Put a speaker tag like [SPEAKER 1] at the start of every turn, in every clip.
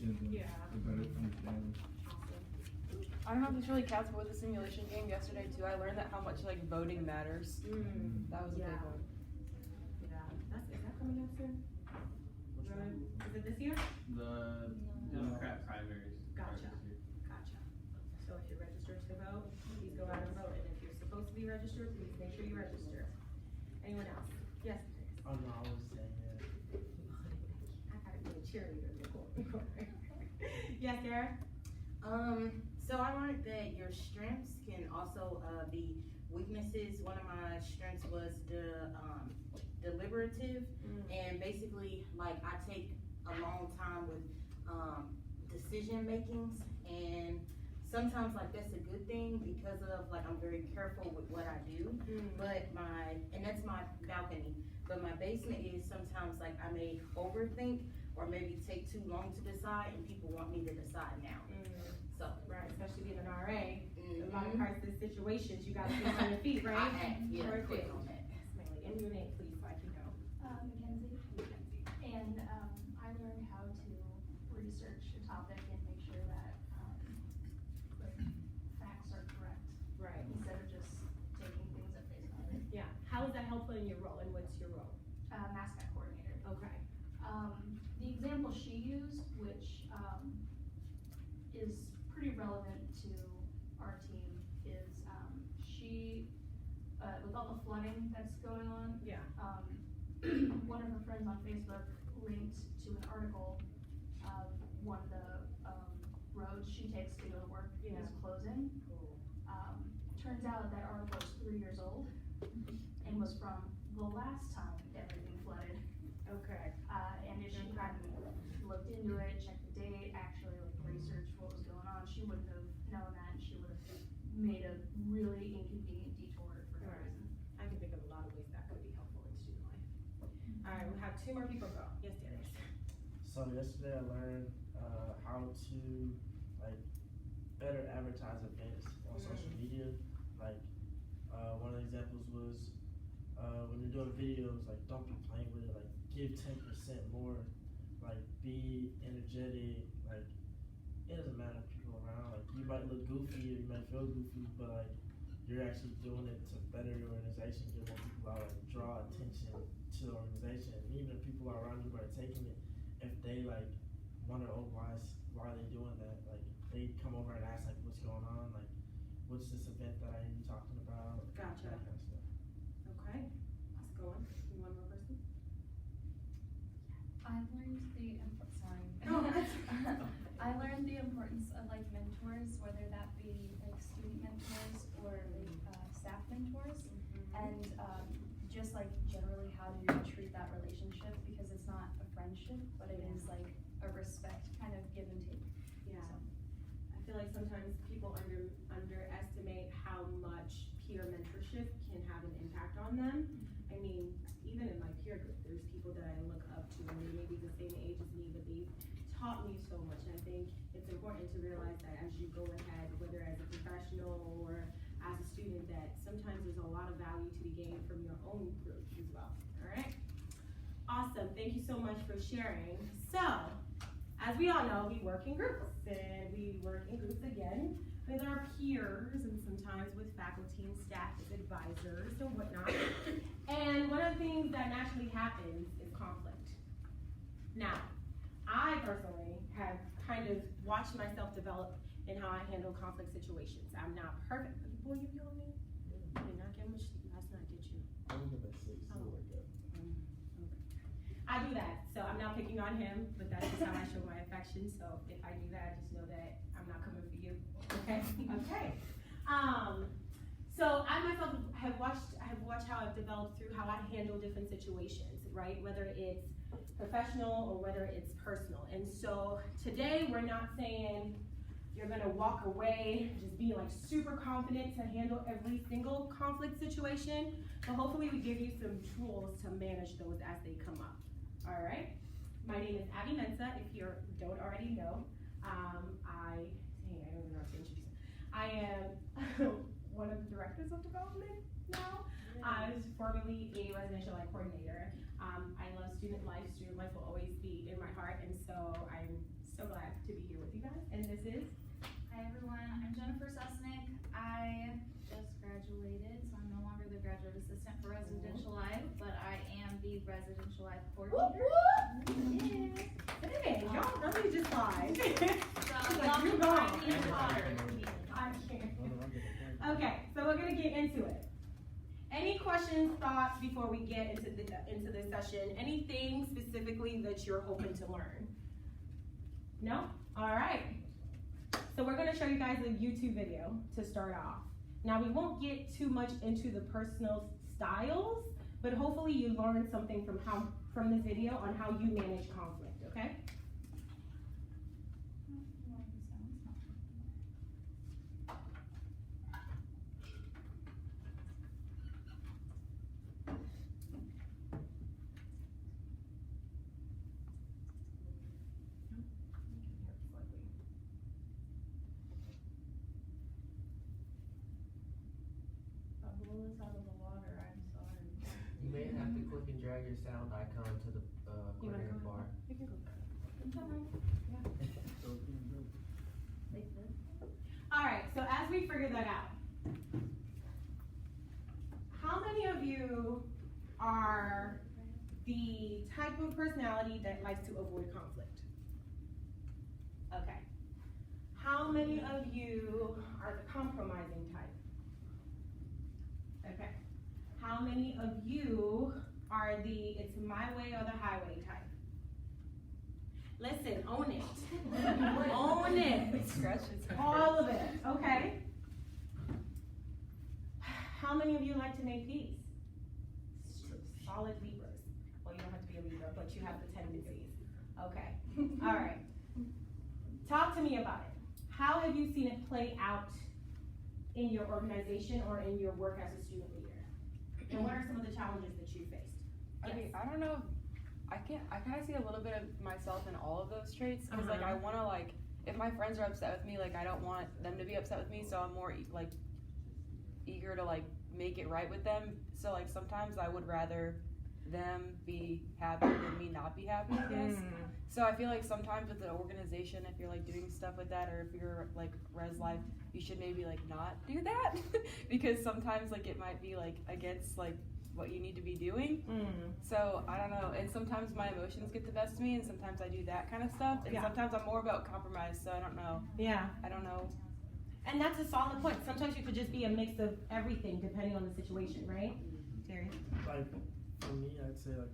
[SPEAKER 1] situations and a better understanding.
[SPEAKER 2] I don't know if this really counts, but with the simulation game yesterday too, I learned that how much like voting matters. That was a big one.
[SPEAKER 3] Yeah, is that coming up soon? Is it this year?
[SPEAKER 1] The Democrat primaries.
[SPEAKER 3] Gotcha. So if you're registered to vote, please go out and vote, and if you're supposed to be registered, please make sure you register. Anyone else? Yes, please.
[SPEAKER 4] Oh no, I was saying
[SPEAKER 3] I gotta be a cheerleader in the corner. Yes, Sarah?
[SPEAKER 5] So I learned that your strengths can also be weaknesses. One of my strengths was the deliberative, and basically like I take a long time with decision makings, and sometimes like that's a good thing because of like I'm very careful with what I do. But and that's my balcony. But my basement is sometimes like I may overthink or maybe take too long to decide, and people want me to decide now. So
[SPEAKER 3] Right, especially being an RA, a lot of crisis situations, you gotta think on your feet, right?
[SPEAKER 5] Yeah, quick on that.
[SPEAKER 3] And your name, please, so I can know.
[SPEAKER 6] Mackenzie. And I learned how to research a topic and make sure that the facts are correct
[SPEAKER 3] Right.
[SPEAKER 6] instead of just taking things at face value.
[SPEAKER 3] Yeah, how is that helpful in your role, and what's your role?
[SPEAKER 6] Mascot coordinator.
[SPEAKER 3] Okay.
[SPEAKER 6] The example she used, which is pretty relevant to our team, is she, with all the flooding that's going on,
[SPEAKER 3] Yeah.
[SPEAKER 6] one of her friends on Facebook linked to an article of one of the roads she takes to go to work
[SPEAKER 3] Yeah.
[SPEAKER 6] is closing. Turns out that article is 3 years old and was from the last time everything flooded.
[SPEAKER 3] Okay.
[SPEAKER 6] And if she hadn't looked into it, checked the date, actually like researched what was going on, she wouldn't have known that, and she would have made a really inconvenient detour for no
[SPEAKER 3] Right.
[SPEAKER 6] reason.
[SPEAKER 3] I can think of a lot of ways that could be helpful in student life. All right, we have 2 more people go. Yes, Darius.
[SPEAKER 4] So yesterday I learned how to like better advertise events on social media. Like one of the examples was when you're doing videos, like don't be playing with it, like give 10% more, like be energetic, like it doesn't matter if people around, like you might look goofy or you might feel goofy, but like you're actually doing it to better your organization, get more people out, like draw attention to the organization. And even if people around you are taking it, if they like wonder, oh, why are they doing that? Like they come over and ask like what's going on, like what's this event that I hear you talking about?
[SPEAKER 3] Gotcha.
[SPEAKER 4] That kind of stuff.
[SPEAKER 3] Okay, let's go on. One more person.
[SPEAKER 7] I learned I learned the importance of like mentors, whether that be like student mentors or like staff mentors, and just like generally how to treat that relationship, because it's not a friendship, but it is like a respect kind of give and take.
[SPEAKER 3] Yeah.
[SPEAKER 7] So.
[SPEAKER 3] I feel like sometimes people underestimate how much peer mentorship can have an impact on them. I mean, even in my peer group, there's people that I look up to, and they may be the same age as me, but they've taught me so much. And I think it's important to realize that as you go ahead, whether as a professional or as a student, that sometimes there's a lot of value to be gained from your own group as well. All right? Awesome. Thank you so much for sharing. So, as we all know, we work in groups, and we work in groups again with our peers, and sometimes with faculty and staff as advisors and whatnot. And one of the things that naturally happens is conflict. Now, I personally have kind of watched myself develop in how I handle conflict situations. I'm not perfect. Boy, you yelling at me? I did not get much sleep last night, did you?
[SPEAKER 4] I'm gonna say something like that.
[SPEAKER 3] I do that, so I'm not picking on him, but that's just how I show my affection. So if I do that, just know that I'm not coming for you. Okay. Okay. So I myself have watched how I've developed through how I handle different situations, right? Whether it's professional or whether it's personal. And so today we're not saying you're gonna walk away just being like super confident to handle every single conflict situation, but hopefully we give you some tools to manage those as they come up. All right. My name is Abby Mensa. If you don't already know, I am one of the directors of development now. I was formerly a residential life coordinator. I love student life. Student life will always be in my heart, and so I'm so glad Mrs.
[SPEAKER 8] Hi everyone, I'm Jennifer Susnick. I just graduated, so I'm no longer the graduate assistant for residential life, but I am the residential life coordinator.
[SPEAKER 3] Hey, y'all really just lied.
[SPEAKER 8] So,
[SPEAKER 3] Like,
[SPEAKER 8] Lovin,
[SPEAKER 3] you gone.
[SPEAKER 8] Lovin, and Potter.
[SPEAKER 3] I can't. Okay, so we're gonna get into it. Any questions, thoughts before we get into this session? Anything specifically that you're hoping to learn? No? All right. So we're gonna show you guys a YouTube video to start off. Now we won't get too much into the personal styles, but hopefully you learned something from this video on how you manage conflict, okay?
[SPEAKER 9] You may have to click and drag your sound icon to the corner bar.
[SPEAKER 3] You can go. All right, so as we figure that out, how many of you are the type of personality that likes to avoid conflict? Okay. How many of you are the compromising type? Okay. How many of you are the it's my way or the highway type? Listen, own it. Own it.
[SPEAKER 2] Scratches.
[SPEAKER 3] All of it, okay? How many of you like to make peace? Solid Libras. Well, you don't have to be a Libra, but you have the tendencies. Okay, all right. Talk to me about it. How have you seen it play out in your organization or in your work as a student leader? And what are some of the challenges that you faced?
[SPEAKER 2] I mean, I don't know. I kind of see a little bit of myself in all of those traits because like I want to like if my friends are upset with me, like I don't want them to be upset with me, so I'm more like eager to like make it right with them. So like sometimes I would rather them be happy than me not be happy, I guess. So I feel like sometimes with the organization, if you're like doing stuff with that, or if you're like res life, you should maybe like not do that because sometimes like it might be like against like what you need to be doing. So I don't know, and sometimes my emotions get the best of me, and sometimes I do that kind of stuff, and sometimes I'm more about compromise. So I don't know.
[SPEAKER 3] Yeah.
[SPEAKER 2] I don't know.
[SPEAKER 3] And that's a solid point. Sometimes you could just be a mix of everything depending on the situation, right? Terry?
[SPEAKER 4] Like, for me, I'd say, like,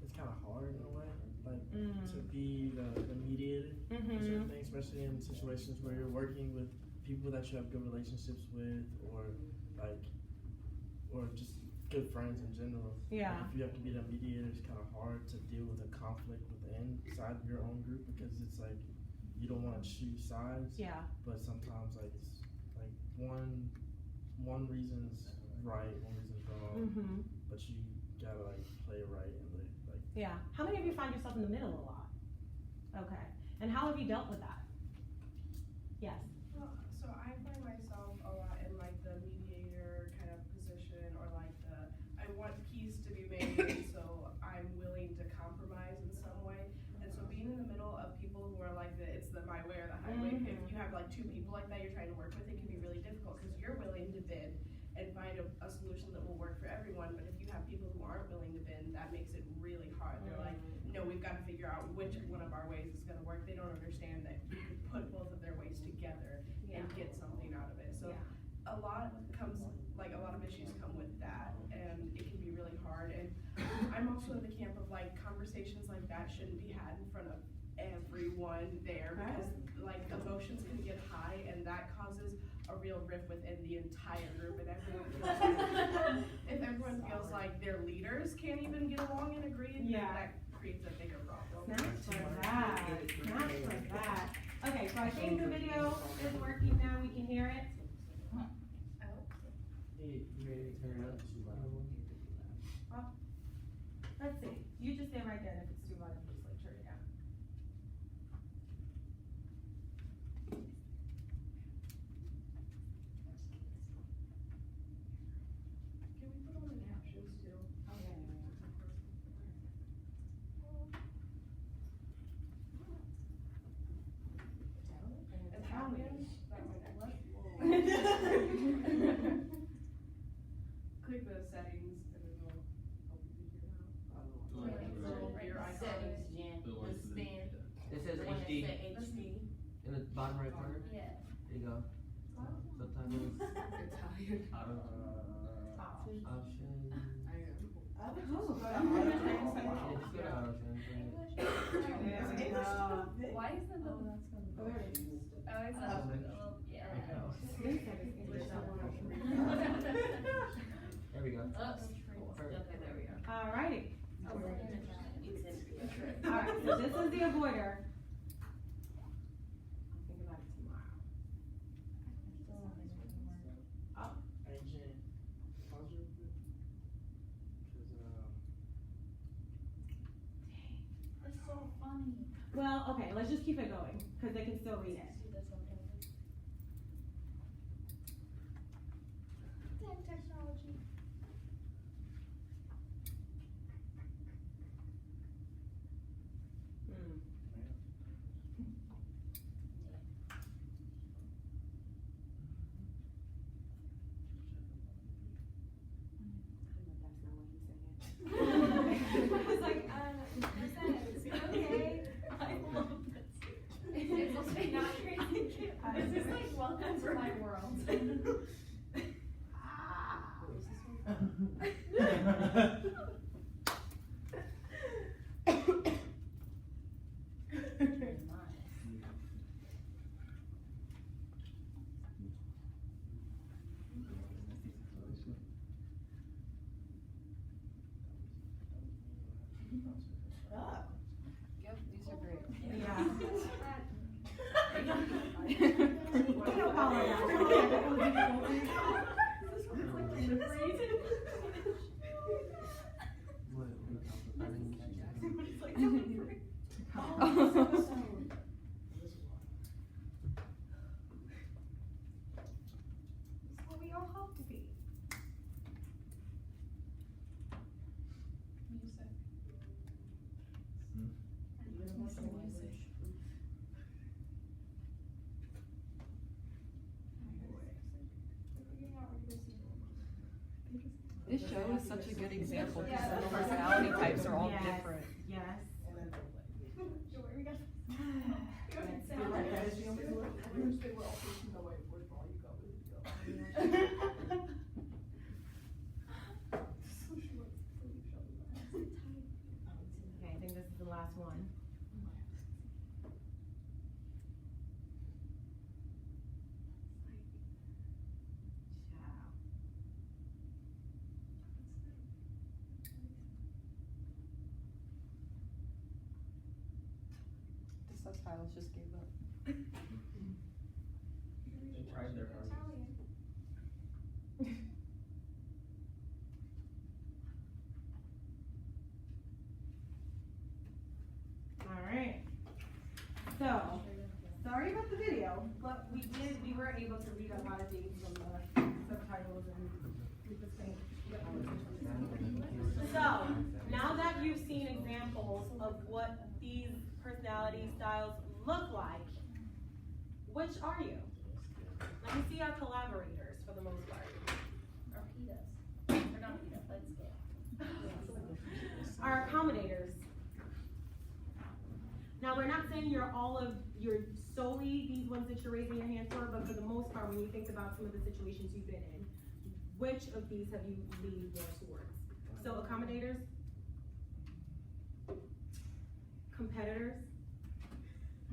[SPEAKER 4] it's kind of hard in a way, like, to be the mediator for certain things, especially in situations where you're working with people that you have good relationships with, or, like, or just good friends in general.
[SPEAKER 3] Yeah.
[SPEAKER 4] Like, if you have to be the mediator, it's kind of hard to deal with a conflict within inside of your own group because it's like, you don't want to choose sides.
[SPEAKER 3] Yeah.
[SPEAKER 4] But sometimes like it's like one reason's right, one reason's wrong. But you gotta like play right and like.
[SPEAKER 3] Yeah. How many of you find yourself in the middle a lot? Okay. And how have you dealt with that? Yes.
[SPEAKER 10] So I find myself a lot in like the mediator kind of position, or like I want peace to be made, so I'm willing to compromise in some way. And so being in the middle of people who are like it's the my way or the highway, if you have like two people like that you're trying to work with, it can be really difficult because you're willing to bend and find a solution that will work for everyone. But if you have people who aren't willing to bend, that makes it really hard. They're like, no, we've got to figure out which one of our ways is going to work. They don't understand that you could put both of their ways together and get something out of it. So a lot of issues come with that, and it can be really hard. And I'm also in the camp of like conversations like that shouldn't be had in front of everyone there, because like emotions can get high, and that causes a real rift within the entire group, and everyone feels like, if everyone feels like their leaders can't even get along and agree, then that creates a bigger problem.
[SPEAKER 3] Not for that. Not for that. Okay, so I think the video is working now. We can hear it.
[SPEAKER 9] You ready to turn it up?
[SPEAKER 3] Let's see. You just stay right there, and if it's too loud, just like turn it down.
[SPEAKER 10] Can we put on the captions too?
[SPEAKER 9] bottom right corner.
[SPEAKER 8] Yeah.
[SPEAKER 9] There you go. Subtitles.
[SPEAKER 10] Italian.
[SPEAKER 9] Option.
[SPEAKER 5] Oh.
[SPEAKER 9] Yeah, just go to auto translate.
[SPEAKER 7] Why is that the last one?
[SPEAKER 2] Oh, there it is.
[SPEAKER 7] Oh, it's
[SPEAKER 8] Oh,
[SPEAKER 7] not.
[SPEAKER 8] well, yeah.
[SPEAKER 9] There we go.
[SPEAKER 8] Okay, there we go.
[SPEAKER 3] Alrighty.
[SPEAKER 8] Oh, we're in it.
[SPEAKER 3] Alright, so this is the avoider. I'll think about it tomorrow.
[SPEAKER 4] Hey Jen, pause real quick. 'Cause,
[SPEAKER 8] It's so funny.
[SPEAKER 3] Well, okay, let's just keep it going, cause they can still read it.
[SPEAKER 8] Damn technology.
[SPEAKER 3] I was like,
[SPEAKER 8] Okay. I love this. It's supposed to be not crazy. This is like welcome to my world.
[SPEAKER 2] Yep, these are great.
[SPEAKER 3] yeah.
[SPEAKER 10] What we all hope to be.
[SPEAKER 7] Music.
[SPEAKER 2] This show is such a good example because the personality types are all
[SPEAKER 3] Yes.
[SPEAKER 2] different.
[SPEAKER 3] Yes. Okay, I think this is the last one. Ciao.
[SPEAKER 2] The subtitles just gave up.
[SPEAKER 1] They tried their hardest.
[SPEAKER 3] Alright. So, sorry about the video, but we were able to read a lot of things from the subtitles and so, now that you've seen examples of what these personality styles look like, which are you? Let me see our collaborators for the most part.
[SPEAKER 8] Or pitas. Or not pita, let's go.
[SPEAKER 3] Our accommodators. Now, we're not saying you're solely these ones that you're raising your hand for, but for the most part, when you think about some of the situations you've been in, which of these have you leaned more towards? So accommodators? Competitors?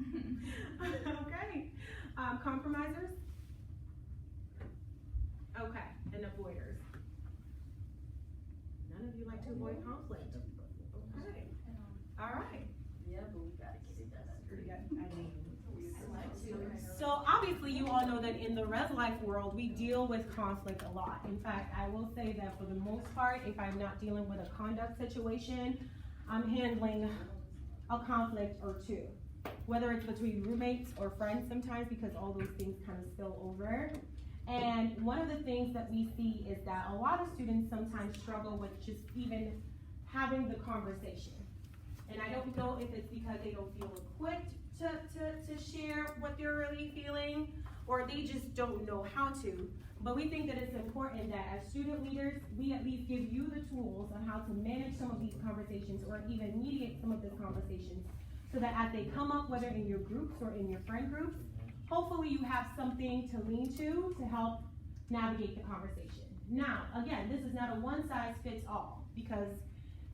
[SPEAKER 3] Okay. Compromisers? Okay, and avoiders. None of you like to avoid conflict. Okay, all right.
[SPEAKER 8] Yeah, but we gotta get it done.
[SPEAKER 3] So obviously you all know that in the res life world, we deal with conflict a lot. In fact, I will say that for the most part, if I'm not dealing with a conduct situation, I'm handling a conflict or two. Whether it's between roommates or friends sometimes, because all those things kind of spill over. And one of the things that we see is that a lot of students sometimes struggle with just even having the conversation. And I don't know if it's because they don't feel equipped to share what they're really feeling, or they just don't know how to. But we think that it's important that as student leaders, we at least give you the tools on how to manage some of these conversations or even mediate some of these conversations, so that as they come up, whether in your groups or in your friend groups, hopefully you have something to lean to help navigate the conversation. Now, again, this is not a one size fits all, because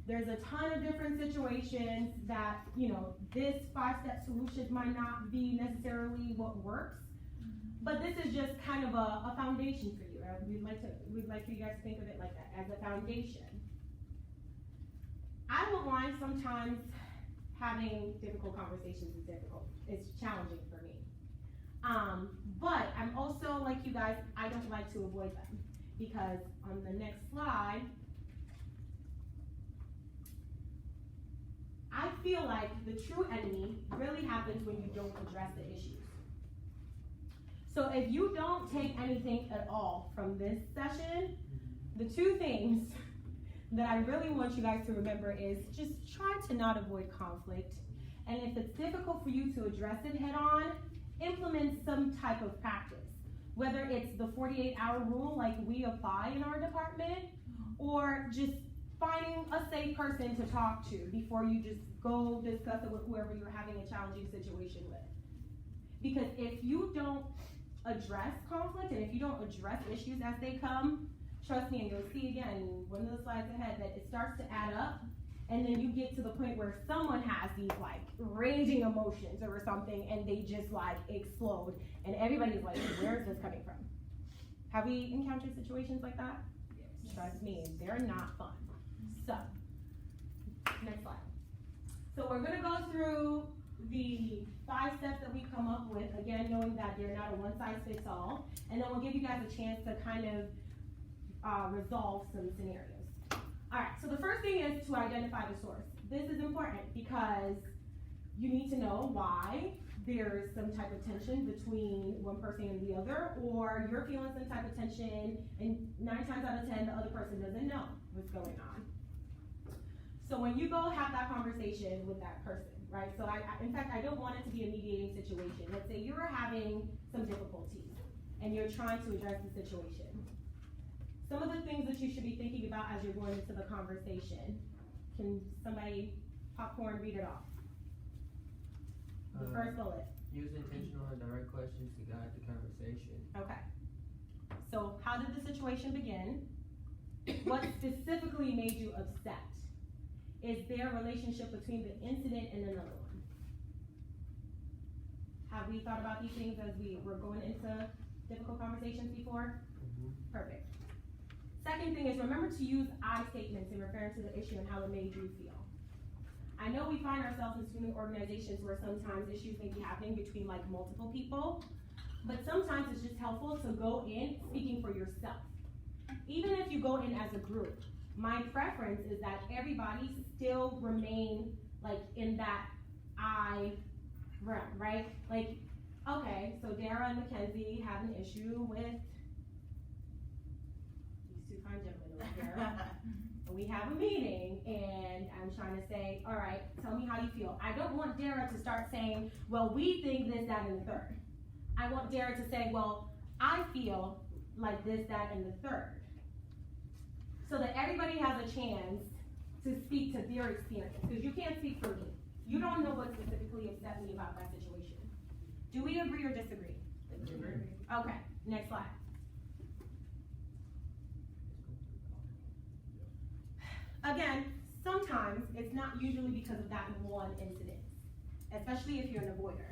[SPEAKER 3] there's a ton of different situations that, you know, this 5-step solution might not be necessarily what works, but this is just kind of a foundation for you. We'd like for you guys to think of it like that, as a foundation. I won't lie, sometimes having difficult conversations is difficult. It's challenging for me. But I'm also like you guys, I don't like to avoid them, because on the next slide, I feel like the true enemy really happens when you don't address the issues. So if you don't take anything at all from this session, the two things that I really want you guys to remember is just try to not avoid conflict. And if it's difficult for you to address it head on, implement some type of practice. Whether it's the 48-hour rule like we apply in our department, or just finding a safe person to talk to before you just go discuss it with whoever you're having a challenging situation with. Because if you don't address conflict, and if you don't address issues as they come, trust me, and you'll see again, one of the slides ahead, that it starts to add up, and then you get to the point where someone has these like raging emotions over something, and they just like explode, and everybody's like, where is this coming from? Have we encountered situations like that? Yes. Trust me, they're not fun. So, next slide. So we're gonna go through the 5 steps that we come up with, again, knowing that they're not a one-size-fits-all, and then we'll give you guys a chance to kind of resolve some scenarios. All right, so the first thing is to identify the source. This is important because you need to know why there's some type of tension between one person and the other, or you're feeling some type of tension, and 9 times out of 10, the other person doesn't know what's going on. So when you go have that conversation with that person, right? So in fact, I don't want it to be a mediating situation. Let's say you're having some difficulties and you're trying to address the situation. Some of the things that you should be thinking about as you're going into the conversation. Can somebody popcorn read it off? The first bullet.
[SPEAKER 9] Use intentional and direct questions to guide the conversation.
[SPEAKER 3] Okay. So how did the situation begin? What specifically made you upset? Is there a relationship between the incident and another one? Have we thought about these things as we were going into difficult conversations before? Perfect. Second thing is, remember to use I statements in referring to the issue and how it made you feel. I know we find ourselves in student organizations where sometimes issues may be happening between like multiple people, but sometimes it's just helpful to go in speaking for yourself. Even if you go in as a group, my preference is that everybody still remain like in that I realm, right? Like, okay, so Dara and Mackenzie have an issue with these two fine gentlemen over here. We have a meeting and I'm trying to say, all right, tell me how you feel. I don't want Dara to start saying, well, we think this, that, and the third. I want Dara to say, well, I feel like this, that, and the third. So that everybody has a chance to speak to their experience, because you can't speak for me. You don't know what specifically upset me about that situation. Do we agree or disagree?
[SPEAKER 9] Agree.
[SPEAKER 3] Okay, next slide. Again, sometimes it's not usually because of that one incident, especially if you're an avoider.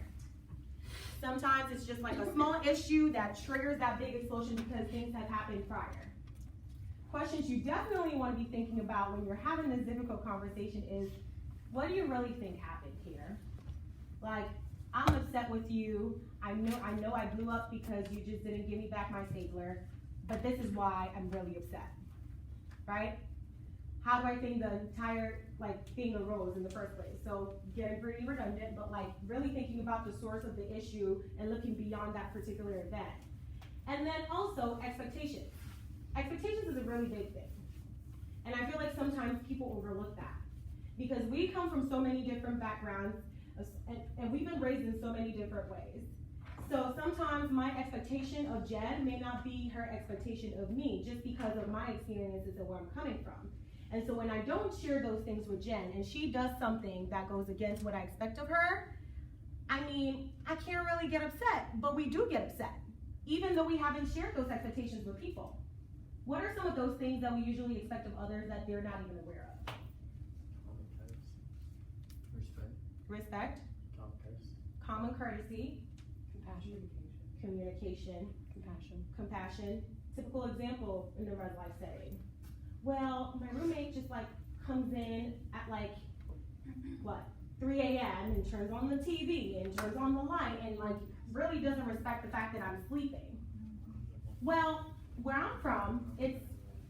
[SPEAKER 3] Sometimes it's just like a small issue that triggers that big explosion because things have happened prior. Questions you definitely want to be thinking about when you're having this difficult conversation is, what do you really think happened here? Like, I'm upset with you. I know I blew up because you just didn't give me back my stapler, but this is why I'm really upset, right? How do I think the entire thing arose in the first place? So getting pretty redundant, but really thinking about the source of the issue and looking beyond that particular event. And then also expectations. Expectations is a really big thing. And I feel like sometimes people overlook that because we come from so many different backgrounds and we've been raised in so many different ways. So sometimes my expectation of Jen may not be her expectation of me just because of my experiences and where I'm coming from. And so when I don't share those things with Jen and she does something that goes against what I expect of her, I mean, I can't really get upset, but we do get upset, even though we haven't shared those expectations with people. What are some of those things that we usually expect of others that they're not even aware of?
[SPEAKER 9] Respect.
[SPEAKER 3] Respect, common courtesy,
[SPEAKER 2] Compassion.
[SPEAKER 3] communication,
[SPEAKER 2] Compassion.
[SPEAKER 3] compassion. Typical example in the red life setting. Well, my roommate just like comes in at like, what, 3 a.m. and turns on the TV and turns on the light and like really doesn't respect the fact that I'm sleeping. Well, where I'm from, it's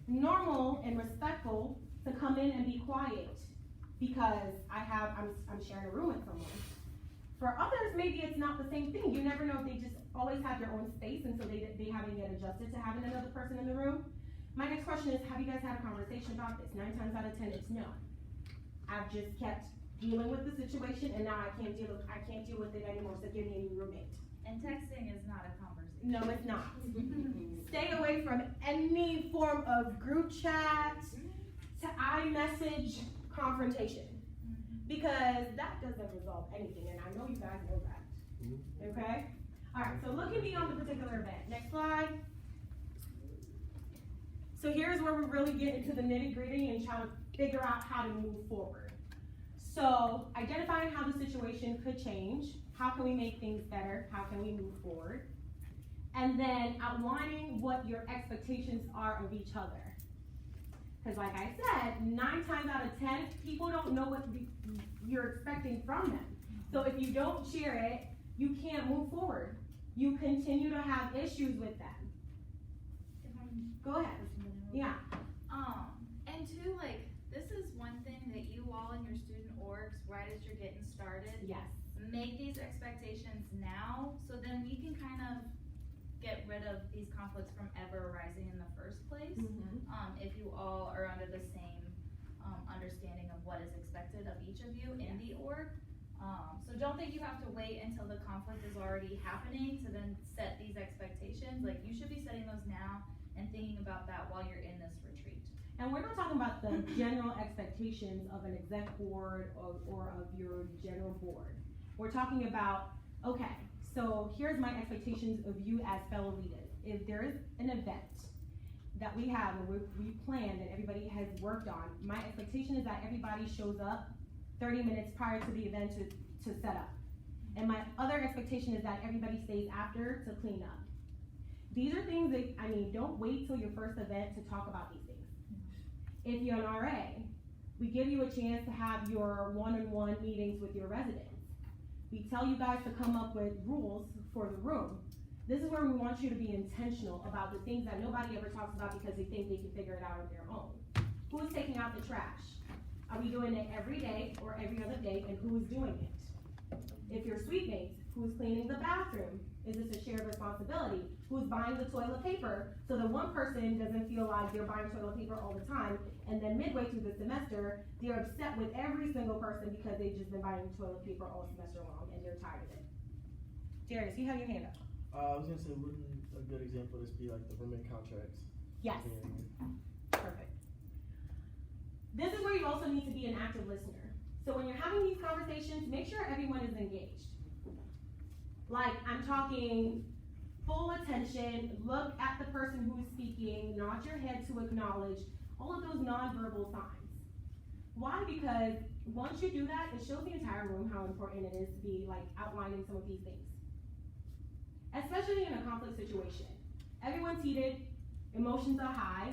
[SPEAKER 3] normal and respectful to come in and be quiet because I'm sharing a room with someone. For others, maybe it's not the same thing. You never know if they just always have their own space and so they haven't yet adjusted to having another person in the room. My next question is, have you guys had a conversation about this? 9 times out of 10, it's no. I've just kept dealing with the situation and now I can't deal with it anymore, so give me a new roommate.
[SPEAKER 8] And texting is not a conversation.
[SPEAKER 3] No, it's not. Stay away from any form of group chat to iMessage confrontation because that doesn't resolve anything, and I know you guys know that. Okay? All right, so looking beyond the particular event. Next slide. So here's where we really get into the nitty-gritty and try to figure out how to move forward. So identifying how the situation could change. How can we make things better? How can we move forward? And then outlining what your expectations are of each other. Because like I said, 9 times out of 10, people don't know what you're expecting from them. So if you don't share it, you can't move forward. You continue to have issues with them. Go ahead. Yeah.
[SPEAKER 8] And two, like, this is one thing that you all in your student orgs, right as you're getting started,
[SPEAKER 3] Yes.
[SPEAKER 8] make these expectations now, so then we can kind of get rid of these conflicts from ever arising in the first place. If you all are under the same understanding of what is expected of each of you in the org. So don't think you have to wait until the conflict is already happening to then set these expectations. Like, you should be setting those now and thinking about that while you're in this retreat.
[SPEAKER 3] And we're not talking about the general expectations of an exec board or of your general board. We're talking about, okay, so here's my expectations of you as fellow leaders. If there is an event that we have and we planned and everybody has worked on, my expectation is that everybody shows up 30 minutes prior to the event to set up. And my other expectation is that everybody stays after to clean up. These are things that, don't wait till your first event to talk about these things. If you're an RA, we give you a chance to have your one-on-one meetings with your residents. We tell you guys to come up with rules for the room. This is where we want you to be intentional about the things that nobody ever talks about because they think they can figure it out on their own. Who's taking out the trash? Are we doing it every day or every other day, and who is doing it? If you're suite mates, who's cleaning the bathroom? Is this a shared responsibility? Who's buying the toilet paper so that one person doesn't feel like they're buying toilet paper all the time, and then midway through the semester, they're upset with every single person because they've just been buying toilet paper all semester long and they're tired of it. Darius, you have your hand up.
[SPEAKER 4] I was gonna say, wouldn't a good example of this be like the roommate contracts?
[SPEAKER 3] Yes. Perfect. This is where you also need to be an active listener. So when you're having these conversations, make sure everyone is engaged. Like, I'm talking full attention, look at the person who is speaking, nod your head to acknowledge, all of those nonverbal signs. Why? Because once you do that, it shows the entire room how important it is to be like outlining some of these things. Especially in a conflict situation. Everyone's heated, emotions are high,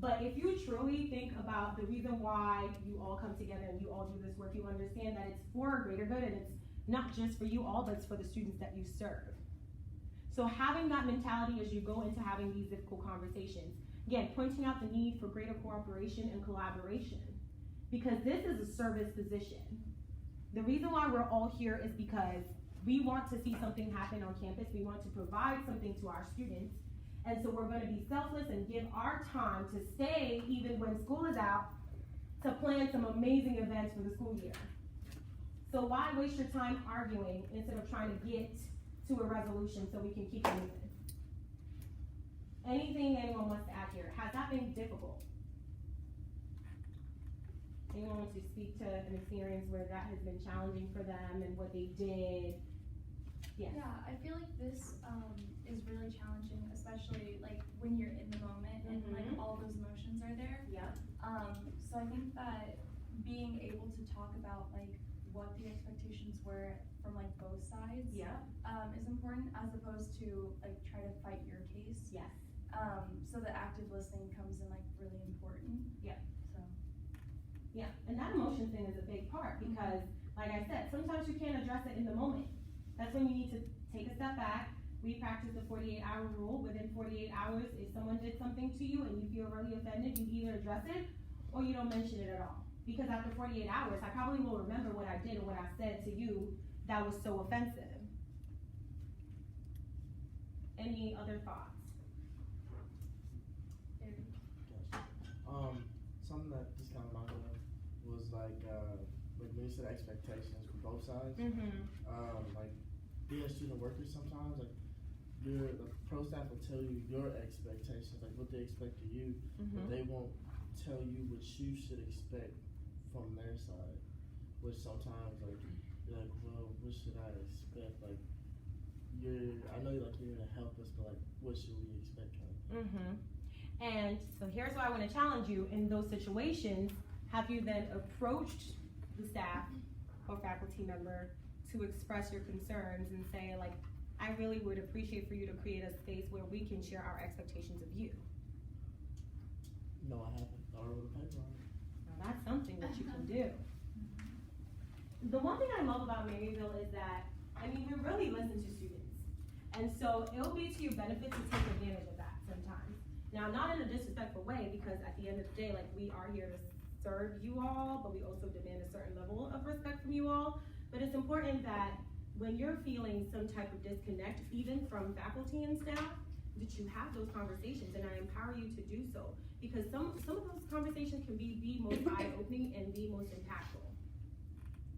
[SPEAKER 3] but if you truly think about the reason why you all come together and you all do this work, you understand that it's for a greater good and it's not just for you all, but it's for the students that you serve. So having that mentality as you go into having these difficult conversations, again, pointing out the need for greater cooperation and collaboration, because this is a service position. The reason why we're all here is because we want to see something happen on campus. We want to provide something to our students. And so we're going to be selfless and give our time to stay even when school is out to plan some amazing events for the school year. So why waste your time arguing instead of trying to get to a resolution so we can keep moving? Anything anyone wants to add here? Has that been difficult? Anyone want to speak to an experience where that has been challenging for them and what they did Yes.
[SPEAKER 7] Yeah, I feel like this is really challenging, especially like when you're in the moment and like all those emotions are there.
[SPEAKER 3] Yep.
[SPEAKER 7] So I think that being able to talk about like what the expectations were from like both sides
[SPEAKER 3] Yep.
[SPEAKER 7] is important, as opposed to like try to fight your case.
[SPEAKER 3] Yes.
[SPEAKER 7] So the active listening comes in like really important.
[SPEAKER 3] Yep.
[SPEAKER 7] So.
[SPEAKER 3] Yeah, and that emotion thing is a big part because, like I said, sometimes you can't address it in the moment. That's when you need to take a step back. We practice the 48-hour rule. Within 48 hours, if someone did something to you and you feel really offended, you either address it or you don't mention it at all. Because after 48 hours, I probably will remember what I did or what I said to you that was so offensive. Any other thoughts?
[SPEAKER 4] Something that just kind of reminded me was like when you said expectations from both sides. Like being a student worker sometimes, like the pro staff will tell you your expectations, like what they expect of you, but they won't tell you what you should expect from their side. Which sometimes like you're like, well, what should I expect? Like I know like you're here to help us, but like what should we expect?
[SPEAKER 3] And so here's why I want to challenge you in those situations. Have you then approached the staff or faculty member to express your concerns and say like, I really would appreciate for you to create a space where we can share our expectations of you?
[SPEAKER 4] No, I haven't. I wrote a paper on it.
[SPEAKER 3] Now that's something that you can do. The one thing I love about Maryville is that, I mean, we really listen to students. And so it'll be to your benefit to take advantage of that sometimes. Now, not in a disrespectful way, because at the end of the day, like, we are here to serve you all, but we also demand a certain level of respect from you all. But it's important that when you're feeling some type of disconnect, even from faculty and staff, that you have those conversations, and I empower you to do so. Because some of those conversations can be the most eye-opening and the most impactful.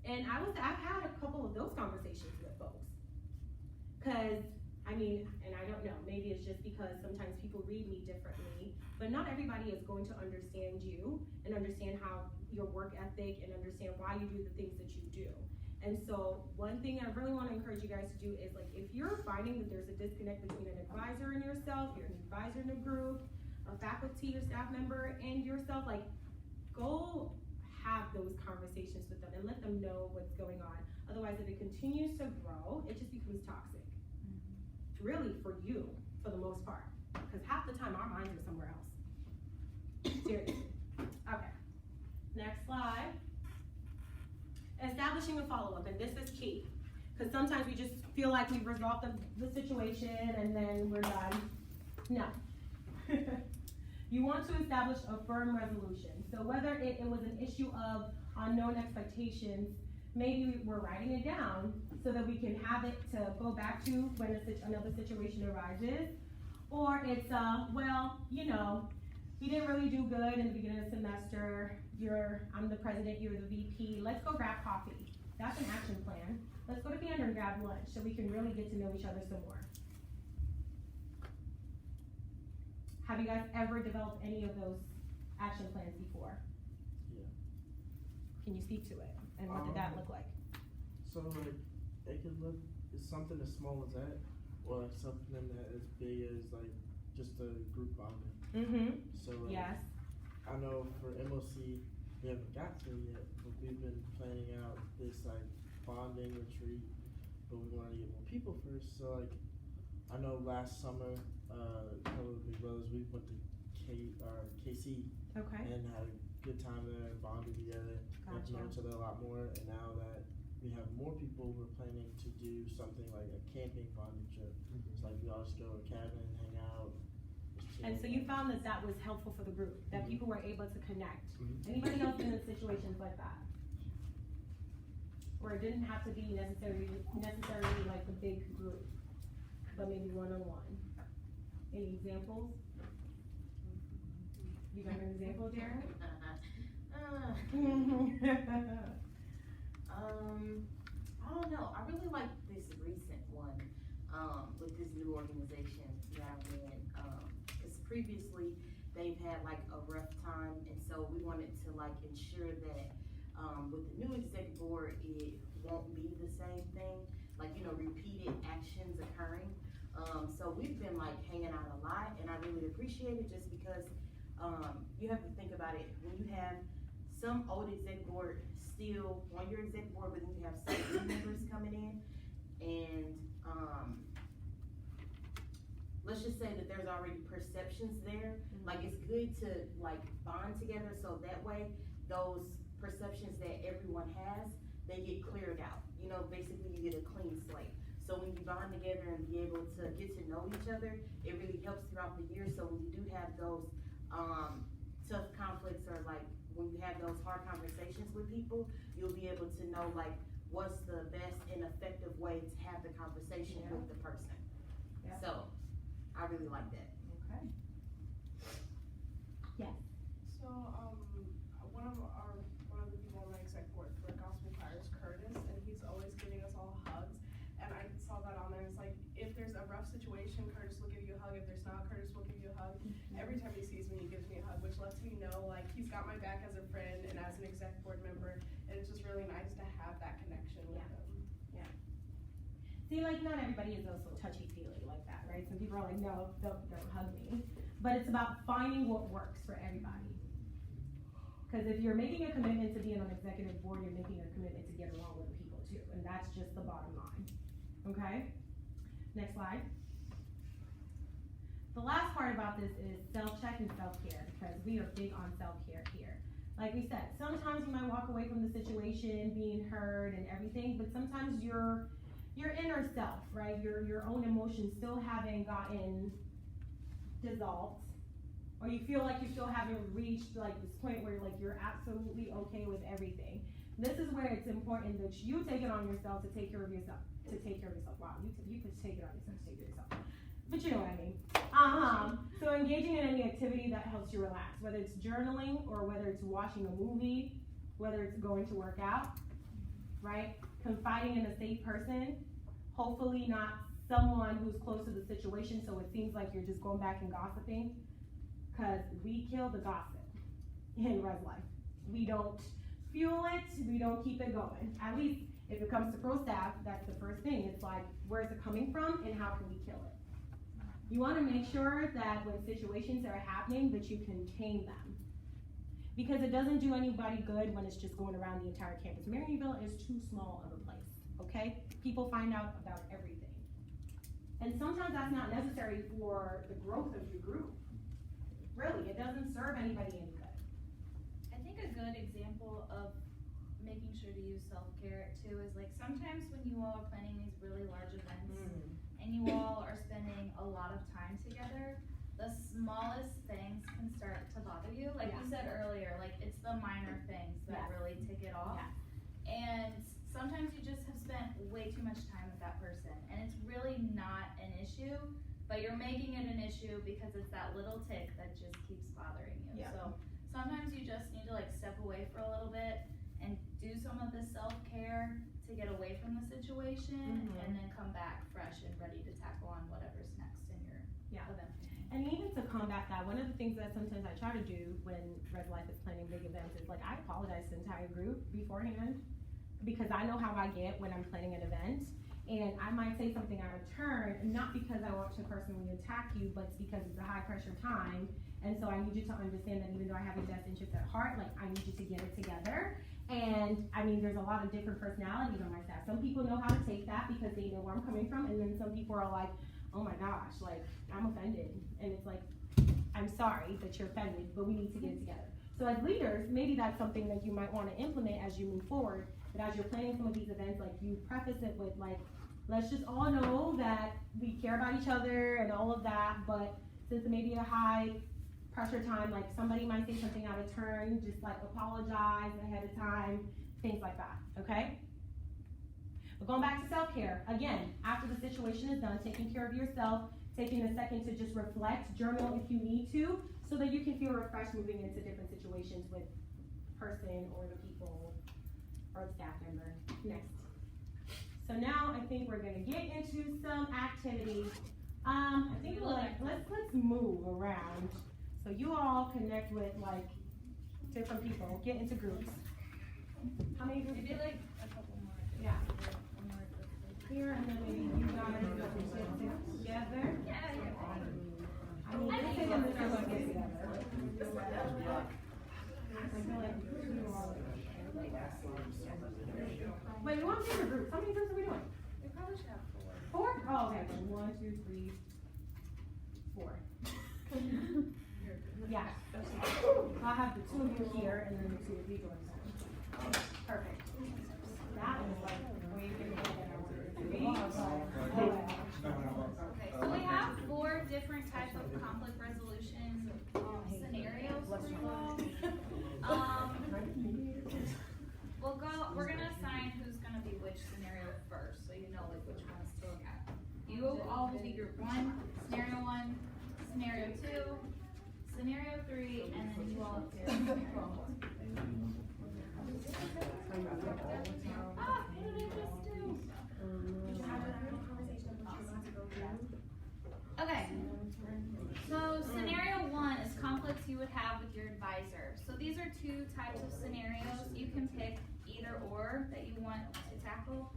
[SPEAKER 3] And I've had a couple of those conversations with folks. Cause, I mean, and I don't know, maybe it's just because sometimes people read me differently, but not everybody is going to understand you and understand how your work ethic and understand why you do the things that you do. And so one thing I really want to encourage you guys to do is like, if you're finding that there's a disconnect between an advisor and yourself, you're an advisor in a group, a faculty or staff member and yourself, like go have those conversations with them and let them know what's going on. Otherwise, if it continues to grow, it just becomes toxic. Really for you, for the most part. Because half the time our minds are somewhere else. Seriously. Okay. Next slide. Establishing a follow-up, and this is key. Because sometimes we just feel like we've resolved the situation and then we're done. No. You want to establish a firm resolution. So whether it was an issue of unknown expectations, maybe we're writing it down so that we can have it to go back to when another situation arises. Or it's, well, you know, you didn't really do good in the beginning of the semester. I'm the president, you're the VP. Let's go grab coffee. That's an action plan. Let's go to Gander and grab lunch so we can really get to know each other some more. Have you guys ever developed any of those action plans before?
[SPEAKER 4] Yeah.
[SPEAKER 3] Can you speak to it? And what did that look like?
[SPEAKER 4] So like, it could look, it's something as small as that, or like something that as big as like just a group bonding. So like,
[SPEAKER 3] Yes.
[SPEAKER 4] I know for MOC, we haven't got to it yet, but we've been planning out this like bonding retreat, but we want to get more people first. So like, I know last summer, a couple of big brothers, we went to KC
[SPEAKER 3] Okay.
[SPEAKER 4] and had a good time there, bonded together, got to know each other a lot more. And now that we have more people, we're planning to do something like a camping bonding trip. It's like we all just go to a cabin, hang out.
[SPEAKER 3] And so you found that was helpful for the group, that people were able to connect. Anybody else been in situations like that? Where it didn't have to be necessarily like a big group, but maybe one-on-one. Any examples? You got an example, Darren?
[SPEAKER 5] I don't know. I really like this recent one with this new organization that I'm in. Because previously they've had like a rough time, and so we wanted to like ensure that with the new executive board, it won't be the same thing. Like, you know, repeated action occurring. So we've been like hanging out a lot, and I really appreciate it just because you have to think about it. When you have some old exec board still on your exec board, but then you have some new members coming in, and let's just say that there's already perceptions there. Like, it's good to like bond together, so that way those perceptions that everyone has, they get cleared out. You know, basically you get a clean slate. So when you bond together and be able to get to know each other, it really helps throughout the year. So when you do have those tough conflicts, or like when you have those hard conversations with people, you'll be able to know like what's the best and effective way to have the conversation with the person.
[SPEAKER 11] Yeah.
[SPEAKER 5] So I really like that.
[SPEAKER 11] Okay. Yes.
[SPEAKER 10] So, one of the people on my exec board for gospel choir is Curtis, and he's always giving us all hugs. And I saw that on there. It's like, if there's a rough situation, Curtis will give you a hug. If there's not, Curtis will give you a hug. Every time he sees me, he gives me a hug, which lets me know like he's got my back as a friend and as an exec board member. And it's just really nice to have that connection with him.
[SPEAKER 11] See, like, not everybody is also touchy-feely like that, right? Some people are like, no, don't hug me. But it's about finding what works for everybody. Because if you're making a commitment to be on an executive board, you're making a commitment to get along with the people too. And that's just the bottom line. Okay? Next slide. The last part about this is self-check and self-care, because we are big on self-care here. Like we said, sometimes you might walk away from the situation being heard and everything, but sometimes your inner self, right, your own emotions still haven't gotten dissolved, or you feel like you still haven't reached like this point where like you're absolutely okay with everything. This is where it's important that you take it on yourself to take care of yourself. Wow, you could take it on yourself to take care of yourself. But you know what I mean. So engaging in any activity that helps you relax, whether it's journaling or whether it's watching a movie, whether it's going to work out, right? Confiding in a safe person, hopefully not someone who's close to the situation, so it seems like you're just going back and gossiping, because we kill the gossip in res life. We don't fuel it, we don't keep it going. At least if it comes to pro staff, that's the first thing. It's like, where's it coming from and how can we kill it? You want to make sure that when situations are happening that you contain them. Because it doesn't do anybody good when it's just going around the entire campus. Maryville is too small of a place, okay? People find out about everything. And sometimes that's not necessary for the growth of your group. Really, it doesn't serve anybody any good.
[SPEAKER 8] I think a good example of making sure to use self-care too is like sometimes when you all are planning these really large events and you all are spending a lot of time together, the smallest things can start to bother you. Like you said earlier, like it's the minor things that really tick it off. And sometimes you just have spent way too much time with that person and it's really not an issue, but you're making it an issue because it's that little tick that just keeps bothering you. So sometimes you just need to like step away for a little bit and do some of the self-care to get away from the situation and then come back fresh and ready to tackle on whatever's next in your event.
[SPEAKER 11] And even to combat that, one of the things that sometimes I try to do when Red Life is planning big events is like I apologize to the entire group beforehand, because I know how I get when I'm planning an event. And I might say something out of turn, not because I want to personally attack you, but it's because it's a high pressure time. And so I need you to understand that even though I have your best interest at heart, like I need you to get it together. And I mean, there's a lot of different personalities on my staff. Some people know how to take that because they know where I'm coming from. And then some people are like, oh my gosh, like I'm offended. And it's like, I'm sorry that you're offended, but we need to get it together. So as leaders, maybe that's something that you might want to implement as you move forward. But as you're planning some of these events, like you preface it with like, let's just all know that we care about each other and all of that. But since it may be a high pressure time, like somebody might say something out of turn, just like apologize ahead of time, things like that, okay? But going back to self-care, again, after the situation is done, taking care of yourself, taking a second to just reflect, journal if you need to, so that you can feel refreshed moving into different situations with the person or the people or the staff member. Next. So now I think we're gonna get into some activities. I think let's move around. So you all connect with like different people, get into groups. How many groups?
[SPEAKER 8] Maybe like a couple more.
[SPEAKER 11] Yeah.
[SPEAKER 8] One more group.
[SPEAKER 11] Here and then maybe you guys go How many groups are we doing?
[SPEAKER 2] We probably should have 4.
[SPEAKER 11] 4? Oh, okay, then 1, 2, 3, 4. Yeah. So I have the 2 of you here and then the 2 of you joining them. Perfect. That was like way bigger than I wanted it to be.
[SPEAKER 8] Okay, so we have 4 different types of conflict resolution scenarios for you all. We're gonna assign who's gonna be which scenario first, so you know like which ones to look at. You all will be group 1, scenario 1, scenario 2, scenario 3, and then you all appear in scenario 4. Ah, what did I just do? Okay. So scenario 1 is conflicts you would have with your advisor. So these are 2 types of scenarios. You can pick either or that you want to tackle.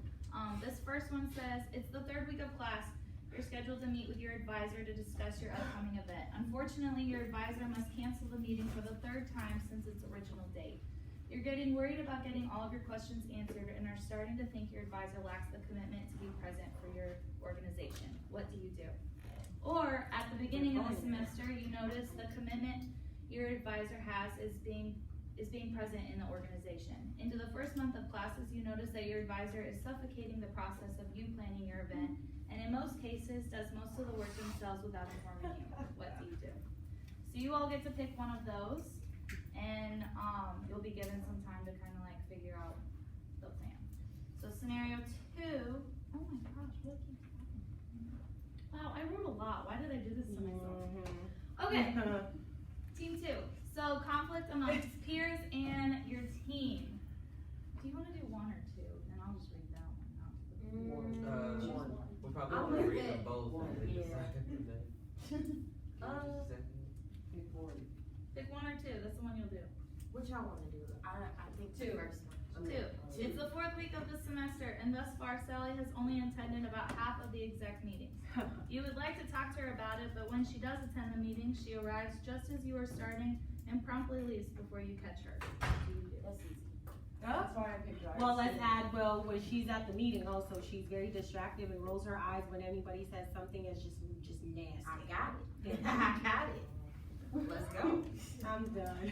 [SPEAKER 8] This first one says, it's the 3rd week of class. You're scheduled to meet with your advisor to discuss your upcoming event. Unfortunately, your advisor must cancel the meeting for the 3rd time since its original date. You're getting worried about getting all of your questions answered and are starting to think your advisor lacks the commitment to be present for your organization. What do you do? Or, at the beginning of the semester, you notice the commitment your advisor has is being present in the organization. Into the first month of classes, you notice that your advisor is suffocating the process of you planning your event, and in most cases, does most of the work themselves without informing you. What do you do? So you all get to pick one of those, and you'll be given some time to kind of like figure out the plan. So scenario 2, oh my gosh, what keeps happening? Wow, I wrote a lot. Why did I do this to myself? Okay, team 2. So conflict amongst peers and your team. Do you want to do 1 or 2? Then I'll just read that one out.
[SPEAKER 9] We'll probably want to read them both and then decide from there.
[SPEAKER 8] Pick 1 or 2. That's the one you'll do.
[SPEAKER 5] What y'all wanna do? I think
[SPEAKER 8] 2.
[SPEAKER 5] the first one.
[SPEAKER 8] 2. It's the 4th week of the semester, and thus far, Sally has only attended about half of the exec meetings. You would like to talk to her about it, but when she does attend the meeting, she arrives just as you are starting and promptly leaves before you catch her. What do you do?
[SPEAKER 5] That's easy.
[SPEAKER 2] That's why I picked drive.
[SPEAKER 11] Well, let's add, when she's at the meeting also, she's very distracted and rolls her eyes when anybody says something is just nasty.
[SPEAKER 5] I got it. I got it. Let's go.
[SPEAKER 11] I'm done.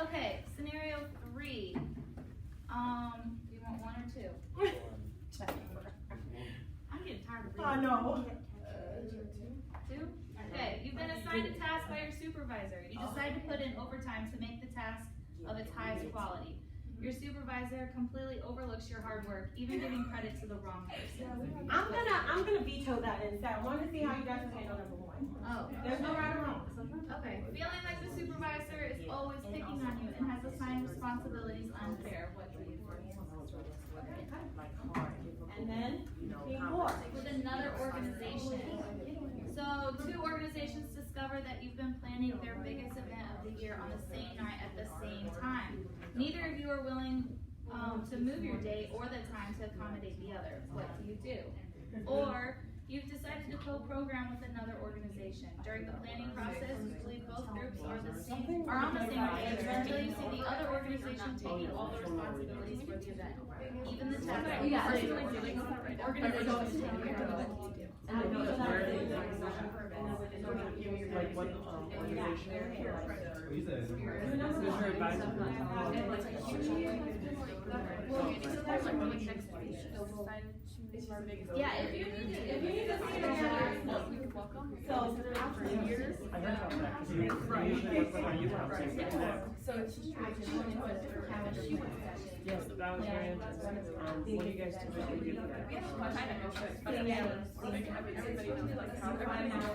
[SPEAKER 8] Okay, scenario 3. Do you want 1 or 2? I'm getting tired of reading.
[SPEAKER 11] I know.
[SPEAKER 8] 2? Okay, you've been assigned a task by your supervisor. You decide to put in overtime to make the task of its highest quality. Your supervisor completely overlooks your hard work, even giving credit to the wrong person.
[SPEAKER 11] I'm gonna veto that and say, I wanna see how you guys handle number 1.
[SPEAKER 8] Oh,
[SPEAKER 11] There's no right or wrong.
[SPEAKER 8] okay. Feeling like the supervisor is always picking on you and has assigned responsibilities unfair. What do you do?
[SPEAKER 11] And then, team 4.
[SPEAKER 8] With another organization. So 2 organizations discover that you've been planning their biggest event of the year on the same night at the same time. Neither of you are willing to move your date or the time to accommodate the other. What do you do? Or you've decided to co-program with another organization. During the planning process, usually both groups are on the same page until you see the other organization taking all the responsibilities for the event. Even the task that you are doing organization is taking care of. What do you do?
[SPEAKER 4] Like what organization?
[SPEAKER 1] You said
[SPEAKER 4] Who's your advisor?
[SPEAKER 8] Yeah, if you need to see it,
[SPEAKER 11] So,
[SPEAKER 2] after years.
[SPEAKER 4] I heard about that. 'Cause usually what's on you conversation.
[SPEAKER 2] So it's just
[SPEAKER 11] yes,
[SPEAKER 4] that was very interesting. What do you guys typically do for that?
[SPEAKER 2] we have much time to show it, but everybody knows like how to find out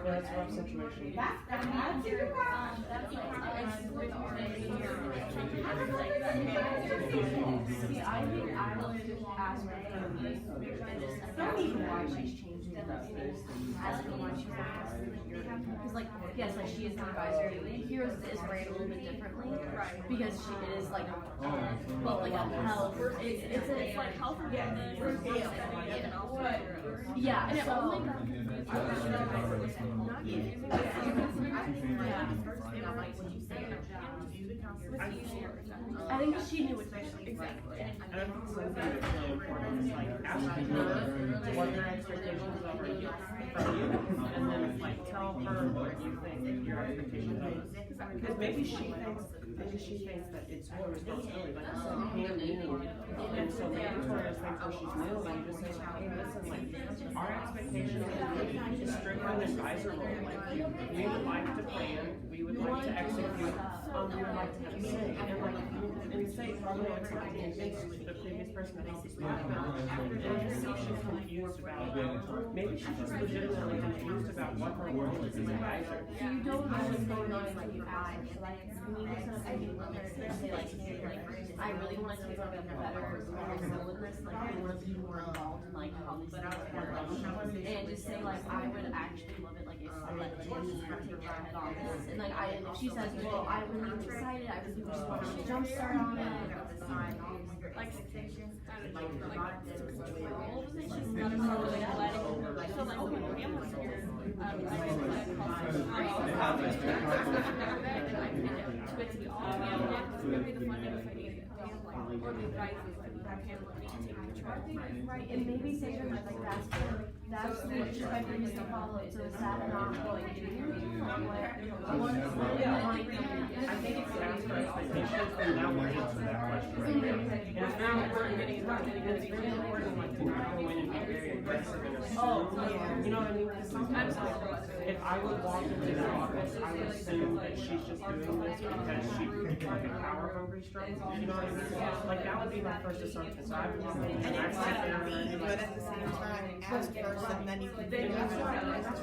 [SPEAKER 4] That's a rough situation.
[SPEAKER 2] See, I think I would ask her.
[SPEAKER 11] Don't even watch these changes.
[SPEAKER 7] Because like, yes, like she is an advisor. Heroes is rated a little bit differently, because she is like, but like health. It's like health and wellness. Yeah, and it only got I think she knew exactly.
[SPEAKER 4] And I think something that's really important is like asking her what your expectations are from you, and then like tell her what you think your expectations are. Because maybe she thinks that it's her responsibility, like you said, Pam knew, and so maybe it's one of those things where she's new, and you just say, like, hey, listen, like our expectation is strictly an advisor role. Like we would like to plan, we would like to execute, we would like to have say, and like and say probably like something against the previous person that helped us talk about. And just see if she's confused about maybe she's just legitimately confused about what her role is as an advisor.
[SPEAKER 7] So you don't know what's going on until you ask. So like we need to set up a meeting with her and say like, hey, like I really want to take on a better role in this. Like I want to be more involved in like how these things work. And just say like I would actually love it like if I let you take your head on this. And like if she says, well, I would be excited, I would just want to jump start on it. Like expectations, like 12, and she's not really letting. So like okay, Pam was here. I was like, to it to be all the way up. Maybe the funding if I need it, or the advice is like I can't let me take control. Right, and maybe say to her like that's what I used to follow. So is that not what you do?
[SPEAKER 4] I think it's ask for expectations, and now we're answering that question right now. And it's very important, and it's very important like to not go in and be very aggressive and assume. You know what I mean? Because sometimes like, if I would walk into the office, I would assume that she's just doing this because she like a power hungry struggle. You know what I mean? Like that would be my first assumption. So I would walk in and I sit there and
[SPEAKER 12] but at the same time, ask first and then you can do
[SPEAKER 4] that's why you just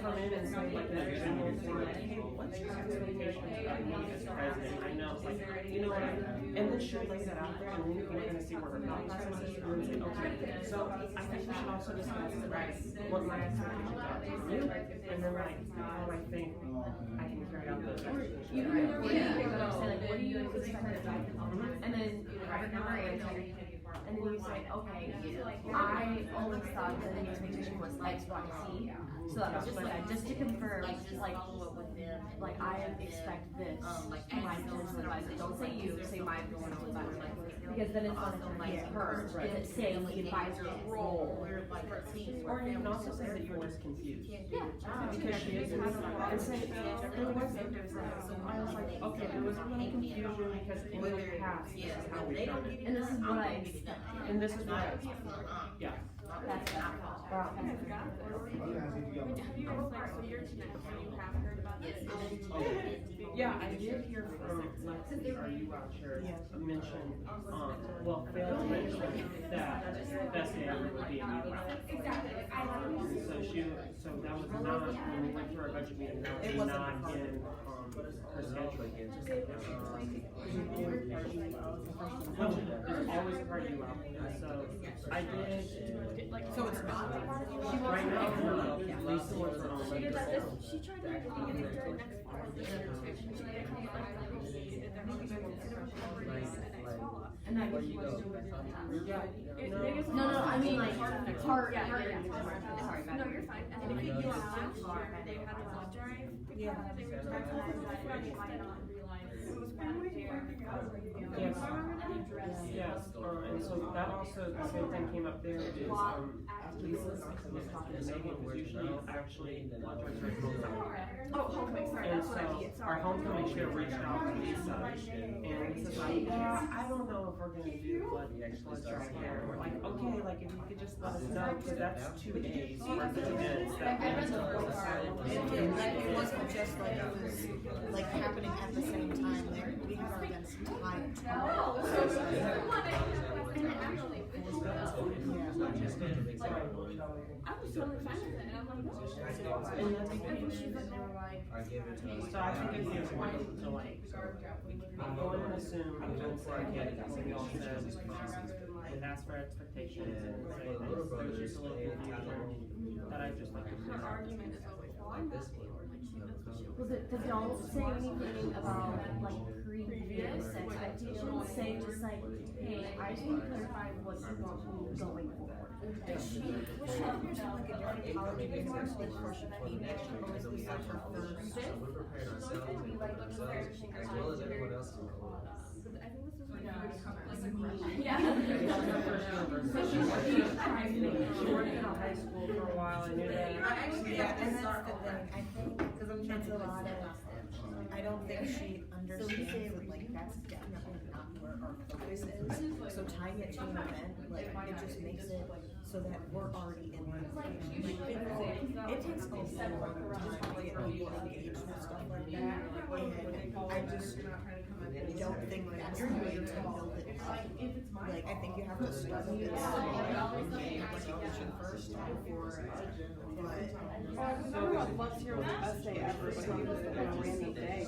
[SPEAKER 4] come in and say like in a general form, like, hey, what's your expectations about me as president? I know, like, you know what I mean? And then she'll lay that out there, and then you can kind of see where her thought process is, and then say, okay, so I think we should also discuss what my expectations are from you, and then like how I think I can carry out those expectations.
[SPEAKER 7] You can say like, what do you expect her to do? And then have her number answer. And then you say, okay, I always thought that the expectation was X, Y, Z. So that was just like, just to confirm, like I expect this, my financial advisor. Don't say you, say my financial advisor. Because then it's going to hit her. Is it saying the advisor's role?
[SPEAKER 4] Or you can also say that you're just confused.
[SPEAKER 7] Yeah.
[SPEAKER 4] Because she is and say, there was, I was like, okay, there was a little confusion because in the past, this is how we've done it.
[SPEAKER 7] And this is what I expect.
[SPEAKER 4] And this is what I expect. Yeah.
[SPEAKER 7] That's not
[SPEAKER 2] Have you guys like so your team, you have heard about this?
[SPEAKER 4] Yeah, I did hear from Lexi, our UL chair, mention, well, failed to mention that best day ever would be a new route.
[SPEAKER 6] Exactly.
[SPEAKER 4] So that was not, when we went through our budget meeting, that was not in, her schedule. No, there's always a part of UL, and so I did,
[SPEAKER 12] So it's not.
[SPEAKER 4] right now, Lisa was on.
[SPEAKER 2] She tried to make it during next fall.
[SPEAKER 7] And that was no, I mean like part.
[SPEAKER 2] Yeah.
[SPEAKER 7] Sorry,
[SPEAKER 2] No, you're fine. And then if you go out, they had a blood drive.
[SPEAKER 12] Yeah.
[SPEAKER 2] They were expecting to not realize it was bad there.
[SPEAKER 4] Yes, and so that also, the same thing came up there, is, Lisa was talking to Megan, because usually actually blood drugs are home.
[SPEAKER 2] Oh, homecoming, sorry,
[SPEAKER 4] And
[SPEAKER 2] that's what I mean.
[SPEAKER 4] so, our homecoming chair reached out to Lisa, and Lisa's like, yeah, I don't know if we're gonna do blood drive here. And we're like, okay, like, if you could just let us know, because that's 2 days worth of events that we have to
[SPEAKER 12] It wasn't just like it was like happening at the same time. There, we had our events timed.
[SPEAKER 2] I was totally fine with it, and I'm like, no.
[SPEAKER 4] And that's because they were like, so I think it'd be important to like, go in and assume, and then say, okay, that's what we all said, and ask for expectations
[SPEAKER 9] And
[SPEAKER 4] and say,
[SPEAKER 9] my little
[SPEAKER 4] there's
[SPEAKER 9] brother
[SPEAKER 4] just a little
[SPEAKER 9] stayed
[SPEAKER 4] confusion that I just like to
[SPEAKER 2] Her
[SPEAKER 4] clear up.
[SPEAKER 2] argument is always, well, I'm
[SPEAKER 9] Like this
[SPEAKER 2] happy,
[SPEAKER 9] one.
[SPEAKER 2] or like she knows what she
[SPEAKER 11] Well, the don't say anything about like previous expectations, say just like, hey, I just want to clarify what you want from me going forward.
[SPEAKER 12] Was she understand like a different college course before she came here, or was this like her first?
[SPEAKER 9] So we're preparing ourselves as well as everyone else in the world.
[SPEAKER 2] I think this was when you would come as a
[SPEAKER 7] Yeah.
[SPEAKER 4] She worked in a high school for a while, I knew that.
[SPEAKER 12] And that's the thing, I think, because I'm trying to a lot of, I don't think she understands that like that's definitely not where our focus is. So tying it to an event, like it just makes it so that we're already in the it takes a long time to get people engaged with stuff like that. And I just don't think that's the way to build it up. Like I think you have to start with this conversation first before
[SPEAKER 2] Remember what last year was the best day ever, but he was on a random day.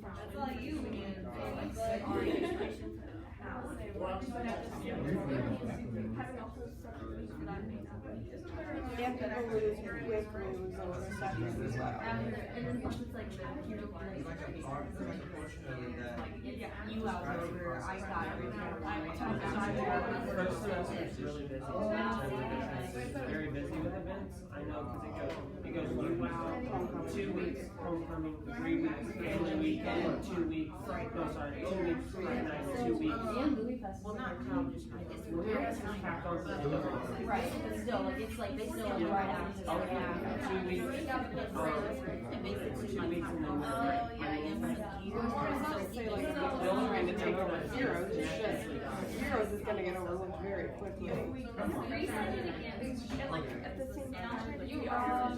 [SPEAKER 8] That's all you, man.
[SPEAKER 2] And people lose with rooms and receptions as well.
[SPEAKER 11] You out over, I got
[SPEAKER 4] First semester is really busy. Very busy with events. I know because it goes 1 week, 2 weeks homecoming, 3 weeks family weekend, 2 weeks. No, sorry, 2 weeks Friday night, 2 weeks.
[SPEAKER 5] Well, not colleges, I guess.
[SPEAKER 4] Tacked on to the other.
[SPEAKER 11] Right, but still, like, it's like, they still like right after.
[SPEAKER 4] Oh, yeah, 2 weeks.
[SPEAKER 5] And basically
[SPEAKER 4] 2 weeks and then.
[SPEAKER 8] Oh, yeah,
[SPEAKER 2] The only way to take over Heroes is just, Heroes is gonna get overlooked very quickly. At the same time, you are.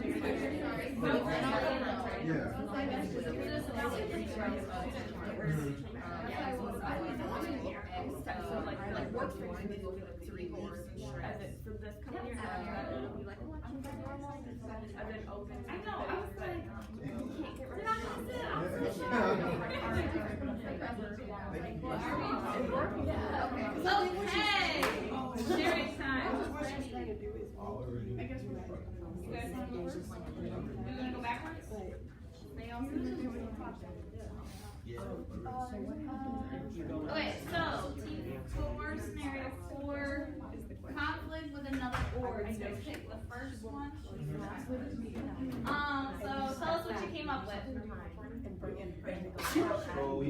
[SPEAKER 12] like work for you, they look at 3 boards and stress.
[SPEAKER 2] For this coming year, it'll be like elections are normal, and then open.
[SPEAKER 8] I know, I was like,
[SPEAKER 2] can't get rid
[SPEAKER 8] we're not gonna sit, I'll sit. Okay, sharing time.
[SPEAKER 2] I guess we're ready.
[SPEAKER 8] You guys wanna go first? We wanna go backwards? They all Okay, so team 4, scenario 4, conflict with another org. You guys pick the first one. So tell us what you came up with.
[SPEAKER 1] So we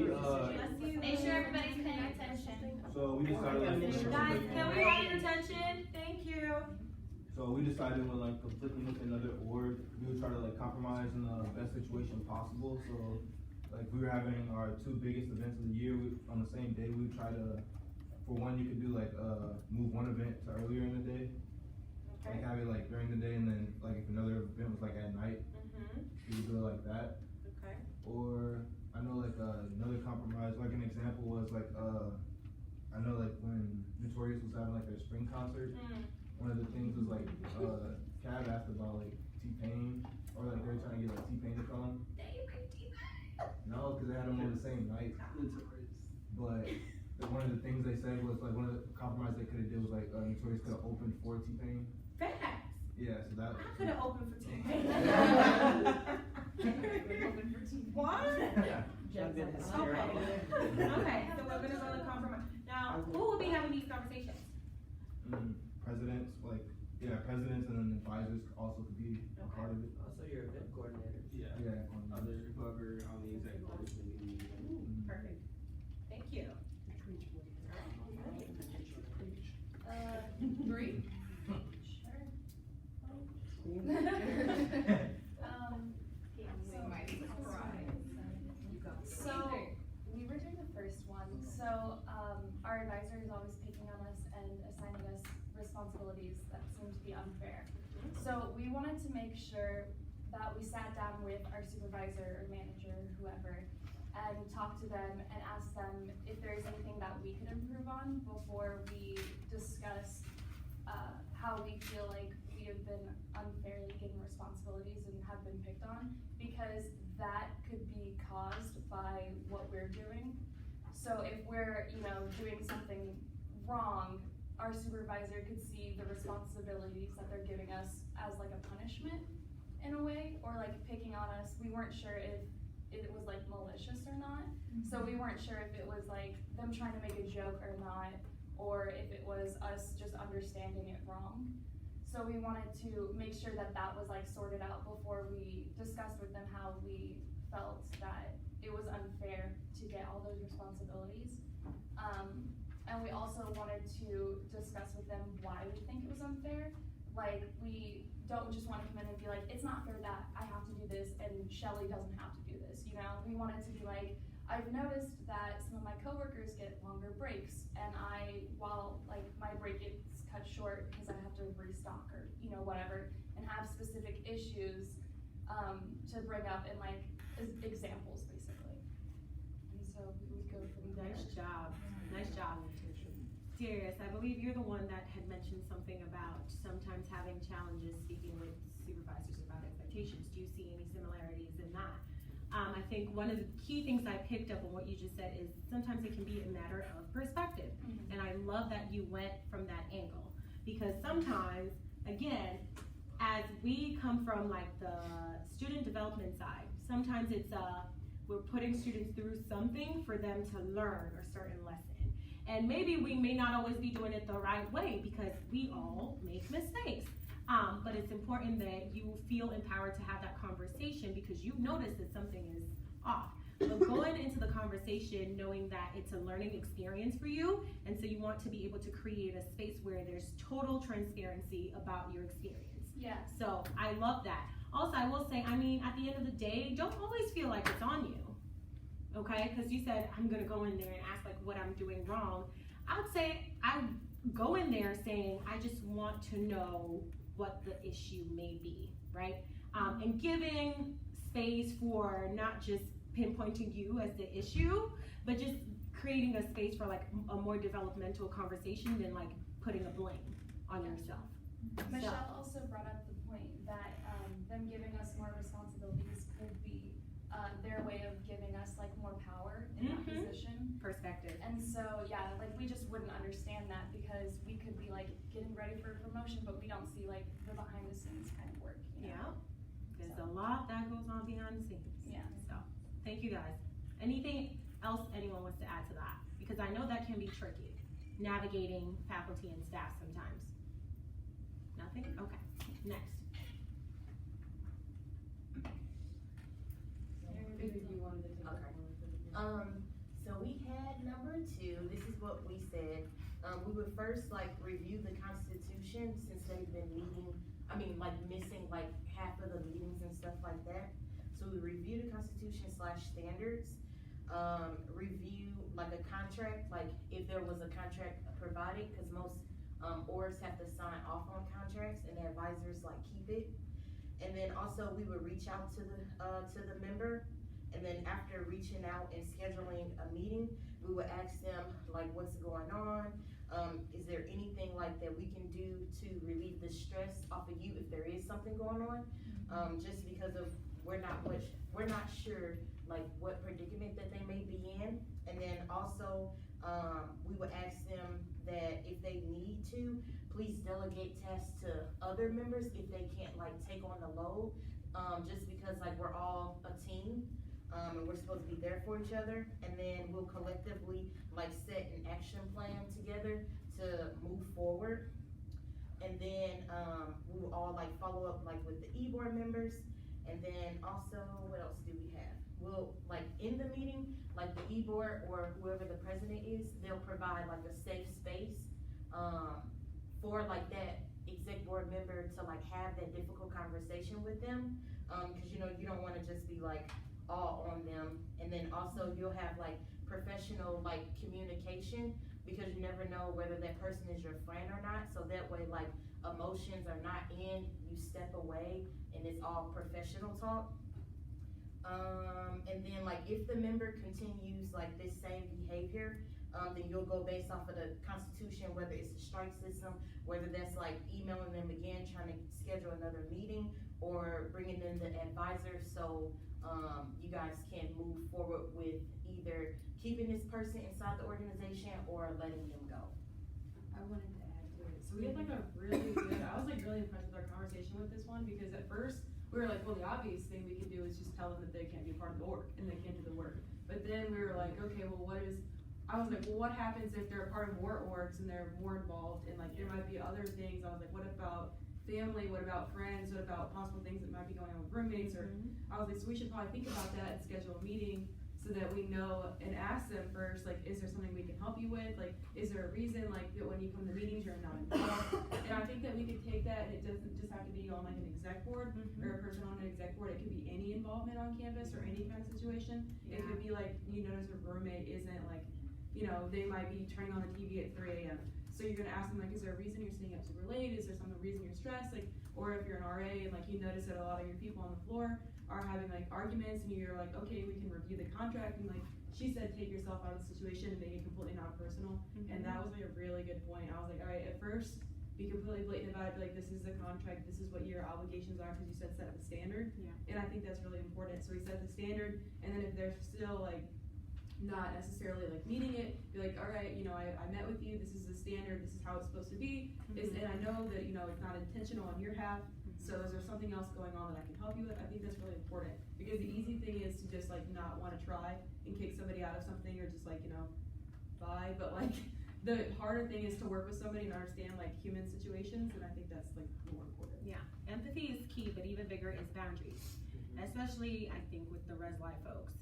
[SPEAKER 8] Make sure everybody's paying attention.
[SPEAKER 1] so we decided like
[SPEAKER 8] Guys, can we have your attention? Thank you.
[SPEAKER 1] so we decided when like conflicting with another org, we would try to like compromise in the best situation possible. So like we were having our 2 biggest events of the year on the same day. We would try to, for one, you could do like move one event to earlier in the day, like have it like during the day, and then like if another event was like at night, we would do it like that.
[SPEAKER 2] Okay.
[SPEAKER 1] Or I know like another compromise, like an example was like I know like when Notorious was having like their spring concert, one of the things was like Cab asked about like T-Pain, or like they were trying to get like T-Pain to come. No, because they had them on the same night. But one of the things they said was like one of the compromise they could have did was like Notorious could have opened for T-Pain.
[SPEAKER 3] Facts.
[SPEAKER 1] Yeah, so that.
[SPEAKER 3] I could have opened for T-Pain. What?
[SPEAKER 4] Lovin has here.
[SPEAKER 3] Okay, so Lovin is on the compromise. Now, who will be having these conversations?
[SPEAKER 1] Presidents, like, yeah, presidents and then advisors also could be a part of it.
[SPEAKER 9] Also your event coordinator.
[SPEAKER 1] Yeah. Whoever on the executive board is maybe.
[SPEAKER 3] Perfect. Thank you.
[SPEAKER 7] 3? So we were doing the first one. So our advisor is always picking on us and assigning us responsibilities that seem to be unfair. So we wanted to make sure that we sat down with our supervisor or manager, whoever, and talked to them and asked them if there is anything that we could improve on before we discuss how we feel like we have been unfairly given responsibilities and have been picked on, because that could be caused by what we're doing. So if we're, doing something wrong, our supervisor could see the responsibilities that they're giving us as like a punishment in a way, or like picking on us. We weren't sure if it was like malicious or not. So we weren't sure if it was like them trying to make a joke or not, or if it was us just understanding it wrong. So we wanted to make sure that that was like sorted out before we discussed with them how we felt that it was unfair to get all those responsibilities. And we also wanted to discuss with them why we think it was unfair. Like, we don't just want to come in and be like, it's not fair that I have to do this and Shelly doesn't have to do this, We wanted to be like, I've noticed that some of my coworkers get longer breaks, and while like my break gets cut short because I have to restock or, whatever, and have specific issues to bring up in like examples, basically. And so we would go from there.
[SPEAKER 11] Nice job. Nice job. Darius, I believe you're the one that had mentioned something about sometimes having challenges speaking with supervisors about expectations. Do you see any similarities in that? I think one of the key things I picked up on what you just said is sometimes it can be a matter of perspective. And I love that you went from that angle, because sometimes, again, as we come from like the student development side, sometimes it's we're putting students through something for them to learn a certain lesson. And maybe we may not always be doing it the right way because we all make mistakes. But it's important that you feel empowered to have that conversation because you've noticed that something is off. But going into the conversation knowing that it's a learning experience for you, and so you want to be able to create a space where there's total transparency about your experience.
[SPEAKER 7] Yeah.
[SPEAKER 11] So I love that. Also, I will say, at the end of the day, don't always feel like it's on you. Okay, because you said, I'm gonna go in there and ask like what I'm doing wrong. I would say I go in there saying, I just want to know what the issue may be, right? And giving space for not just pinpointing you as the issue, but just creating a space for like a more developmental conversation than like putting a blame on yourself.
[SPEAKER 7] Michelle also brought up the point that them giving us more responsibilities could be their way of giving us like more power in that position.
[SPEAKER 11] Perspective.
[SPEAKER 7] And so yeah, like we just wouldn't understand that because we could be like getting ready for a promotion, but we don't see like the behind the scenes kind of work.
[SPEAKER 11] Yeah, there's a lot that goes on behind the scenes.
[SPEAKER 7] Yeah.
[SPEAKER 11] So thank you guys. Anything else anyone wants to add to that? Because I know that can be tricky, navigating faculty and staff sometimes. Nothing? Okay, next.
[SPEAKER 5] So we had number 2, this is what we said. We would first like review the Constitution since they've been missing like half of the meetings and stuff like that. So we review the Constitution / standards, review like a contract, like if there was a contract provided, because most orgs have to sign off on contracts and the advisors like keep it. And then also we would reach out to the member. And then after reaching out and scheduling a meeting, we would ask them like, what's going on? Is there anything like that we can do to relieve the stress off of you if there is something going on? Just because of we're not sure like what predicament that they may be in. And then also we would ask them that if they need to, please delegate tasks to other members if they can't like take on the load. Just because like we're all a team. And we're supposed to be there for each other, and then we'll collectively like set an action plan together to move forward. And then we will all like follow up like with the e-board members, and then also what else do we have? We'll like in the meeting, like the e-board or whoever the president is, they'll provide like a safe space for like that exec board member to like have that difficult conversation with them, because you don't want to just be like all on them. And then also you'll have like professional like communication, because you never know whether that person is your friend or not. So that way like emotions are not in, you step away and it's all professional talk. And then like if the member continues like this same behavior, then you'll go based off of the Constitution, whether it's a strike system, whether that's like emailing them again, trying to schedule another meeting, or bringing in the advisor so you guys can move forward with either keeping this person inside the organization or letting them go.
[SPEAKER 2] I wanted to add to it. So we had like a really good, I was like really impressed with our conversation with this one, because at first we were like, well, the obvious thing we could do is just tell them that they can't be a part of the org and they can't do the work. But then we were like, okay, well, I was like, well, what happens if they're a part of more orgs and they're more involved, and like there might be other things. I was like, what about family? What about friends? What about possible things that might be going on with roommates? Or I was like, so we should probably think about that and schedule a meeting so that we know, and ask them first, like, is there something we can help you with? Like, is there a reason, like, that when you come to meetings you're not involved? And I think that we could take that, and it doesn't just have to be on like an exec board or a person on an exec board. It could be any involvement on campus or any kind of situation. It could be like, you notice a roommate isn't like, you know, they might be turning on the TV at 3 a.m. So you're gonna ask them, like, is there a reason you're staying up super late? Is there some reason you're stressed? Like, or if you're an RA and like you notice that a lot of your people on the floor are having like arguments, and you're like, okay, we can review the contract, and like she said, take yourself out of the situation and make it completely not personal. And that was like a really good point. I was like, all right, at first be completely blatant about it, be like, this is the contract, this is what your obligations are, because you said set the standard. And I think that's really important. So we set the standard, and then if they're still like not necessarily like meeting it, be like, all right, you know, I met with you, this is the standard, this is how it's supposed to be, and I know that, you know, it's not intentional on your half, so is there something else going on that I can help you with? I think that's really important, because the easy thing is to just like not want to try and kick somebody out of something, or just like, you know, bye, but like the harder thing is to work with somebody and understand like human situations, and I think that's like more important.
[SPEAKER 11] Yeah, empathy is key, but even bigger is boundaries, especially I think with the Res Life folks.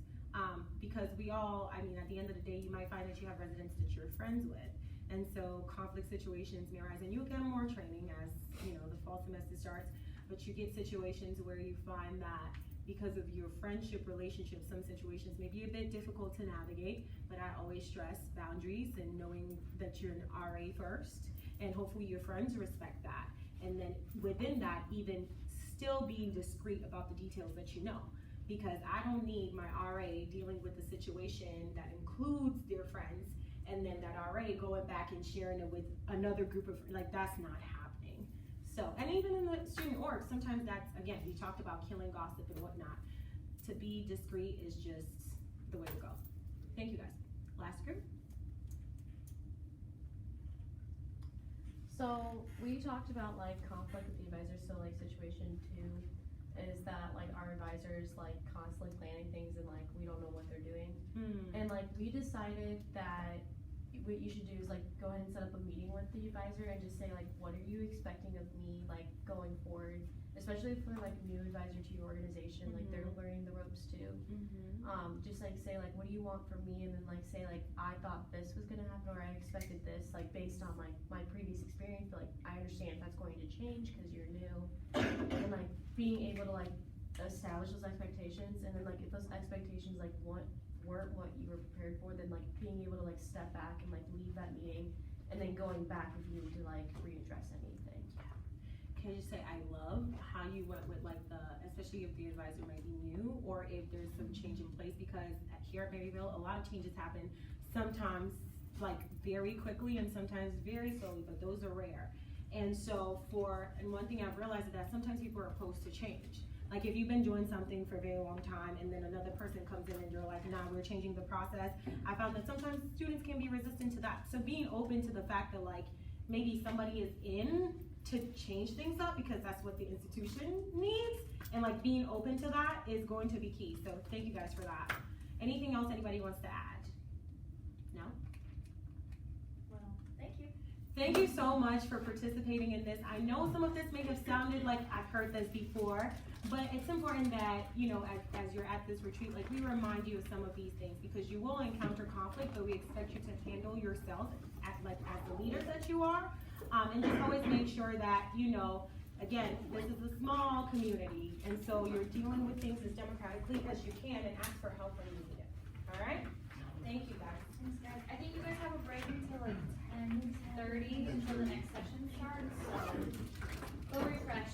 [SPEAKER 11] Because we all, I mean, at the end of the day, you might find that you have residents that you're friends with. And so conflict situations may arise, and you'll get more training as, you know, the fall semester starts, but you get situations where you find that because of your friendship relationship, some situations may be a bit difficult to navigate, but I always stress boundaries and knowing that you're an RA first, and hopefully your friends respect that. And then within that, even still being discreet about the details that you know. Because I don't need my RA dealing with a situation that includes their friends, and then that RA going back and sharing it with another group of, like, that's not happening. So, and even in the student org, sometimes that's, again, we talked about killing gossip and whatnot. To be discreet is just the way to go. Thank you guys. Last group.
[SPEAKER 13] So we talked about like conflict with the advisors, so like situation 2 is that like our advisors like constantly planning things and like we don't know what they're doing. And like we decided that what you should do is like go ahead and set up a meeting with the advisor and just say like, what are you expecting of me like going forward, especially for like new advisor to your organization, like they're learning the ropes too. Just like say like, what do you want from me, and then like say like, I thought this was gonna happen, or I expected this, like based on like my previous experience, but like I understand that's going to change because you're new. And like being able to like establish those expectations, and then like if those expectations like weren't what you were prepared for, then like being able to like step back and like leave that meeting, and then going back if you need to like readdress anything.
[SPEAKER 11] Can I just say, I love how you went with like especially if the advisor might be new, or if there's some change in place, because here at Maryville, a lot of changes happen, sometimes like very quickly and sometimes very slowly, but those are rare. And so and one thing I've realized is that sometimes people are opposed to change. Like if you've been doing something for a very long time and then another person comes in and you're like, nah, we're changing the process. I found that sometimes students can be resistant to that. So being open to the fact that like, maybe somebody is in to change things up because that's what the institution needs, and like being open to that is going to be key. So thank you guys for that. Anything else anybody wants to add? No?
[SPEAKER 7] Well, thank you.
[SPEAKER 11] Thank you so much for participating in this. I know some of this may have sounded like I've heard this before, but it's important that, you know, as you're at this retreat, like we remind you of some of these things, because you will encounter conflict, but we expect you to handle yourself as the leader that you are. And just always make sure that, you know, again, this is a small community, and so you're dealing with things as democratically as you can, and ask for help when you need it. All right? Thank you, guys.
[SPEAKER 8] Thanks, guys. I think you guys have a break until like 10:30 until the next session starts, so go refresh.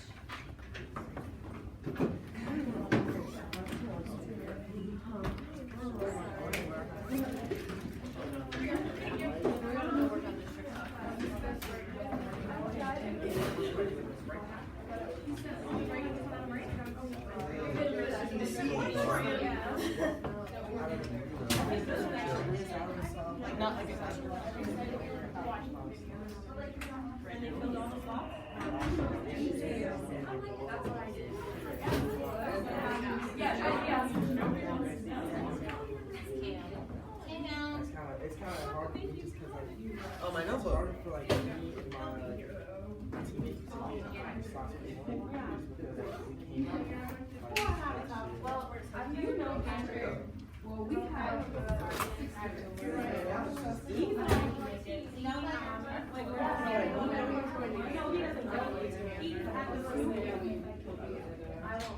[SPEAKER 3] Sorry.
[SPEAKER 11] Not like and they filled all the slots?
[SPEAKER 7] That's what I did.
[SPEAKER 4] It's kind of hard for me just because like,
[SPEAKER 9] Oh, my nose
[SPEAKER 4] it's harder for like me and my teammates to get slots for one because we came like
[SPEAKER 6] Well, you know, Andrew, well, we have,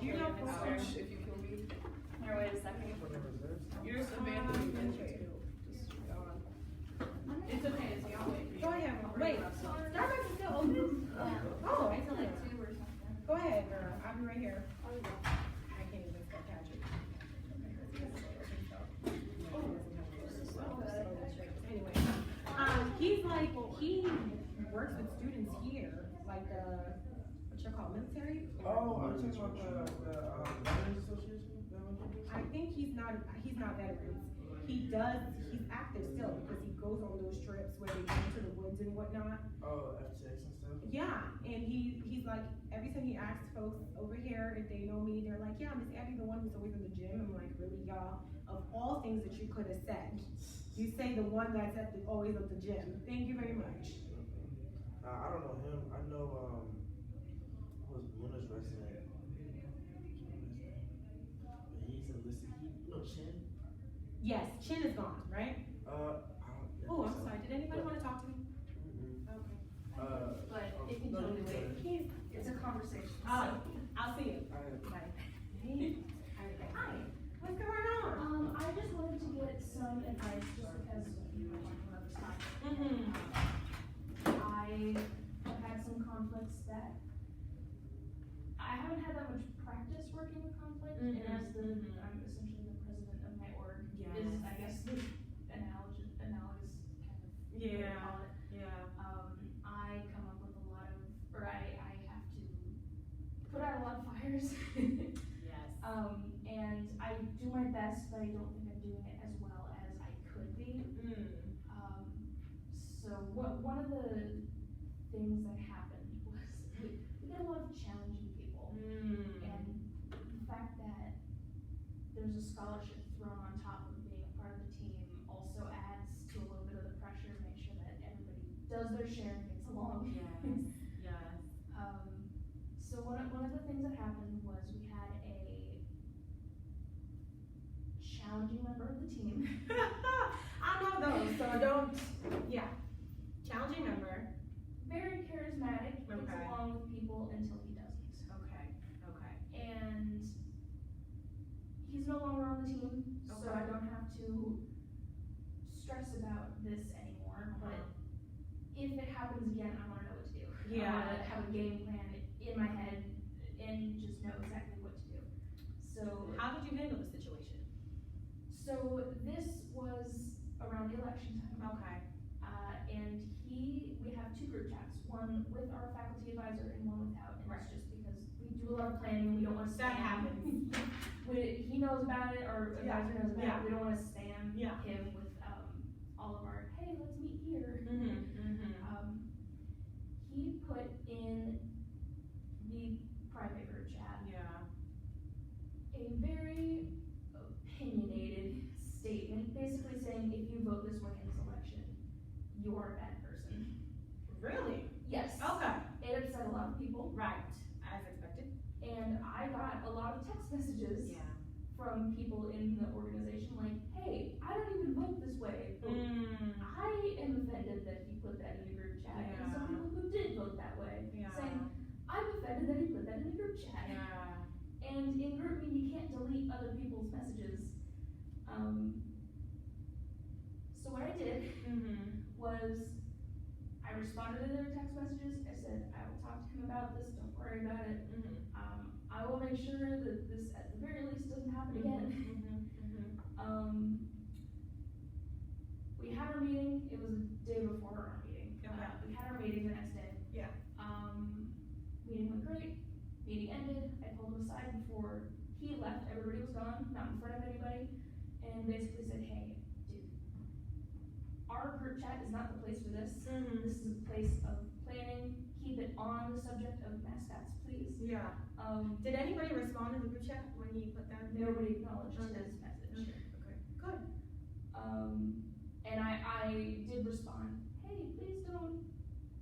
[SPEAKER 10] You know, coach, if you kill me.
[SPEAKER 7] Here, wait a second.
[SPEAKER 10] You're just abandoning me too. Just gone.
[SPEAKER 6] it's okay, it's y'all wait.
[SPEAKER 11] Go ahead, wait, Starbucks is still open? Oh,
[SPEAKER 7] Wait till like 2 or something.
[SPEAKER 11] go ahead, girl, I'll be right here. I can't even spell Patrick. Anyway, he's like, he works with students here, like, what you call military?
[SPEAKER 4] Oh, I'm talking about the Veterans Association? Is that what it is?
[SPEAKER 11] I think he's not veterans. He's active still because he goes on those trips where they go into the woods and whatnot.
[SPEAKER 4] Oh, FTX and stuff?
[SPEAKER 11] Yeah, and he's like, every time he asks folks over here if they know me, they're like, yeah, Miss Abby, the one who's always in the gym. I'm like, really, y'all? Of all things that you could have said, you say the one that's always at the gym. Thank you very much.
[SPEAKER 4] I don't know him. I know, was Luna's resident. But he's enlisted. You know Chin?
[SPEAKER 11] Yes, Chin is gone, right? Oh, I'm sorry. Did anybody want to talk to me? Okay.
[SPEAKER 6] But if you don't do it, it's a conversation.
[SPEAKER 11] Oh, I'll see you.
[SPEAKER 4] Bye.
[SPEAKER 11] Hi. What's going on?
[SPEAKER 6] I just wanted to get some advice just because you were talking about this topic. I have had some conflicts that I haven't had that much practice working with conflict, and as I'm essentially the president of my org, is I guess the analogous kind of way to call it.
[SPEAKER 11] Yeah.
[SPEAKER 6] I come up with a lot of, or I have to put out a lot of fires.
[SPEAKER 11] Yes.
[SPEAKER 6] And I do my best, but I don't think I'm doing it as well as I could be. So one of the things that happened was we get a lot of challenging people, and the fact that there's a scholarship thrown on top of being a part of the team also adds to a little bit of the pressure to make sure that everybody does their share and gets along.
[SPEAKER 11] Yes.
[SPEAKER 6] So one of the things that happened was we had a challenging member of the team.
[SPEAKER 11] I know those, so don't. Yeah. Challenging member.
[SPEAKER 6] Very charismatic, gets
[SPEAKER 11] Okay.
[SPEAKER 6] along with people until he doesn't.
[SPEAKER 11] Okay.
[SPEAKER 6] And he's no longer on the team, so I don't have to stress about this anymore. But if it happens again, I wanna know what to do.
[SPEAKER 11] Yeah.
[SPEAKER 6] I wanna have a game plan in my head and just know exactly what to do. So
[SPEAKER 11] How did you handle the situation?
[SPEAKER 6] So this was around the election time.
[SPEAKER 11] Okay.
[SPEAKER 6] And we have 2 group chats, one with our faculty advisor and one without, and it's just because we do a lot of planning, we don't wanna
[SPEAKER 11] That
[SPEAKER 6] spam.
[SPEAKER 11] happens.
[SPEAKER 6] He knows about it, our advisor knows about it, we don't wanna spam
[SPEAKER 11] Yeah.
[SPEAKER 6] him with, all of our, hey, let's meet here. He put in the private group chat
[SPEAKER 11] Yeah.
[SPEAKER 6] a very opinionated statement, basically saying if you vote this way in this election, you are a bad person.
[SPEAKER 11] Really?
[SPEAKER 6] Yes.
[SPEAKER 11] Okay.
[SPEAKER 6] It upset a lot of people.
[SPEAKER 11] Right. As expected.
[SPEAKER 6] And I got a lot of text messages
[SPEAKER 11] Yeah.
[SPEAKER 6] from people in the organization like, hey, I don't even vote this way. But I am offended that he put that in the group chat. And some people who did vote that way saying, I'm offended that he put that in the group chat.
[SPEAKER 11] Yeah.
[SPEAKER 6] And in GroupMe, you can't delete other people's messages. So what I did was I responded to their text messages. I said, I will talk to him about this. Don't worry about it. I will make sure that this, at the very least, doesn't happen again. We had our meeting. It was the day before our meeting. We had our meeting the next day.
[SPEAKER 11] Yeah.
[SPEAKER 6] Meeting went great. Meeting ended. I pulled him aside before he left, everybody was gone, not in front of anybody, and basically said, hey, dude, our group chat is not the place for this. This is a place of planning, keep it on the subject of mascots, please.
[SPEAKER 11] Yeah. Did anybody respond in the group chat when he put that there?
[SPEAKER 6] Nobody acknowledged his message.
[SPEAKER 11] Okay, good.
[SPEAKER 6] And I did respond, hey, please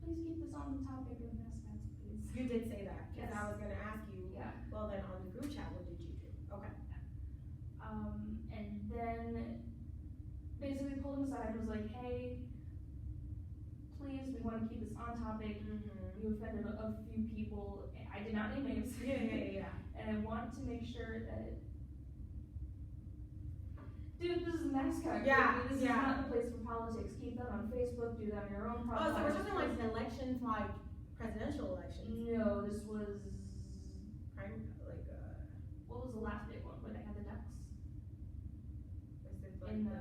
[SPEAKER 6] keep this on the topic of mascots, please.
[SPEAKER 11] You did say that, because
[SPEAKER 6] Yes.
[SPEAKER 11] I was gonna ask you,
[SPEAKER 6] Yeah.
[SPEAKER 11] well then on the group chat, what did you do? Okay.
[SPEAKER 6] And then basically pulled him aside and was like, hey, please, we wanna keep this on topic. You offended a few people. I did not name names.
[SPEAKER 11] Yeah.
[SPEAKER 6] And I want to make sure that, dude, this is a mascot.
[SPEAKER 11] Yeah,
[SPEAKER 6] This is not the place for politics. Keep that on Facebook, do that on your own
[SPEAKER 11] Oh,
[SPEAKER 6] profile.
[SPEAKER 11] so we're talking like elections, like presidential elections?
[SPEAKER 6] No, this was,
[SPEAKER 11] What
[SPEAKER 6] was the last big one where they had the ducks?
[SPEAKER 11] is it like
[SPEAKER 6] In the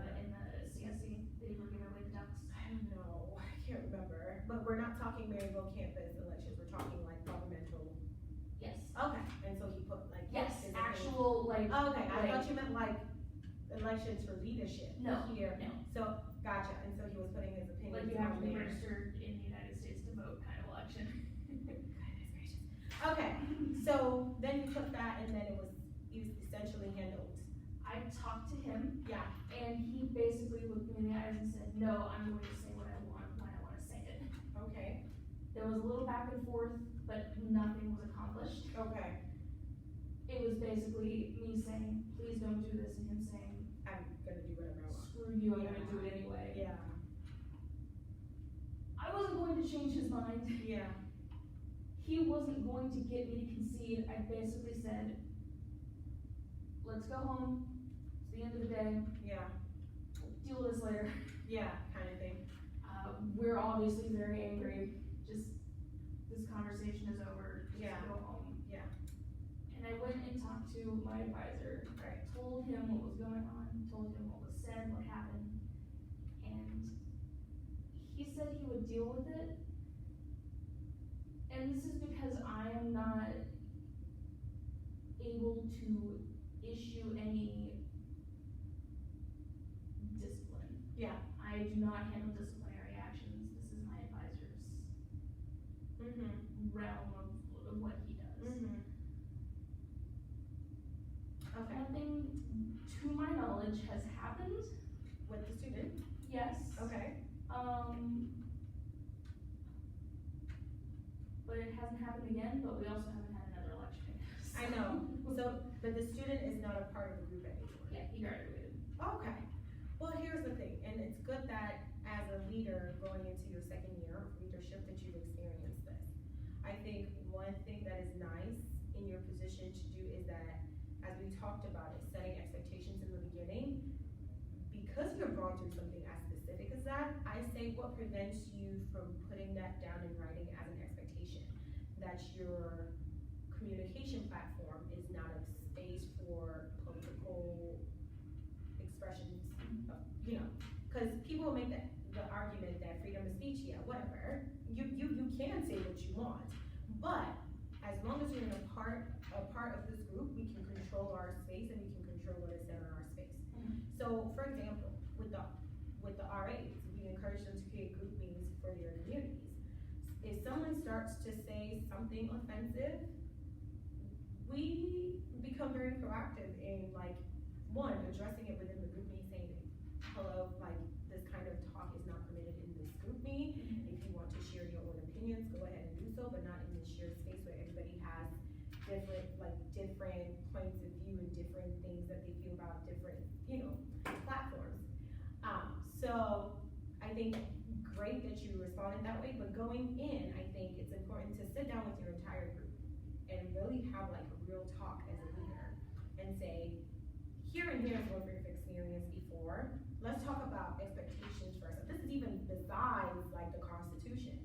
[SPEAKER 6] CSC, they were giving away the ducks.
[SPEAKER 11] I don't know, I can't remember, but we're not talking Maryville campus elections, we're talking like governmental.
[SPEAKER 6] Yes.
[SPEAKER 11] Okay, and so he put like.
[SPEAKER 6] Yes,
[SPEAKER 11] his
[SPEAKER 6] actual, like.
[SPEAKER 11] Okay, I
[SPEAKER 6] like-
[SPEAKER 11] thought you meant like elections for leadership
[SPEAKER 6] No,
[SPEAKER 11] here.
[SPEAKER 6] no.
[SPEAKER 11] So, gotcha, and so he was putting his opinion.
[SPEAKER 6] Like you have to be
[SPEAKER 11] there.
[SPEAKER 6] registered in the United States to vote kind of election.
[SPEAKER 11] Okay, so then you took that and then it was essentially handled.
[SPEAKER 6] I talked to him.
[SPEAKER 11] Yeah.
[SPEAKER 6] And he basically looked me in the eyes and said, no, I'm going to say what I want when I want to say it.
[SPEAKER 11] Okay.
[SPEAKER 6] There was a little back and forth, but nothing was accomplished.
[SPEAKER 11] Okay.
[SPEAKER 6] It was basically me saying, please don't do this, and him saying,
[SPEAKER 11] I'm gonna do whatever I want.
[SPEAKER 6] screw you, I'm gonna do it anyway.
[SPEAKER 11] Yeah.
[SPEAKER 6] I wasn't going to change his mind.
[SPEAKER 11] Yeah.
[SPEAKER 6] He wasn't going to get me to concede. I basically said, let's go home. It's the end of the day.
[SPEAKER 11] Yeah.
[SPEAKER 6] Deal with this later.
[SPEAKER 11] Yeah, kind of thing.
[SPEAKER 6] We're obviously very angry. Just, this conversation is over. Just go home.
[SPEAKER 11] Yeah.
[SPEAKER 6] And I went and talked to my advisor.
[SPEAKER 11] Right.
[SPEAKER 6] Told him what was going on, told him what was said, what happened. And he said he would deal with it. And this is because I am not able to issue any discipline.
[SPEAKER 11] Yeah.
[SPEAKER 6] I do not handle disciplinary actions. This is my advisor's realm of what he does.
[SPEAKER 11] Okay.
[SPEAKER 6] Nothing, to my knowledge, has happened.
[SPEAKER 11] With the student?
[SPEAKER 6] Yes.
[SPEAKER 11] Okay.
[SPEAKER 6] But it hasn't happened again, but we also haven't had another election.
[SPEAKER 11] I know. So, but the student is not a part of the group anymore.
[SPEAKER 6] Yeah, he graduated.
[SPEAKER 11] Okay. Well, here's the thing, and it's good that as a leader going into your second year of leadership that you've experienced this. I think one thing that is nice in your position to do is that, as we talked about it, setting expectations in the beginning, because you've gone through something as specific as that, I say what prevents you from putting that down in writing as an expectation, that your communication platform is not a space for political expressions, you know, because people make the argument that freedom of speech, yeah, whatever, you can say what you want, but as long as you're in a part of this group, we can control our space and we can control what is said in our space. So, for example, with the RAs, we encourage them to create group meetings for their communities. If someone starts to say something offensive, we become very proactive in addressing it within the group meeting, saying, hello, this kind of talk is not permitted in this group meeting. If you want to share your own opinions, go ahead and do so, but not in this shared space where everybody has different points of view and different things that they feel about different, platforms. So I think great that you responded that way, but going in, I think it's important to sit down with your entire group and really have a real talk as a leader and say, here and there is what we've experienced before. Let's talk about expectations for ourselves. This is even besides the Constitution.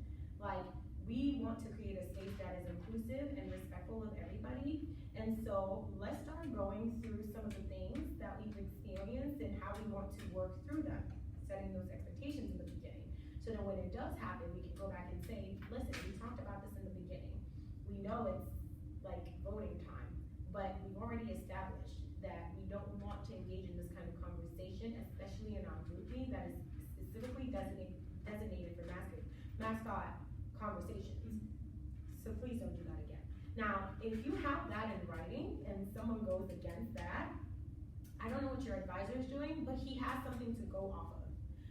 [SPEAKER 11] We want to create a space that is inclusive and respectful of everybody. And so let's start going through some of the things that we've experienced and how we want to work through them, setting those expectations in the beginning. So that when it does happen, we can go back and say, listen, we talked about this in the beginning. We know it's voting time, but we've already established mascot conversations. So please don't do that again. Now, if you have that in writing and someone goes against that, I don't know what your advisor is doing, but he has something to go off of.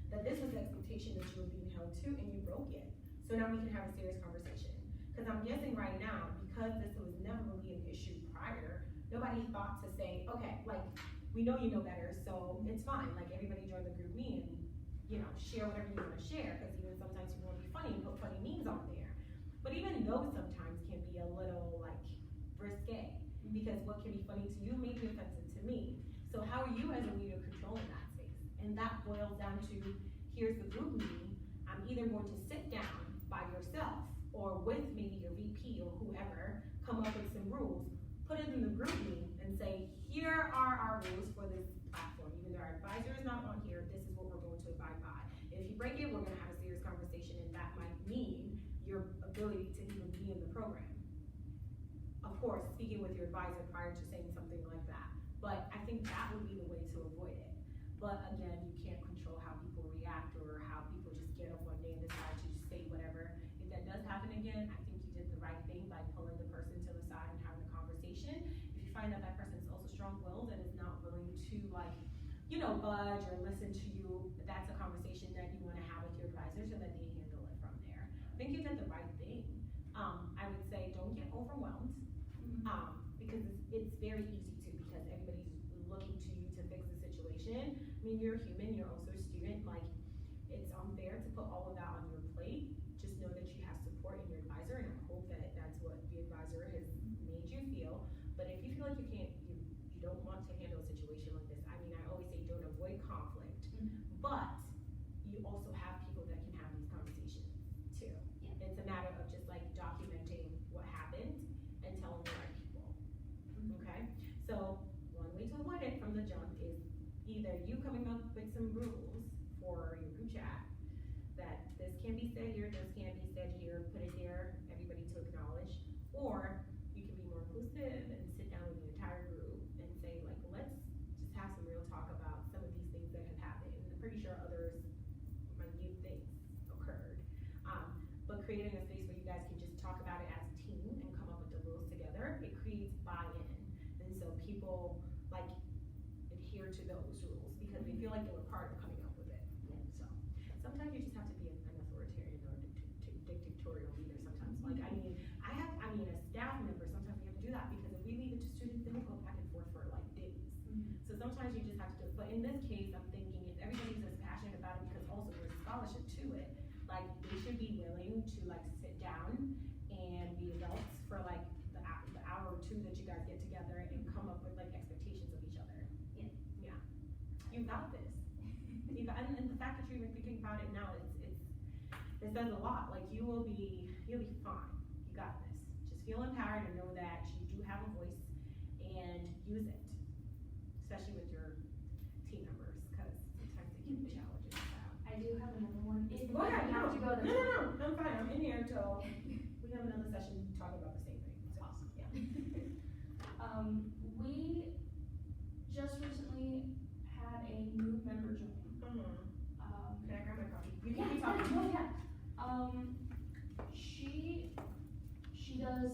[SPEAKER 11] That this was the expectation that you were being held to and you broke it. So now we can have a serious conversation. Because I'm guessing right now, because this was never really an issue prior, nobody thought to say, okay, like, we know you know better, so it's fine. Like, everybody join the group me and, you know, share whatever you want to share. Because even sometimes people want to be funny and put funny memes on there. But even those sometimes can be a little, like, risque. Because what can be funny to you may be offensive to me. So how are you as a leader controlling that space? And that boils down to, here's the group meeting. I'm either going to sit down by yourself or with maybe your VP or whoever, come up with some rules, put it in the group meeting and say, here are our rules for this platform. Even though our advisor is not on here, this is what we're going to abide by. If you break it, we're gonna have a serious conversation and that might mean your ability to even be in the program. Of course, speaking with your advisor prior to saying something like that. But I think that would be the way to avoid it. But again, you can't control how people react or how people just get up one day and decide to just say whatever. If that does happen again, I think you did the right thing by pulling the person to the side and having a conversation. If you find that that person is also strong-willed and is not willing to, like, you know, budge or listen to you, that's a conversation that you want to have with your advisor so that they handle it from there. I think you did the right thing. I would say don't get overwhelmed because it's very easy to, because everybody's looking to you to fix the situation. I mean, you're a human, you're also a student. Like, it's unfair to put all of that on your plate. Just know that you have support in your advisor, and I hope that that's what the advisor has made you feel. But if you feel like you don't want to handle a situation like this, I mean, I always say don't avoid conflict, but you also have people that can have these conversations too. Yeah. It's a matter of just like documenting what happened and telling the right people. Okay? So one way to avoid it from the jump is either you coming up with some rules for your group chat that this can be said here, this can't be said here, put it there, everybody to acknowledge, or you can be more inclusive and sit down with the entire group and say, like, let's just have some real talk about some of these things that have happened. And I'm pretty sure others minute things occurred. But creating a space where you guys can just talk about it as a team and come up with the rules together, it creates buy-in. And so people like adhere to those rules because they feel like they were part of coming up with it. So sometimes you just have to be an authoritarian or dictatorial leader sometimes. Like, I mean, as staff members, sometimes we have to do that because if we leave it to students, then we'll go back and forth for like days. So sometimes you just have to do it. But in this case, I'm thinking if everybody's as passionate about it, because also there's scholarship to it, like they should be willing to like sit down and be adults for like the hour or two that you guys get together and come up with like expectations of each other. Yeah. You got this. And the fact that you're even thinking about it now, it says a lot. Like you'll be fine. You got this. Just feel empowered and know that you do have a voice and use it, especially with your team members, because sometimes it can be challenging.
[SPEAKER 6] I do have another one.
[SPEAKER 11] Go ahead.
[SPEAKER 6] You have to go there.
[SPEAKER 11] No, I'm fine. I'm in here until we have another session talking about the same thing. So, awesome. Yeah.
[SPEAKER 6] We just recently had a new member join.
[SPEAKER 11] Can I grab my coffee? You
[SPEAKER 6] Yeah,
[SPEAKER 11] can keep talking.
[SPEAKER 6] oh yeah. She does.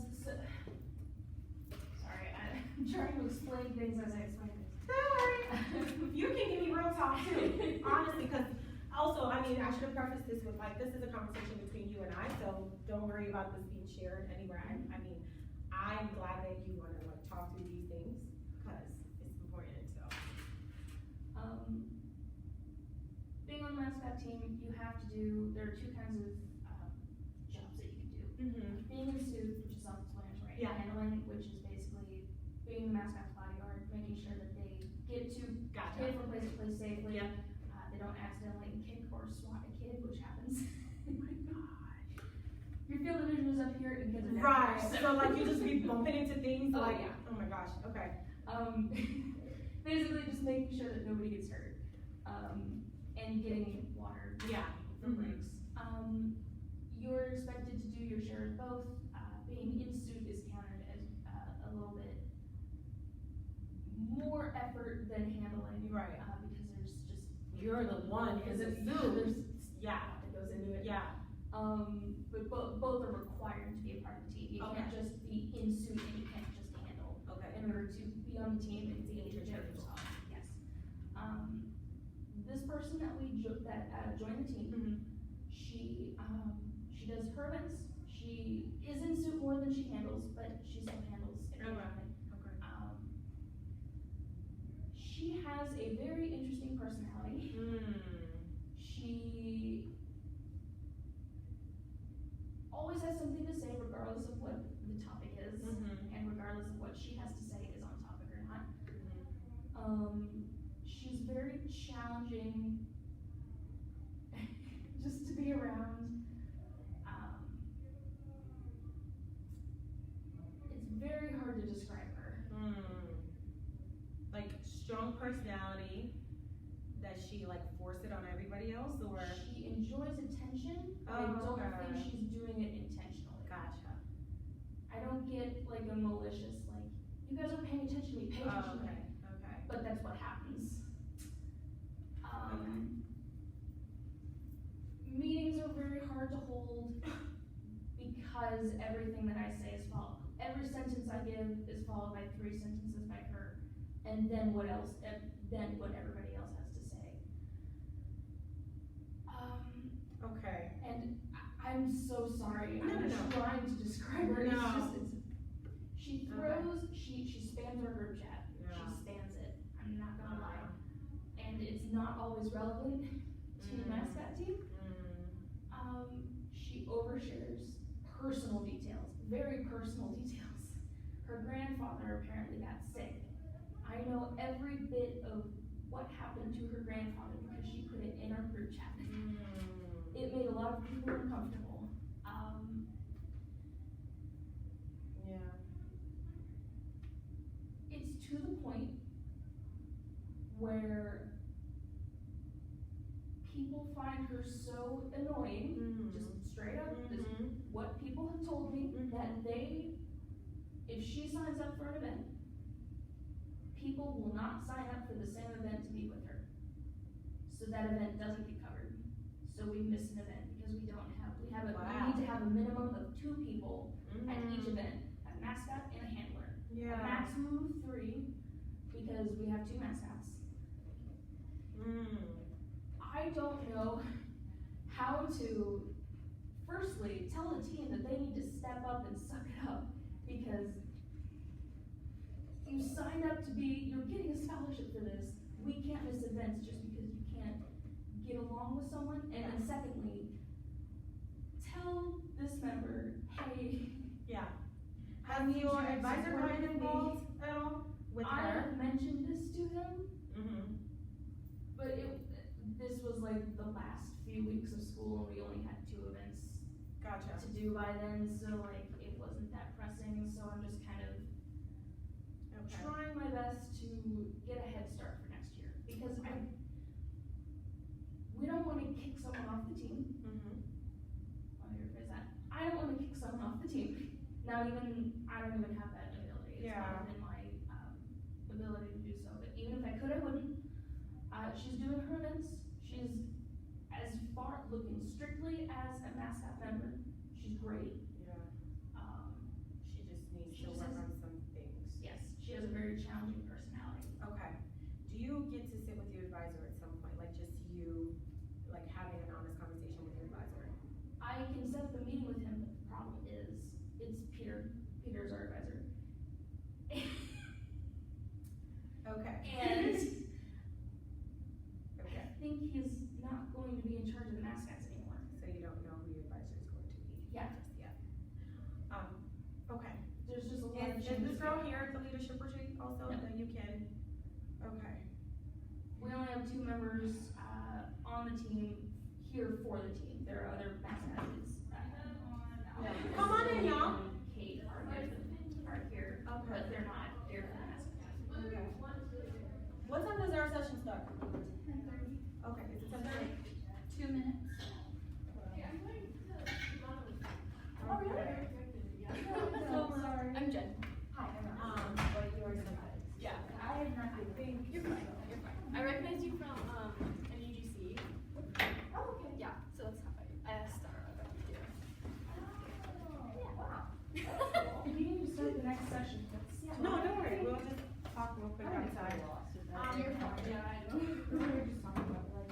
[SPEAKER 6] Sorry, I'm trying to explain things as I explain things.
[SPEAKER 11] Don't worry. You can give me real talk too, honestly, because also, I mean, I should have prefaced this with like, this is a conversation between you and I, so don't worry about this being shared anywhere. I mean, I'm glad that you want to like talk through these things because it's important. So,
[SPEAKER 6] being on the mascot team, you have to do. There are two kinds of jobs that you can do. Being in suit, which is self-explanatory.
[SPEAKER 11] Yeah.
[SPEAKER 6] Handling, which is basically being the mascot's bodyguard, making sure that they get to get from place to place safely.
[SPEAKER 11] Yeah.
[SPEAKER 6] They don't accidentally kick or swat a kid, which happens.
[SPEAKER 11] Oh my god.
[SPEAKER 6] Your field division is up here and kids are down
[SPEAKER 11] Right.
[SPEAKER 6] here,
[SPEAKER 11] So like you just be bumping into things
[SPEAKER 6] Oh,
[SPEAKER 11] like,
[SPEAKER 6] yeah.
[SPEAKER 11] oh my gosh. Okay.
[SPEAKER 6] Basically just making sure that nobody gets hurt. And getting water
[SPEAKER 11] Yeah.
[SPEAKER 6] for breaks. You're expected to do your share of both. Being in suit is counted as a little bit more effort than handling.
[SPEAKER 11] Right.
[SPEAKER 6] Because there's just
[SPEAKER 11] You're the one in the
[SPEAKER 6] there's
[SPEAKER 11] suit.
[SPEAKER 6] yeah, that goes into it.
[SPEAKER 11] Yeah.
[SPEAKER 6] But both are required to be a part of the team. You can't just be in suit and you can't just handle.
[SPEAKER 12] Okay.
[SPEAKER 6] In order to be on the team and be interchangeable. Yes. This person that joined the team, she does her events. She is in suit more than she handles, but she still handles everything.
[SPEAKER 12] Okay.
[SPEAKER 6] She has a very interesting personality. She always has something to say regardless of what the topic is, and regardless of what she has to say is on topic or not. She's very challenging just to be around. It's very hard to describe her.
[SPEAKER 11] Like strong personality. Does she like force it on everybody else, or?
[SPEAKER 6] She enjoys attention, but I don't think she's doing it intentionally.
[SPEAKER 11] Gotcha.
[SPEAKER 6] I don't get like a malicious, like, you guys are paying attention to me, pay attention to me.
[SPEAKER 11] Okay.
[SPEAKER 6] But that's what happens. Meetings are very hard to hold because everything that I say is followed. Every sentence I give is followed by 3 sentences by her, and then what everybody else has to say.
[SPEAKER 11] Okay.
[SPEAKER 6] And I'm so sorry.
[SPEAKER 11] No.
[SPEAKER 6] I'm trying to describe her.
[SPEAKER 11] No.
[SPEAKER 6] She throws, she spams our group chat.
[SPEAKER 11] Yeah.
[SPEAKER 6] She spams it. I'm not gonna lie. And it's not always relevant to the mascot team. She overshares personal details, very personal details. Her grandfather apparently got sick. I know every bit of what happened to her grandfather because she put it in our group chat. It made a lot of people uncomfortable.
[SPEAKER 11] Yeah.
[SPEAKER 6] It's to the point where people find her so annoying, just straight up, this is what people have told me, that if she signs up for an event, people will not sign up for the same event to be with her. So that event doesn't get covered. So we miss an event because we need to have a minimum of 2 people at each event, a mascot and a handler.
[SPEAKER 11] Yeah.
[SPEAKER 6] A maximum of 3 because we have 2 mascots. I don't know how to, firstly, tell the team that they need to step up and suck it up because you signed up you're getting a scholarship for this. We can't miss events just because you can't get along with someone. And then secondly, tell this member, hey.
[SPEAKER 11] Yeah. Have your advisor gotten involved at all with her?
[SPEAKER 6] I have mentioned this to him, but this was like the last few weeks of school and we only had 2 events to do by then, so like it wasn't that pressing, so I'm just kind of trying my best to get a head start for next year because we don't want to kick someone off the team. Let me rephrase that. I don't want to kick someone off the team. I don't even have that ability. It's not within my ability to do so. But even if I could, I wouldn't. She's doing her events. She's as far looking strictly as a mascot member. She's great.
[SPEAKER 11] Yeah. She just needs to work on some things.
[SPEAKER 6] Yes, she has a very challenging personality.
[SPEAKER 11] Okay. Do you get to sit with your advisor at some point, like just you, like having an honest conversation with your advisor?
[SPEAKER 6] I can set up a meeting with him, but the problem is, it's Peter. Peter's our advisor.
[SPEAKER 11] Okay.
[SPEAKER 6] And I think he's not going to be in charge of the mascots anymore.
[SPEAKER 11] So you don't know who your advisor is going to be?
[SPEAKER 6] Yeah.
[SPEAKER 11] Just yet. Okay.
[SPEAKER 6] There's just a lot of
[SPEAKER 11] Is
[SPEAKER 6] changes.
[SPEAKER 11] this girl here at the leadership retreat also
[SPEAKER 6] No.
[SPEAKER 11] that you can? Okay.
[SPEAKER 6] We only have 2 members on the team here for the team. There are other mascots.
[SPEAKER 11] Come on in, y'all.
[SPEAKER 6] Kate are here, but they're not here for the mascots.
[SPEAKER 11] Okay. What time does our session start?
[SPEAKER 8] 10:30.
[SPEAKER 11] Okay, is it 10:30?
[SPEAKER 8] 2 minutes.
[SPEAKER 2] Sorry. I'm Jen.
[SPEAKER 6] Hi.
[SPEAKER 2] But you already said that. Yeah.
[SPEAKER 6] I have nothing.
[SPEAKER 2] You're fine. You're fine. I recognize you from NUGC.
[SPEAKER 6] Oh, okay.
[SPEAKER 2] Yeah, so that's how I asked her about
[SPEAKER 6] you're fine, yeah, I know.
[SPEAKER 7] We were just talking about like,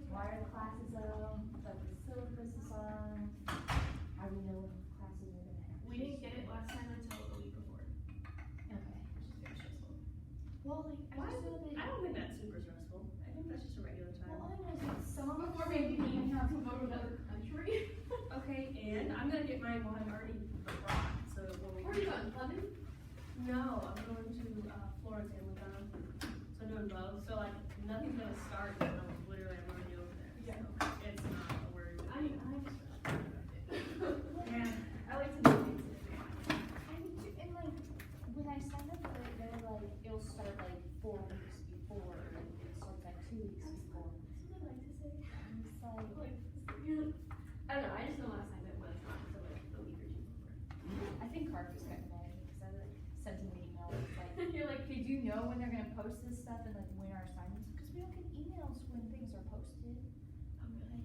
[SPEAKER 7] why are the classes up, like the syllabus is on, how do we know when classes are gonna happen?
[SPEAKER 6] We didn't get it last time until the week before,
[SPEAKER 7] Okay.
[SPEAKER 6] which is very stressful.
[SPEAKER 7] Well, like, I
[SPEAKER 3] Why
[SPEAKER 7] just know that.
[SPEAKER 3] I don't think that's super stressful. I think that's just a regular
[SPEAKER 7] Well,
[SPEAKER 3] time.
[SPEAKER 7] all I know is that some.
[SPEAKER 6] Before maybe we have to go to another country.
[SPEAKER 3] Okay, and I'm gonna get mine while I'm already abroad, so when we.
[SPEAKER 6] Where are you going, Lovin?
[SPEAKER 3] No, I'm going to, Florence and Lugano, so I'm doing both, so like, nothing's gonna start until literally I'm already over there,
[SPEAKER 6] Yeah.
[SPEAKER 3] so it's not a worry.
[SPEAKER 6] I'm stressed.
[SPEAKER 3] Yeah.
[SPEAKER 6] I like to do things in advance.
[SPEAKER 7] And like, when I signed up for it, they were like, it'll start like 4 weeks before, and it starts like 2 weeks before.
[SPEAKER 6] That's what I like to say.
[SPEAKER 7] I'm just like,
[SPEAKER 6] I don't know, I just know last time it was not until like the week or two before.
[SPEAKER 7] I think Carp was kind of mad at me because I like sent him an email. It's like,
[SPEAKER 6] You're like,
[SPEAKER 7] hey, do you know when they're gonna post this stuff and like when our assignments? Because we don't get emails when things are posted.
[SPEAKER 6] oh really?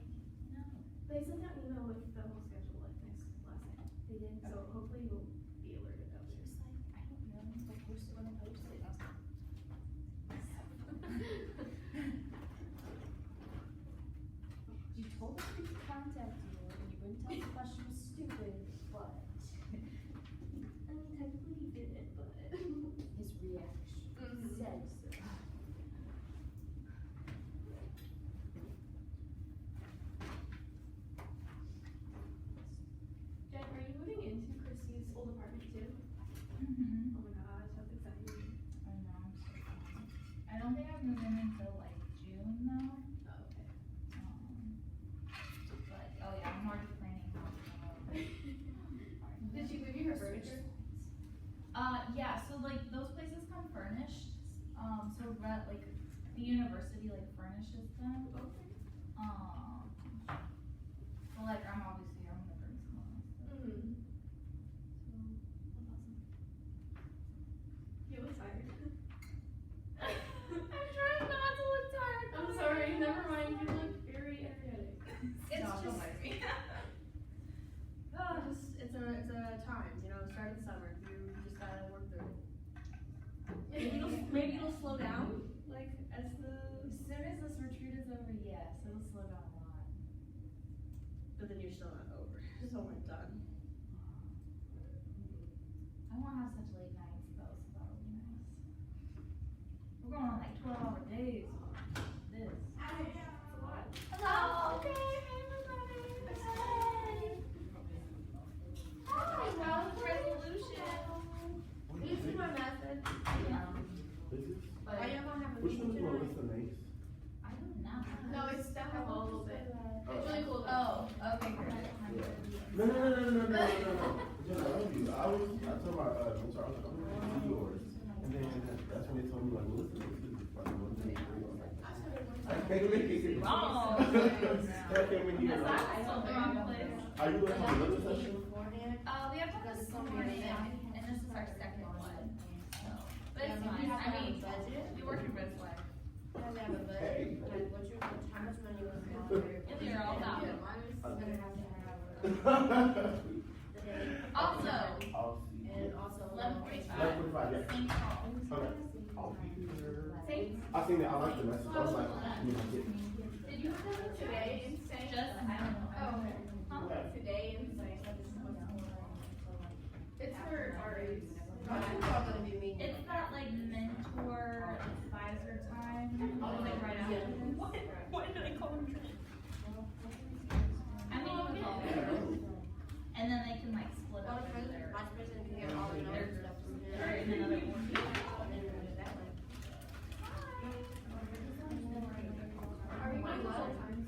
[SPEAKER 7] No.
[SPEAKER 6] They sent out an email with the whole schedule like last night.
[SPEAKER 7] They didn't.
[SPEAKER 6] So hopefully you'll be alerted of
[SPEAKER 7] He
[SPEAKER 6] it.
[SPEAKER 7] was like, I don't know. They'll post it when they post it. And I was like, you told us we could contact you and you wouldn't tell us the question was stupid, but.
[SPEAKER 6] I mean, technically he did it, but.
[SPEAKER 7] His reaction said so.
[SPEAKER 6] Jen, are you moving into Chrissy's old apartment too?
[SPEAKER 8] Mm-hmm.
[SPEAKER 6] Oh my gosh, that's exciting.
[SPEAKER 8] I know, I'm so excited. I don't think I'm moving until like June though.
[SPEAKER 6] Oh, okay.
[SPEAKER 8] But, oh yeah, I'm already planning how it's gonna look.
[SPEAKER 6] Did she give you her furniture?
[SPEAKER 8] Yeah, so like those places come furnished. So like the university like furnishes them.
[SPEAKER 6] Okay.
[SPEAKER 8] But like I'm obviously I'm gonna bring some of them.
[SPEAKER 6] Mm-hmm. You look tired.
[SPEAKER 8] I'm trying not to look tired.
[SPEAKER 6] I'm sorry, never mind, you look very energetic.
[SPEAKER 3] It's
[SPEAKER 8] No, don't
[SPEAKER 3] just,
[SPEAKER 8] worry.
[SPEAKER 3] it's a time, you know, start of the summer, you just gotta work through it. Maybe it'll slow down, like, as the,
[SPEAKER 7] As soon as this retreat is over, yes, it'll slow down a lot.
[SPEAKER 3] but then you're still not over, so we're done.
[SPEAKER 8] I won't have such late nights though, so that'll be nice. We're going on like 12-hour days. This.
[SPEAKER 6] Hello. Okay. Hey, everybody. Hey. Hi. How's the resolution?
[SPEAKER 3] Did you see my message?
[SPEAKER 8] But
[SPEAKER 3] Are you gonna have a
[SPEAKER 1] Which
[SPEAKER 3] meeting
[SPEAKER 1] one is
[SPEAKER 3] tonight?
[SPEAKER 1] the names?
[SPEAKER 8] I don't know.
[SPEAKER 6] No, it's stuck up a little bit. It's really cool.
[SPEAKER 8] Oh, okay, great.
[SPEAKER 1] No. Jen, I love you. I told my mentor, I was like, I'm gonna do yours. And then that's when they told me, like, well, listen, this is like 1, 2, 3. I can't make it.
[SPEAKER 8] Wrong.
[SPEAKER 1] I can't make it.
[SPEAKER 8] That's not the wrong place.
[SPEAKER 1] Are you gonna have another session?
[SPEAKER 8] We have one this morning, and this is our second one. So, but it's fine. I mean, we work in Red's life.
[SPEAKER 1] Hey.
[SPEAKER 8] And we are all about it.
[SPEAKER 1] Also.
[SPEAKER 8] Also,
[SPEAKER 12] And also.
[SPEAKER 8] 11:45.
[SPEAKER 1] 11:45, yeah.
[SPEAKER 8] Same call.
[SPEAKER 1] Okay. I'll be there.
[SPEAKER 8] Same.
[SPEAKER 1] I seen that. I like the message. I was like, you know, get.
[SPEAKER 6] Did you put it today in Saint?
[SPEAKER 8] Just, I don't know.
[SPEAKER 6] Oh, okay.
[SPEAKER 1] Yeah.
[SPEAKER 6] Today in Saint. It's for RAs.
[SPEAKER 8] It's that like mentor advisor time. Like right after.
[SPEAKER 6] Why did I call him?
[SPEAKER 8] I mean, you can call them. And then they can like split up their in another one.
[SPEAKER 6] Are we going full time?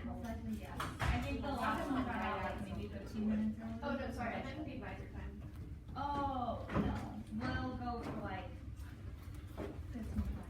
[SPEAKER 8] Most likely, yes. I think the last one got out like maybe 15 minutes early.
[SPEAKER 6] Oh, no, sorry, I meant the advisor time.
[SPEAKER 8] Oh, no. We'll go for like 15 minutes.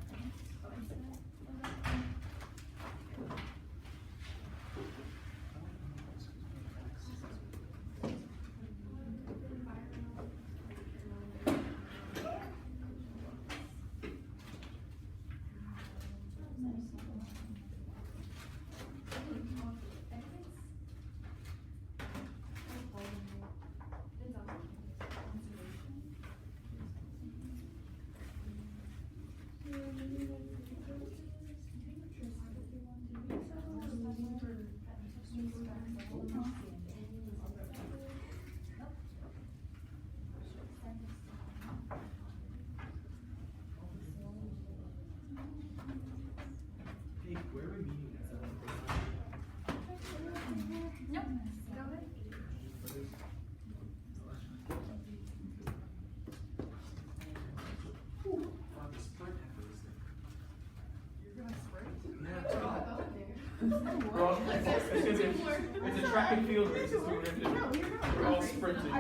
[SPEAKER 14] track and field race. Is what we're gonna do. We're all sprinting.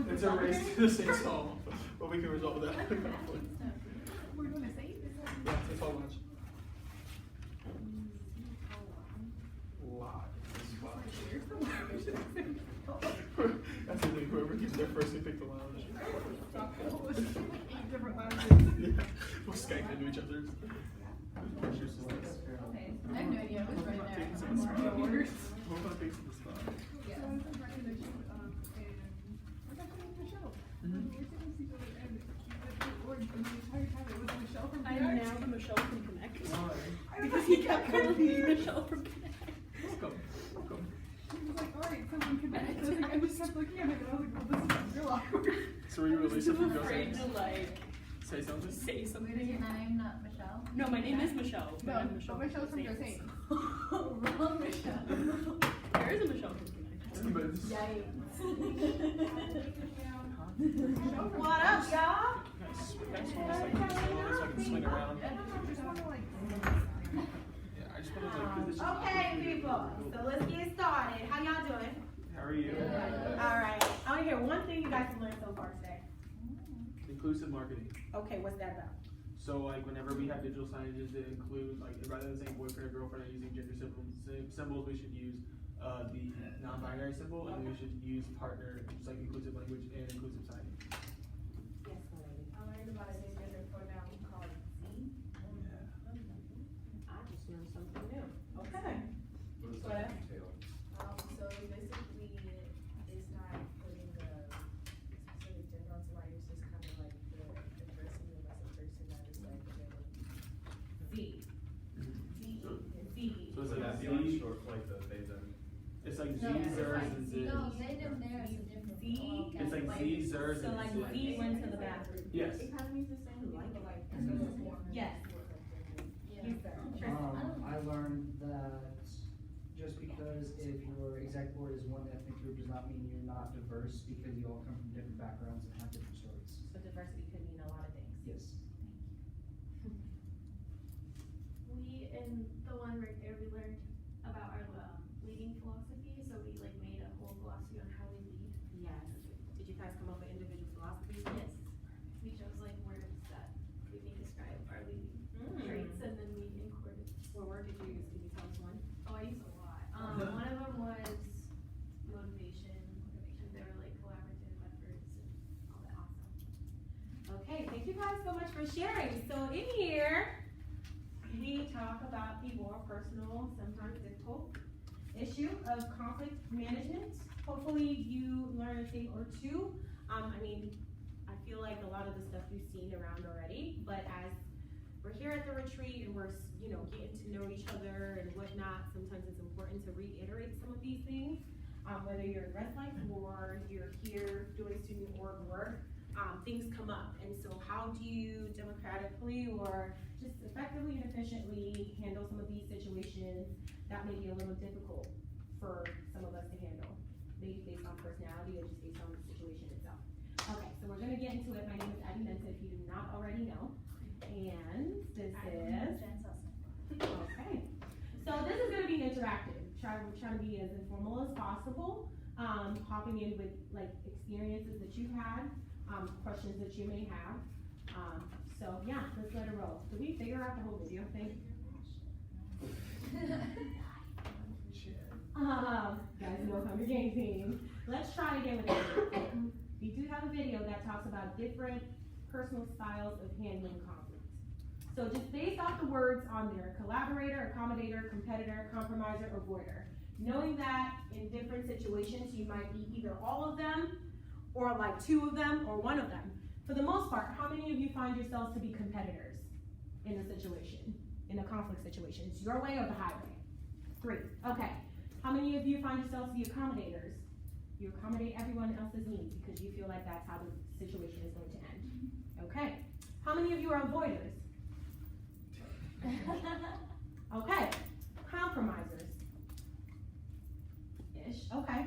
[SPEAKER 14] It's a race to the same song, but we can resolve that conflict.
[SPEAKER 10] We're doing the same?
[SPEAKER 14] Yeah, it's all lunch. That's the thing, whoever gets there first, they pick the lounge.
[SPEAKER 10] Different lounges.
[SPEAKER 14] Yeah, we'll Skype into each other.
[SPEAKER 10] Okay. I have no idea who's right there.
[SPEAKER 14] What about things in the spot?
[SPEAKER 10] Yeah. So it's a recognition, and I got to Michelle. We're sitting next to each other, and the entire time it was Michelle from Connect.
[SPEAKER 2] I'm now the Michelle from Connect.
[SPEAKER 14] Why?
[SPEAKER 2] Because he kept calling me Michelle from Connect.
[SPEAKER 14] Welcome. Welcome.
[SPEAKER 10] He was like, alright, someone Connect. I just kept looking at him, and I was like, well, this is real awkward.
[SPEAKER 14] So were you really something
[SPEAKER 2] afraid to like
[SPEAKER 14] say something?
[SPEAKER 2] say something.
[SPEAKER 7] Is your name not Michelle?
[SPEAKER 2] No, my name is Michelle.
[SPEAKER 10] No,
[SPEAKER 2] I'm Michelle
[SPEAKER 10] Michelle's from
[SPEAKER 2] Saints.
[SPEAKER 10] Saints.
[SPEAKER 7] Wrong Michelle.
[SPEAKER 2] There is a Michelle from Connect.
[SPEAKER 11] What up, y'all?
[SPEAKER 14] Guys, so I can swing around.
[SPEAKER 10] I just want to like.
[SPEAKER 14] Yeah, I just want to like.
[SPEAKER 11] Okay, people. So let's get started. How y'all doing?
[SPEAKER 14] How are you?
[SPEAKER 11] All right. I want to hear one thing you guys have learned so far today.
[SPEAKER 14] Inclusive marketing.
[SPEAKER 11] Okay, what's that about?
[SPEAKER 14] So like whenever we have digital signages that include like rather than saying boyfriend or girlfriend or using gender symbols, we should use the non-binary symbol, and we should use partner, just like inclusive language and inclusive signing.
[SPEAKER 11] Yes, my lady.
[SPEAKER 10] I learned about a new gender pronoun called Z.
[SPEAKER 11] I just learned something new. Okay.
[SPEAKER 1] What does
[SPEAKER 11] What?
[SPEAKER 1] that entail?
[SPEAKER 10] So basically, it's not putting the specific gender onto line, it's just kind of like the addressing them as a person that is like
[SPEAKER 11] Z. Z.
[SPEAKER 14] So-
[SPEAKER 11] Z.
[SPEAKER 14] So it's
[SPEAKER 1] Would
[SPEAKER 14] like
[SPEAKER 1] that be like
[SPEAKER 14] Z,
[SPEAKER 1] short for like the they them?
[SPEAKER 14] it's like Z,
[SPEAKER 7] No, it's
[SPEAKER 14] zers,
[SPEAKER 7] like
[SPEAKER 14] and
[SPEAKER 7] Z.
[SPEAKER 14] Zs.
[SPEAKER 7] No, they them there is a different.
[SPEAKER 11] Z?
[SPEAKER 14] It's like Z, zers,
[SPEAKER 11] So
[SPEAKER 14] and
[SPEAKER 11] like
[SPEAKER 14] Zs.
[SPEAKER 11] Z went to the bathroom.
[SPEAKER 14] Yes.
[SPEAKER 10] It kind of means the same thing, but like,
[SPEAKER 11] Yes.
[SPEAKER 7] Yeah.
[SPEAKER 11] Yes, sir. Tristan.
[SPEAKER 15] I learned that just because if your exec board is one ethnic group does not mean you're not diverse, because you all come from different backgrounds and have different stories.
[SPEAKER 11] So diversity could mean a lot of things.
[SPEAKER 15] Yes.
[SPEAKER 7] We, in the one right there, we learned about our leading philosophy, so we like made a whole philosophy on how we lead.
[SPEAKER 11] Yes. Did you guys come up with individual philosophies?
[SPEAKER 7] Yes. We chose like words that we think describe our leading traits, and then we included.
[SPEAKER 11] What word did you use? Can you tell us one?
[SPEAKER 7] Oh, I used a lot. One of them was motivation, and they were like collaborative efforts and all that.
[SPEAKER 11] Awesome. Okay, thank you guys so much for sharing. So in here, we talk about the more personal, sometimes difficult issue of conflict management. Hopefully you learn a thing or two. I mean, I feel like a lot of the stuff you've seen around already, but as we're here at the retreat and we're, getting to know each other and whatnot, sometimes it's important to reiterate some of these things. Whether you're in Red Life or you're here doing student org work, things come up. And so how do you democratically or just effectively and efficiently handle some of these situations that may be a little difficult for some of us to handle? Maybe based on personality or just based on the situation itself. Okay, so we're gonna get into it. My name is Abby Mensa, if you do not already know. And this is, okay. So this is gonna be interactive. We're trying to be as informal as possible. Hopping in with like experiences that you've had, questions that you may have. So yeah, let's let it roll. Did we figure out the whole video thing? Guys know Hunger Games team. Let's try again with it. We do have a video that talks about different personal styles of handling conflict. So just based off the words on there, collaborator, accommodator, competitor, compromiser, avoider. Knowing that in different situations, you might be either all of them, or like two of them, or one of them. For the most part, how many of you find yourselves to be competitors in a situation, in a conflict situation? It's your way or the highway? 3, okay. How many of you find yourselves to be accommodators? You accommodate everyone else's needs because you feel like that's how the situation is going to end. Okay. How many of you are avoiders? Okay. Compromisers. Ish. Okay.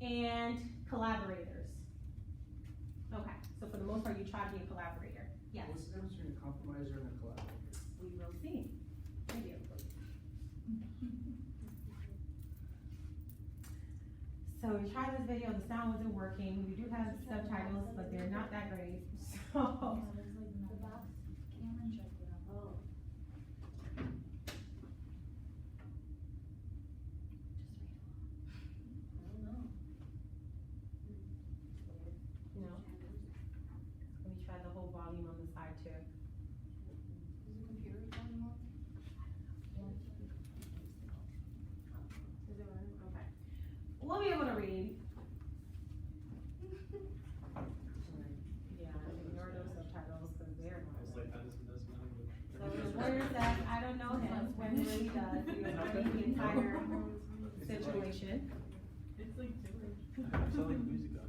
[SPEAKER 11] And collaborators. Okay. So for the most part, you try to be a collaborator. Yes.
[SPEAKER 15] What's the difference between a compromiser and a collaborator?
[SPEAKER 11] We will see. Thank you. So we tried this video, the sound wasn't working. We do have subtitles, but they're not that great. So no. Let me try the whole volume on the side too.
[SPEAKER 7] Is the computer volume on?
[SPEAKER 11] Is it running? Okay. We'll be able to read. Yeah, ignore those subtitles because they're not.
[SPEAKER 14] It's like, that doesn't matter.
[SPEAKER 11] So the lawyer says, I don't know him, when he really does, he was running the entire situation.
[SPEAKER 10] It's like different.
[SPEAKER 14] I'm selling music on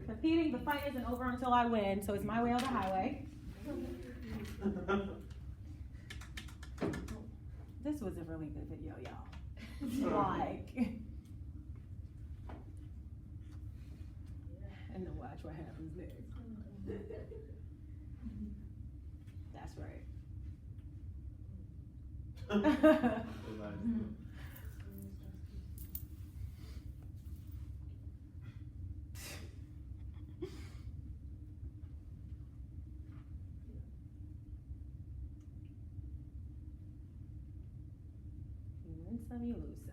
[SPEAKER 11] Competing, the fight isn't over until I win, so it's my way or the highway. This was a really good video, y'all. Like, and then watch what happens next. That's right. You win some, you lose some.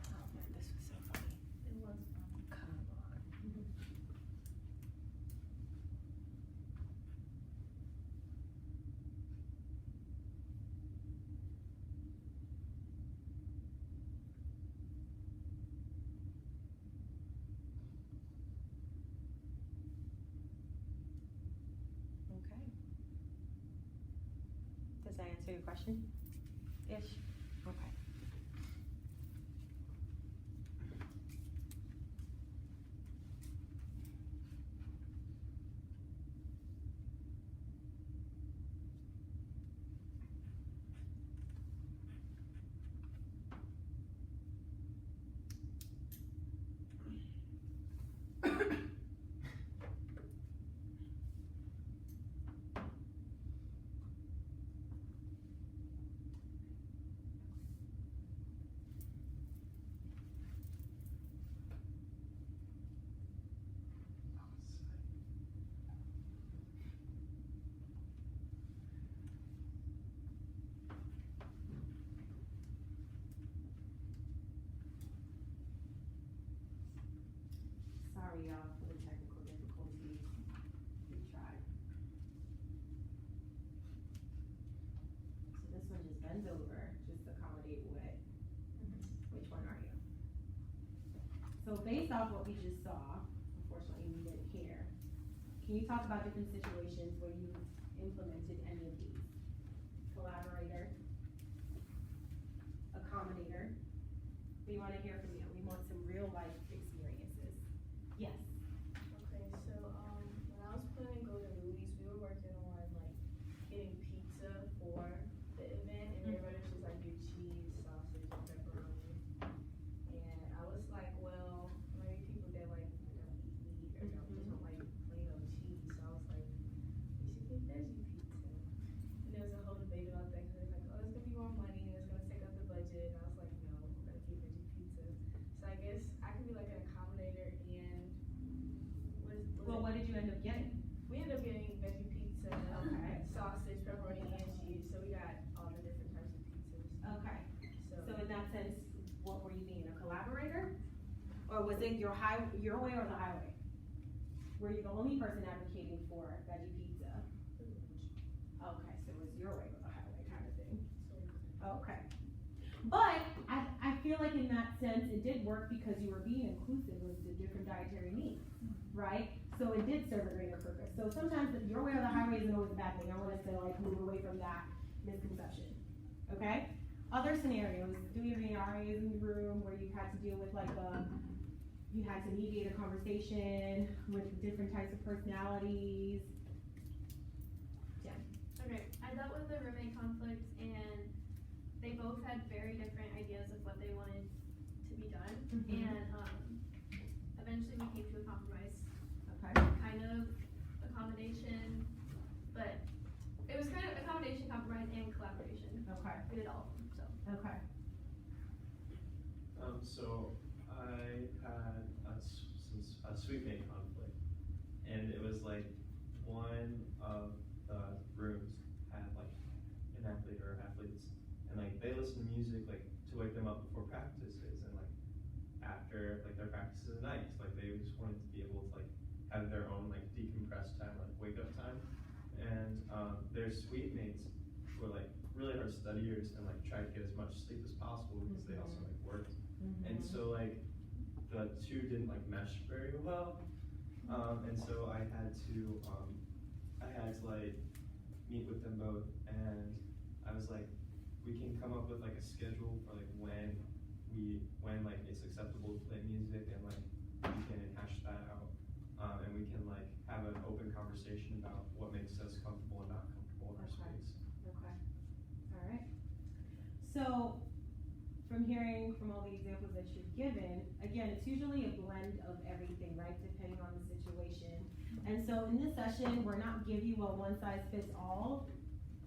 [SPEAKER 11] Oh man, this was so funny.
[SPEAKER 7] It was fun.
[SPEAKER 11] Come on. Okay. Does that answer your question? Ish? Okay. Sorry, y'all, for the technical difficulties. We tried. So this one just bends over, just to accommodate what, which one are you? So based off what we just saw, unfortunately we didn't hear, can you talk about different situations where you implemented any of these? Collaborator, accommodator. We wanna hear from you, we want some real life experiences. Yes.
[SPEAKER 10] Okay, so, when I was planning to go to Louis, we were working on like getting pizza for the event, and everybody was just like get cheese, sausage, and pepperoni. And I was like, well, maybe people that like don't eat meat or just don't like plain old cheese. So I was like, we should get veggie pizza. And there was a whole debate about that because they was like, oh, it's gonna be more money and it's gonna take up the budget. And I was like, no, we're gonna get veggie pizza. So I guess I could be like an accommodator and
[SPEAKER 11] Well, what did you end up getting?
[SPEAKER 10] we ended up getting veggie pizza,
[SPEAKER 11] Okay.
[SPEAKER 10] sausage, pepperoni, and cheese. So we got all the different types of pizzas.
[SPEAKER 11] Okay.
[SPEAKER 10] So,
[SPEAKER 11] So in that sense, what were you being, a collaborator? Or was it your way or the highway? Were you the only person advocating for veggie pizza? Okay, so it was your way or the highway kind of thing. Okay. But I feel like in that sense, it did work because you were being inclusive of the different dietary needs, right? So it did serve a greater purpose. So sometimes your way or the highway isn't always a bad thing. I want us to like move away from that misconception, okay? Other scenarios, do we have any RAs in the room where you had to deal with like you had to mediate a conversation with different types of personalities? Jen.
[SPEAKER 7] Okay, I dealt with a roommate conflict and they both had very different ideas of what they wanted to be done. And eventually we came to a compromise.
[SPEAKER 11] Okay.
[SPEAKER 7] Kind of accommodation, but it was kind of accommodation, compromise, and collaboration.
[SPEAKER 11] Okay.
[SPEAKER 7] We did all of them, so.
[SPEAKER 11] Okay.
[SPEAKER 16] So I had a suite mate conflict, and it was like one of the rooms had like an athlete or athletes, and like they listen to music like to wake them up before practices, and like after like their practices at night, like they just wanted to be able to like have their own like decompress time, like wake up time, and their suite mates were like really hard studiers and like tried to get as much sleep as possible because they also like worked, and so like the two didn't like mesh very well, and so I had to like meet with them both, and I was like, we can come up with like a schedule for like when like it's acceptable to play music, and like we can hash that out, and we can like have an open conversation about what makes us comfortable and not comfortable in our space.
[SPEAKER 11] Okay. All right. So, from hearing from all the examples that you've given, again, it's usually a blend of everything, right? Depending on the situation. And so in this session, we're not giving you a one-size-fits-all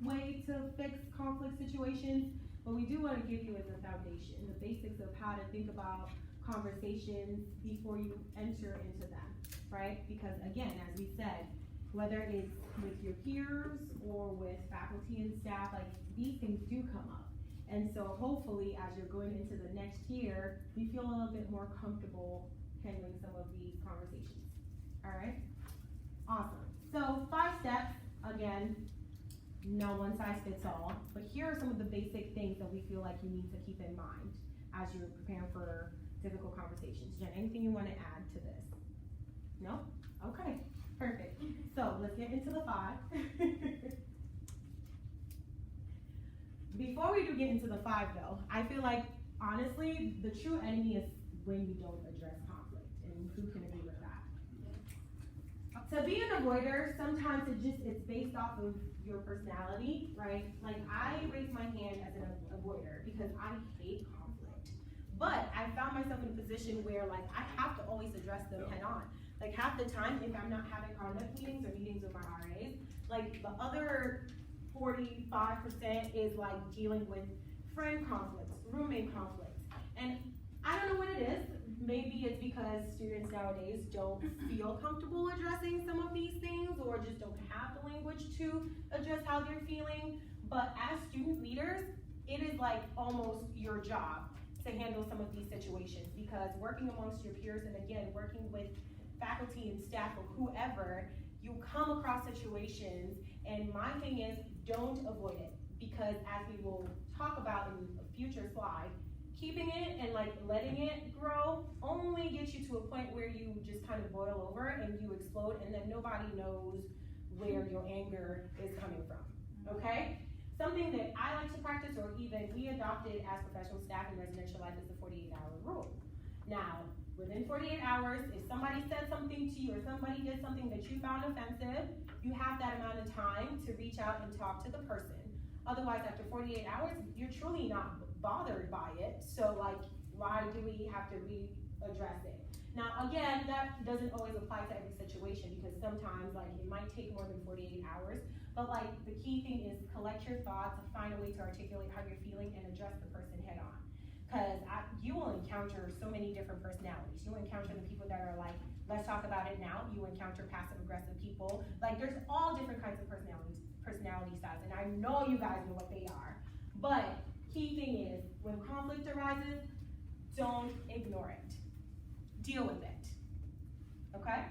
[SPEAKER 11] way to fix conflict situations, but we do want to give you as a foundation, the basics of how to think about conversations before you enter into them, right? Because again, as we said, whether it's with your peers or with faculty and staff, like these things do come up. And so hopefully as you're going into the next year, you feel a little bit more comfortable handling some of these conversations. All right? Awesome. So 5 steps, again, no one size fits all, but here are some of the basic things that we feel like you need to keep in mind as you're preparing for difficult conversations. Jen, anything you want to add to this? No? Okay, perfect. So let's get into the 5. Before we do get into the 5 though, I feel like honestly, the true enemy is when you don't address conflict, and who can agree with that? To be an avoider, sometimes it's based off of your personality, right? Like I raise my hand as an avoider because I hate conflict. But I found myself in a position where like I have to always address them head on. Like half the time, if I'm not having conduct meetings or meetings with my RAs, like the other 45% is like dealing with friend conflicts, roommate conflicts. And I don't know what it is. Maybe it's because students nowadays don't feel comfortable addressing some of these things or just don't have the language to address how they're feeling. But as student leaders, it is like almost your job to handle some of these situations, because working amongst your peers and again, working with faculty and staff or whoever, you come across situations, and my thing is don't avoid it, because as we will talk about in a future slide, keeping it and like letting it grow only gets you to a point where you just kind of boil over and you explode, and then nobody knows where your anger is coming from, okay? Something that I like to practice, or even we adopted as professional staff in residential life, is the 48-hour rule. Now, within 48 hours, if somebody said something to you or somebody did something that you found offensive, you have that amount of time to reach out and talk to the person. Otherwise, after 48 hours, you're truly not bothered by it. So like, why do we have to readdress it? Now, again, that doesn't always apply to every situation, because sometimes like it might take more than 48 hours. But like the key thing is collect your thoughts, find a way to articulate how you're feeling, and address the person head on. Because you will encounter so many different personalities. You'll encounter the people that are like, let's talk about it now. You encounter passive aggressive people. Like there's all different kinds of personality styles, and I know you guys know what they are. But key thing is, when conflict arises, don't ignore it. Deal with it. Okay?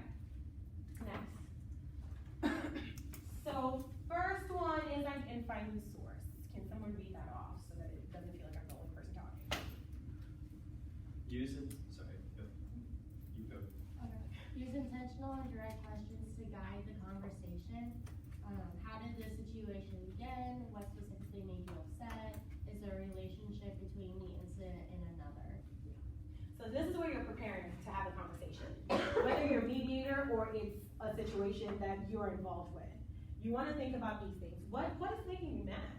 [SPEAKER 11] Next. So first one is and find the source. Can someone read that off so that it doesn't feel like I'm the only person talking?
[SPEAKER 16] Use
[SPEAKER 13] intentional and direct questions to guide the conversation. How did this situation begin? What specifically made you upset? Is there a relationship between the incident and another?
[SPEAKER 11] So this is where you're preparing to have a conversation. Whether you're a mediator or it's a situation that you're involved with. You want to think about these things. What is making you mad?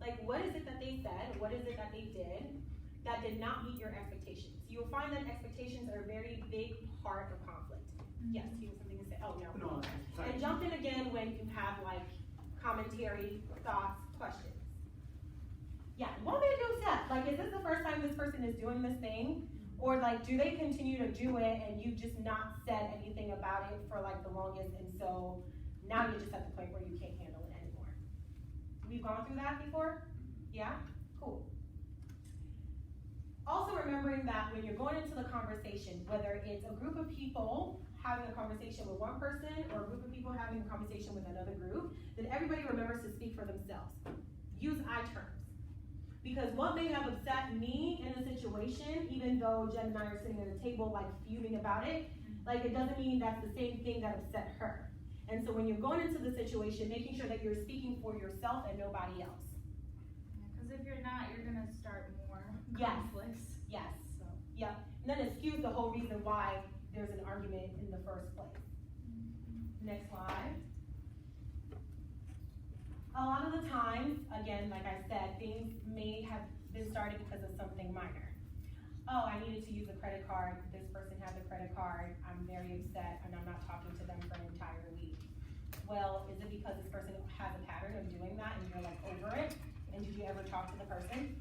[SPEAKER 11] Like, what is it that they said? What is it that they did that did not meet your expectations? You'll find that expectations are a very big part of conflict. Yes, you have something to say. Oh, no. And jump in again when you have like commentary, thoughts, questions. Yeah, what made you upset? Like, is this the first time this person is doing this thing? Or like, do they continue to do it and you just not said anything about it for like the longest, and so now you're just at the point where you can't handle it anymore? We've gone through that before? Yeah? Cool. Also remembering that when you're going into the conversation, whether it's a group of people having a conversation with one person or a group of people having a conversation with another group, that everybody remembers to speak for themselves. Use I terms. Because what may have upset me in a situation, even though Jen and I are sitting at a table like fuming about it, like it doesn't mean that's the same thing that upset her. And so when you're going into the situation, making sure that you're speaking for yourself and nobody else.
[SPEAKER 8] Because if you're not, you're gonna start more
[SPEAKER 11] Yes.
[SPEAKER 8] conflicts.
[SPEAKER 11] Yes. So, yeah. And then it skews the whole reason why there's an argument in the first place. Next slide. A lot of the times, again, like I said, things may have been started because of something minor. Oh, I needed to use a credit card. This person has a credit card. I'm very upset and I'm not talking to them for an entire week. Well, is it because this person has a pattern of doing that and you're like over it? And did you ever talk to the person?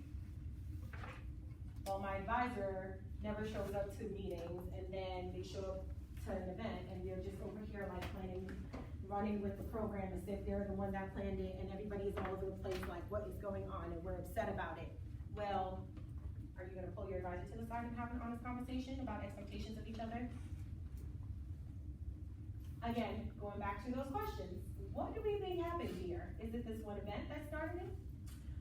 [SPEAKER 11] Well, my advisor never shows up to meetings and then they show up to an event and they're just over here like running with the program as if they're the one that planned it, and everybody is all over the place like, what is going on, and we're upset about it. Well, are you gonna pull your advisor to the side and have an honest conversation about expectations of each other? Again, going back to those questions, what do we think happened here? Is it this one event that started it?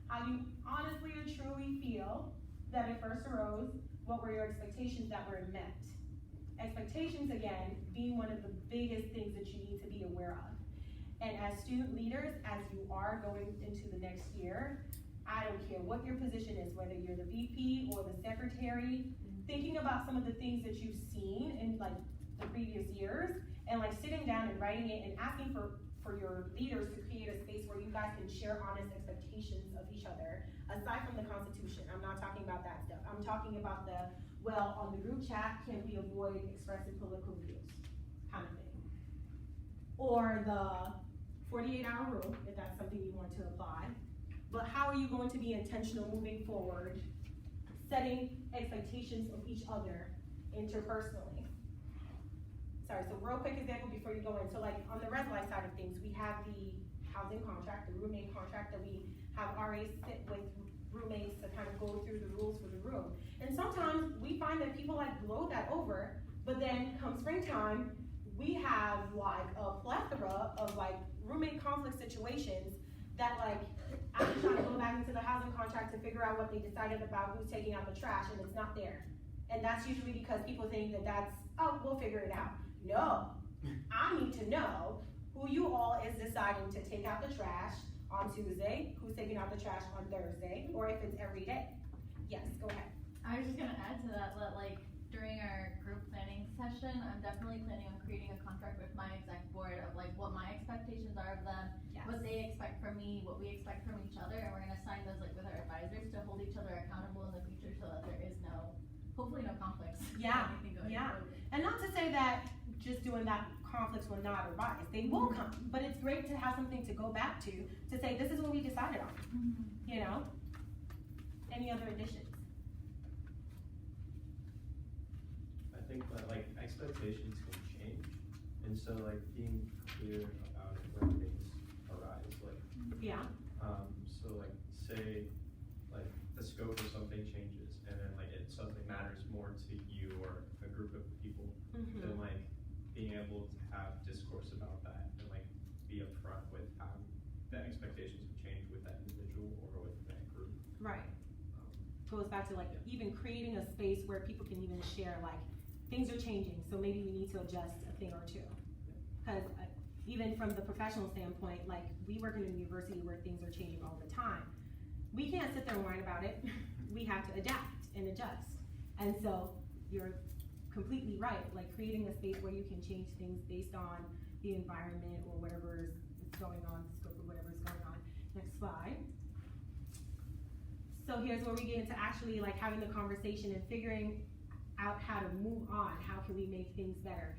[SPEAKER 11] How you honestly or truly feel that it first arose? What were your expectations that were met? Expectations, again, being one of the biggest things that you need to be aware of. And as student leaders, as you are going into the next year, I don't care what your position is, whether you're the VP or the secretary, thinking about some of the things that you've seen in like the previous years, and like sitting down and writing it and asking for your leaders to create a space where you guys can share honest expectations of each other, aside from the Constitution. I'm not talking about that stuff. I'm talking about the, well, on the group chat, can we avoid expressing political views, kind of thing. Or the 48-hour rule, if that's something you want to apply. But how are you going to be intentional moving forward, setting expectations of each other interpersonally? Sorry, so real quick example before you go in. So like on the res life side of things, we have the housing contract, the roommate contract that we have RAs sit with roommates to kind of go through the rules for the room. And sometimes we find that people like blow that over, but then come springtime, we have like a plethora of like roommate conflict situations that like, I'm trying to go back into the housing contract to figure out what they decided about who's taking out the trash, and it's not there. And that's usually because people think that that's, oh, we'll figure it out. No, I need to know who you all is deciding to take out the trash on Tuesday, who's taking out the trash on Thursday, or if it's every day. Yes, go ahead.
[SPEAKER 13] I was just gonna add to that like during our group planning session, I'm definitely planning on creating a contract with my exec board of like what my expectations are of them,
[SPEAKER 11] Yes.
[SPEAKER 13] what they expect from me, what we expect from each other, and we're gonna sign those like with our advisors to hold each other accountable in the future so that there is hopefully no conflicts.
[SPEAKER 11] Yeah,
[SPEAKER 13] Anything going
[SPEAKER 11] yeah.
[SPEAKER 13] forward.
[SPEAKER 11] And not to say that just doing that conflicts will not arise. They will come, but it's great to have something to go back to say this is what we decided on, you know? Any other additions?
[SPEAKER 16] I think that like expectations can change, and so like being clear about it when things arise, like
[SPEAKER 11] Yeah.
[SPEAKER 16] so like say like the scope of something changes, and then like it something matters more to you or a group of people, then like being able to have discourse about that and like be upfront with how the expectations would change with that individual or with that group.
[SPEAKER 11] Right. Goes back to like even creating a space where people can even share like things are changing, so maybe we need to adjust a thing or two. Because even from the professional standpoint, like we work in a university where things are changing all the time. We can't sit there and whine about it. We have to adapt and adjust. And so you're completely right, like creating a space where you can change things based on the environment or whatever is going on, the scope of whatever is going on. Next slide. So here's where we get into actually like having the conversation and figuring out how to move on. How can we make things better?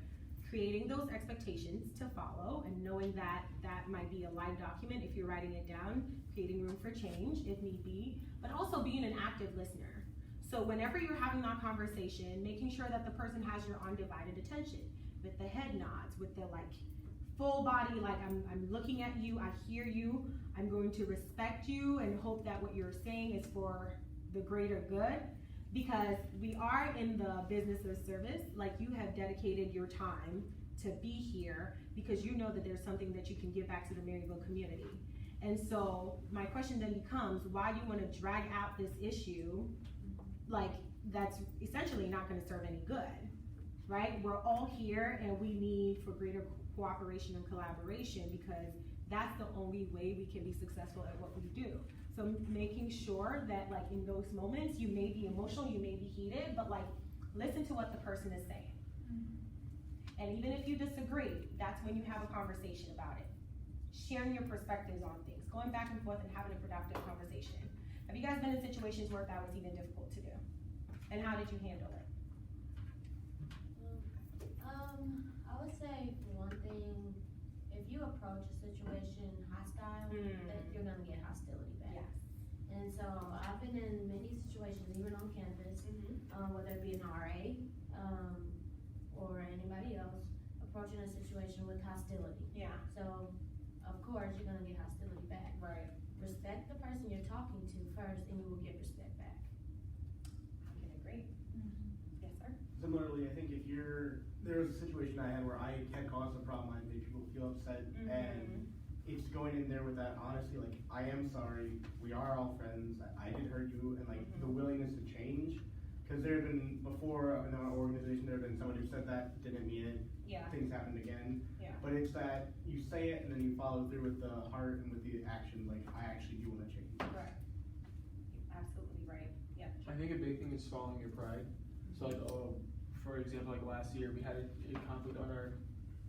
[SPEAKER 11] creating those expectations to follow and knowing that that might be a live document if you're writing it down, creating room for change if need be, but also being an active listener. So whenever you're having that conversation, making sure that the person has your undivided attention with the head nods, with the like full body, like I'm looking at you, I hear you, I'm going to respect you and hope that what you're saying is for the greater good, because we are in the business of service. Like, you have dedicated your time to be here because you know that there's something that you can give back to the Maryville community. And so my question then becomes, why do you want to drag out this issue like that's essentially not going to serve any good, right? We're all here and we need for greater cooperation and collaboration, because that's the only way we can be successful at what we do. So making sure that like in those moments, you may be emotional, you may be heated, but like listen to what the person is saying. And even if you disagree, that's when you have a conversation about it. Sharing your perspectives on things, going back and forth and having a productive conversation. Have you guys been in situations where that was even difficult to do? And how did you handle it?
[SPEAKER 13] I would say for one thing, if you approach a situation hostile, that you're gonna get hostility back.
[SPEAKER 11] Yes.
[SPEAKER 13] And so I've been in many situations, even on campus, whether it be an RA, or anybody else, approaching a situation with hostility.
[SPEAKER 11] Yeah.
[SPEAKER 13] So, of course, you're gonna get hostility back.
[SPEAKER 11] Right.
[SPEAKER 13] Respect the person you're talking to first, and you will get respect back.
[SPEAKER 11] I can agree. Yes, sir.
[SPEAKER 14] Similarly, I think if there was a situation I had where I had caused a problem, I made people feel upset, and it's going in there with that honesty, like, I am sorry, we are all friends, I did hurt you, and like the willingness to change. Because there had been, before in our organization, there had been someone who said that, didn't mean it, things happened again.
[SPEAKER 11] Yeah.
[SPEAKER 14] But it's that you say it and then you follow through with the heart and with the action, like, I actually do want to change.
[SPEAKER 11] Right. Absolutely right. Yeah.
[SPEAKER 14] I think a big thing is swallowing your pride. So like, for example, like last year, we had a conflict on our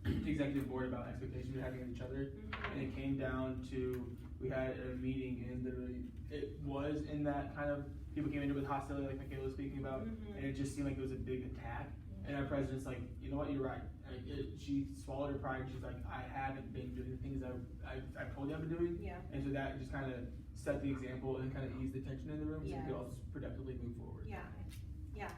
[SPEAKER 14] executive board about expectations we were having of each other. And it came down to, we had a meeting and literally, it was in that kind of, people came into it with hostility, like Michaela was speaking about, and it just seemed like it was a big attack. And our president's like, you know what, you're right. She swallowed her pride. She's like, I haven't been doing the things I've told you I've been doing.
[SPEAKER 11] Yeah.
[SPEAKER 14] And so that just kind of set the example and kind of eased the tension in the room, so we could all just productively move forward.
[SPEAKER 11] Yeah. Yeah.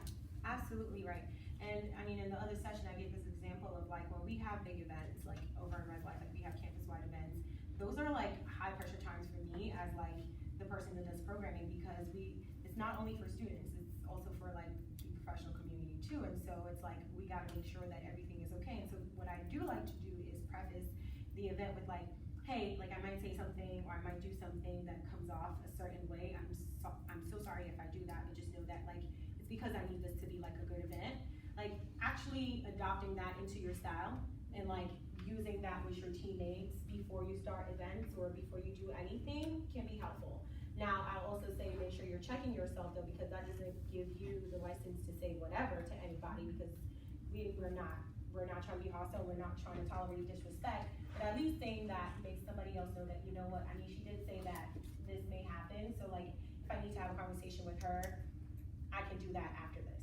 [SPEAKER 11] Absolutely right. And I mean, in the other session, I gave this example of like when we have big events, like over in Red Light, like we have campus-wide events. Those are like high pressure times for me as like the person that does programming, because it's not only for students, it's also for like the professional community too. And so it's like, we gotta make sure that everything is okay. And so what I do like to do is preface the event with like, hey, like I might say something or I might do something that comes off a certain way. I'm so sorry if I do that, but just know that like, it's because I need this to be like a good event. Like actually adopting that into your style and like using that with your teammates before you start events or before you do anything can be helpful. Now, I'll also say make sure you're checking yourself though, because that doesn't give you the license to say whatever to anybody, because we're not trying to be hostile, we're not trying to tolerate disrespect, but at least saying that makes somebody else know that, you know what, I mean, she did say that this may happen, so like, if I need to have a conversation with her, I can do that after this,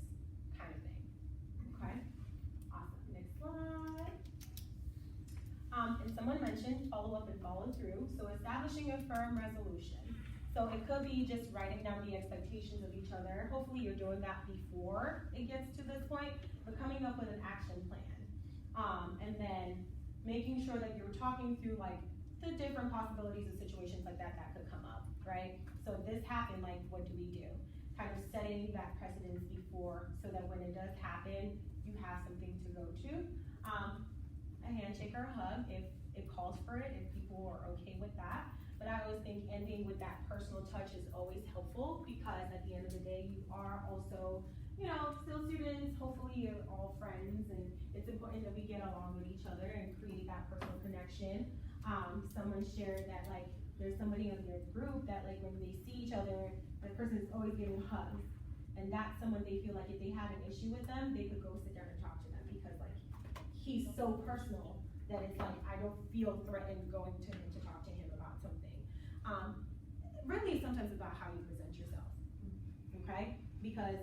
[SPEAKER 11] kind of thing. Okay? Awesome. Next slide. And someone mentioned follow up and follow through, so establishing a firm resolution. So it could be just writing down the expectations of each other. Hopefully you're doing that before it gets to this point, but coming up with an action plan. And then making sure that you're talking through like the different possibilities of situations like that could come up, right? So this happened, like what do we do? Kind of setting that precedence before so that when it does happen, you have something to go to. A handshake or a hug if it calls for it, if people are okay with that. But I always think ending with that personal touch is always helpful, because at the end of the day, you are also, you know, still students, hopefully you're all friends, and it's important that we get along with each other and create that personal connection. Someone shared that like, there's somebody in their group that like when they see each other, the person is always giving hugs. And that's someone they feel like if they have an issue with them, they could go sit down and talk to them, because like, he's so personal that it's like, I don't feel threatened going to him to talk to him about something. Really sometimes about how you present yourself, okay? Because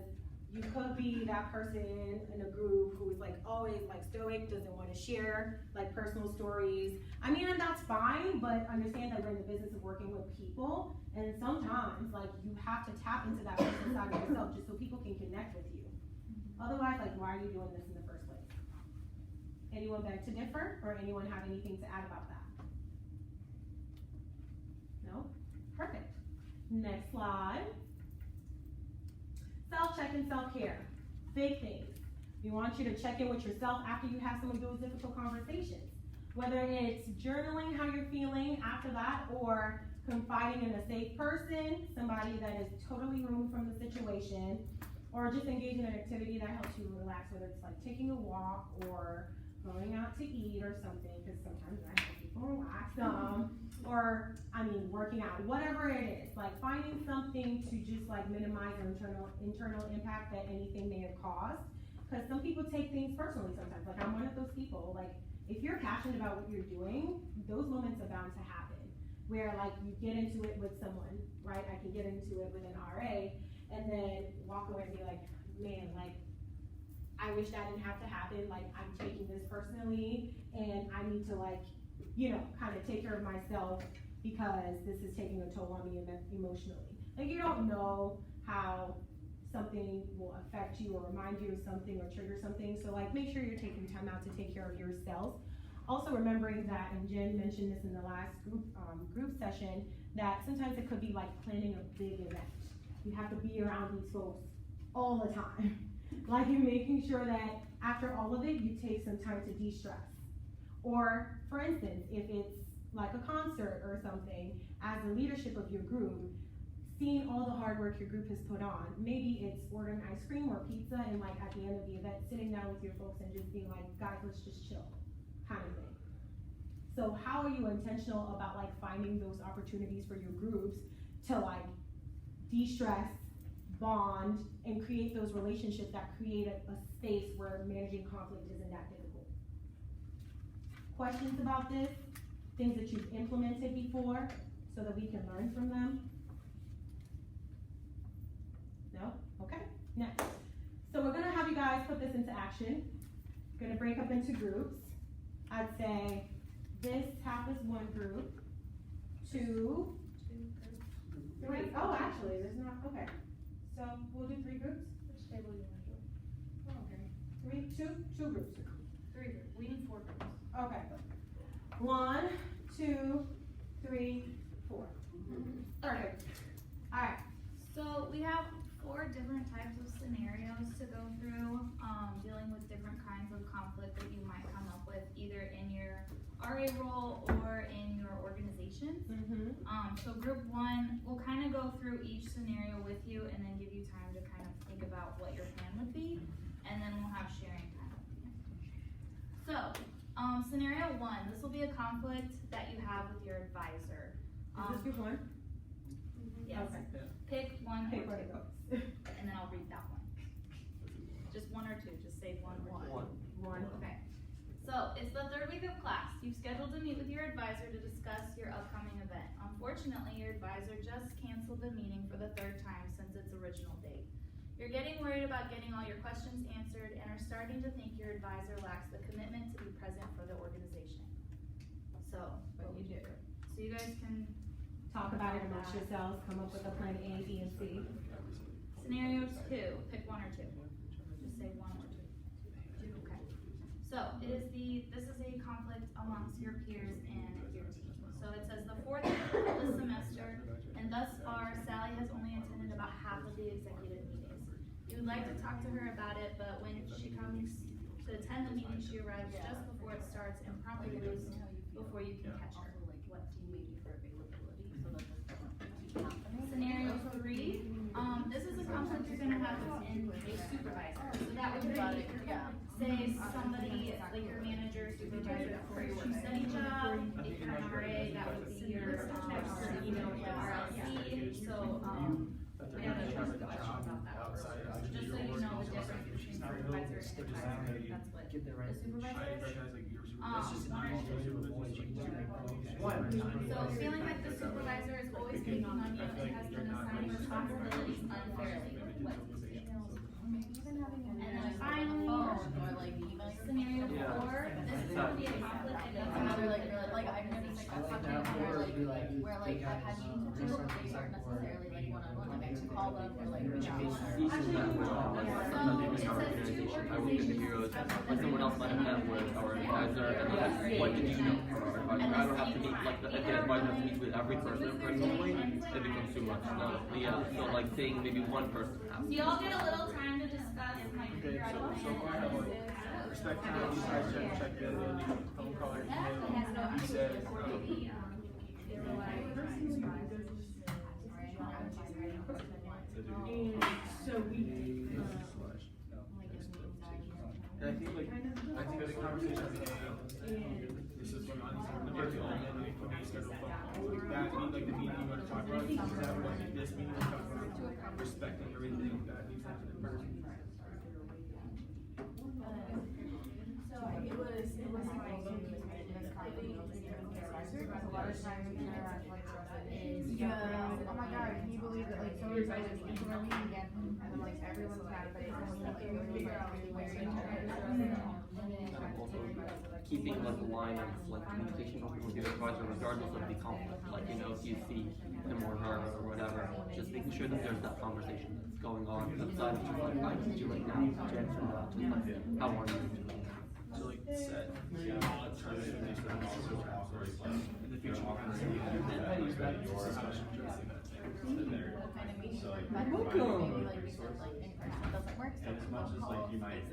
[SPEAKER 11] You could be that person in a group who is like always like stoic, doesn't want to share like personal stories. I mean, and that's fine, but understand that we're in the business of working with people, and sometimes like you have to tap into that personal side of yourself just so people can connect with you. Otherwise, like, why are you doing this in the first place? Anyone beg to differ, or anyone have anything to add about that? No? Perfect. Next slide. Self-check and self-care. Big things. We want you to check in with yourself after you have some of those difficult conversations. Whether it's journaling how you're feeling after that, or confiding in a safe person, somebody that is totally removed from the situation, or just engage in an activity that helps you relax, whether it's like taking a walk or going out to eat or something, because sometimes I help people relax. Or, I mean, working out, whatever it is, like finding something to just like minimize the internal impact that anything may have caused. Because some people take things personally sometimes. Like, I'm one of those people. Like, if you're passionate about what you're doing, those moments are bound to happen. Where like you get into it with someone, right? I can get into it with an RA and then walk away and be like, man, like, I wish that didn't have to happen. Like, I'm taking this personally and I need to like, you know, kind of take care of myself because this is taking a toll on me emotionally. Like, you don't know how something will affect you or remind you of something or trigger something. So like, make sure you're taking time out to take care of yourself. Also remembering that, and Jen mentioned this in the last group session, that sometimes it could be like planning a big event. You have to be around these folks all the time. Like, you're making sure that after all of it, you take some time to de-stress. Or, for instance, if it's like a concert or something, as the leadership of your group, seeing all the hard work your group has put on, maybe it's ordering ice cream or pizza and like at the end of the event, sitting down with your folks and just being like, guys, let's just chill, kind of thing. So how are you intentional about like finding those opportunities for your groups to like de-stress, bond, and create those relationships that create a space where managing conflict isn't that difficult? Questions about this? Things that you've implemented before so that we can learn from them? No? Okay, next. So we're gonna have you guys put this into action. We're gonna break up into groups. I'd say this half is one group, 2, 3. Oh, actually, there's not, okay. So we'll do 3 groups?
[SPEAKER 8] Which table do you want to do?
[SPEAKER 11] Oh, okay. 2 groups.
[SPEAKER 8] 3 groups. We need 4 groups.
[SPEAKER 11] Okay. 1, 2, 3, 4. Okay. All right.
[SPEAKER 8] So we have 4 different types of scenarios to go through, dealing with different kinds of conflict that you might come up with either in your RA role or in your organization. So group 1, we'll kind of go through each scenario with you and then give you time to kind of think about what your plan would be, and then we'll have sharing time at the end. So, scenario 1, this will be a conflict that you have with your advisor.
[SPEAKER 11] Is this group 1?
[SPEAKER 8] Yes.
[SPEAKER 11] Okay.
[SPEAKER 8] Pick 1
[SPEAKER 11] Pick
[SPEAKER 8] or 2.
[SPEAKER 11] 1.
[SPEAKER 8] And then I'll read that one. Just 1 or 2, just say 1 or 2.
[SPEAKER 11] 1.
[SPEAKER 8] Okay. So, it's the 3rd week of class. You've scheduled to meet with your advisor to discuss your upcoming event. Unfortunately, your advisor just canceled the meeting for the 3rd time since its original date. You're getting worried about getting all your questions answered and are starting to think your advisor lacks the commitment to be present for the organization. So, what would you do? So you guys can
[SPEAKER 11] talk about it amongst yourselves, come up with a plan A, B, and C.
[SPEAKER 8] Scenario 2, pick 1 or 2. Just say 1 or 2. Okay. So this is a conflict amongst your peers and your team. So it says the 4th week of the semester, and thus far, Sally has only attended about half of the executive meetings. You would like to talk to her about it, but when she comes to attend the meeting, she arrives just before it starts and promptly leaves before you can catch her.
[SPEAKER 13] What team maybe for availability, so that this doesn't keep happening.
[SPEAKER 8] Scenario 3, this is a conflict you're gonna have within a supervisor. So that would be, say somebody, like your manager, supervisor for your work study job. If you're an RA, that would be your, RLC. So, we have a question about that. Just so you know the difference between supervisor and advisor. That's what the supervisor is. So feeling like the supervisor is always picking on you and has been assigned responsibilities unfairly. What?
[SPEAKER 13] maybe even having
[SPEAKER 8] And then
[SPEAKER 13] a
[SPEAKER 8] finally,
[SPEAKER 13] phone or like emailing
[SPEAKER 8] scenario
[SPEAKER 9] Yeah.
[SPEAKER 8] 4, this is gonna be a conflict and it's
[SPEAKER 13] another
[SPEAKER 8] another
[SPEAKER 13] like I've noticed like that's something where I've had meetings with people, but they aren't necessarily like one-on-one, like I can call them or like reach out or.
[SPEAKER 9] Pieces that way. Sometimes even our organization, I work in the bureaus, like someone else might have met with our advisor, and they're like, what did you know from our advisor? I don't have to meet, like, if the advisor has to meet with every person personally, it becomes too much. So like saying maybe one person.
[SPEAKER 8] So y'all get a little time to discuss my
[SPEAKER 14] Okay, so far I have like respect time, you guys check the phone call or email. You said,
[SPEAKER 11] So we.
[SPEAKER 14] and I think the conversation this is going on, the first one, and then put me schedule phone call. Like that mean like the meeting you want to talk about, is that what this meeting we're talking about respecting everything that needs to happen in person.
[SPEAKER 2] So it was like a lot of times we interact like oh my god, can you believe that like so many guys just into our meeting again and then like everyone's mad but it's almost like really
[SPEAKER 9] Keeping like a line of like communication with your advisor regardless of the conflict. Like, you know, if you see him or her or whatever, just making sure that there's that conversation that's going on outside of just like, I need you right now to answer that, just like, how are you doing?
[SPEAKER 14] So like set, in the future.
[SPEAKER 16] As much as like you might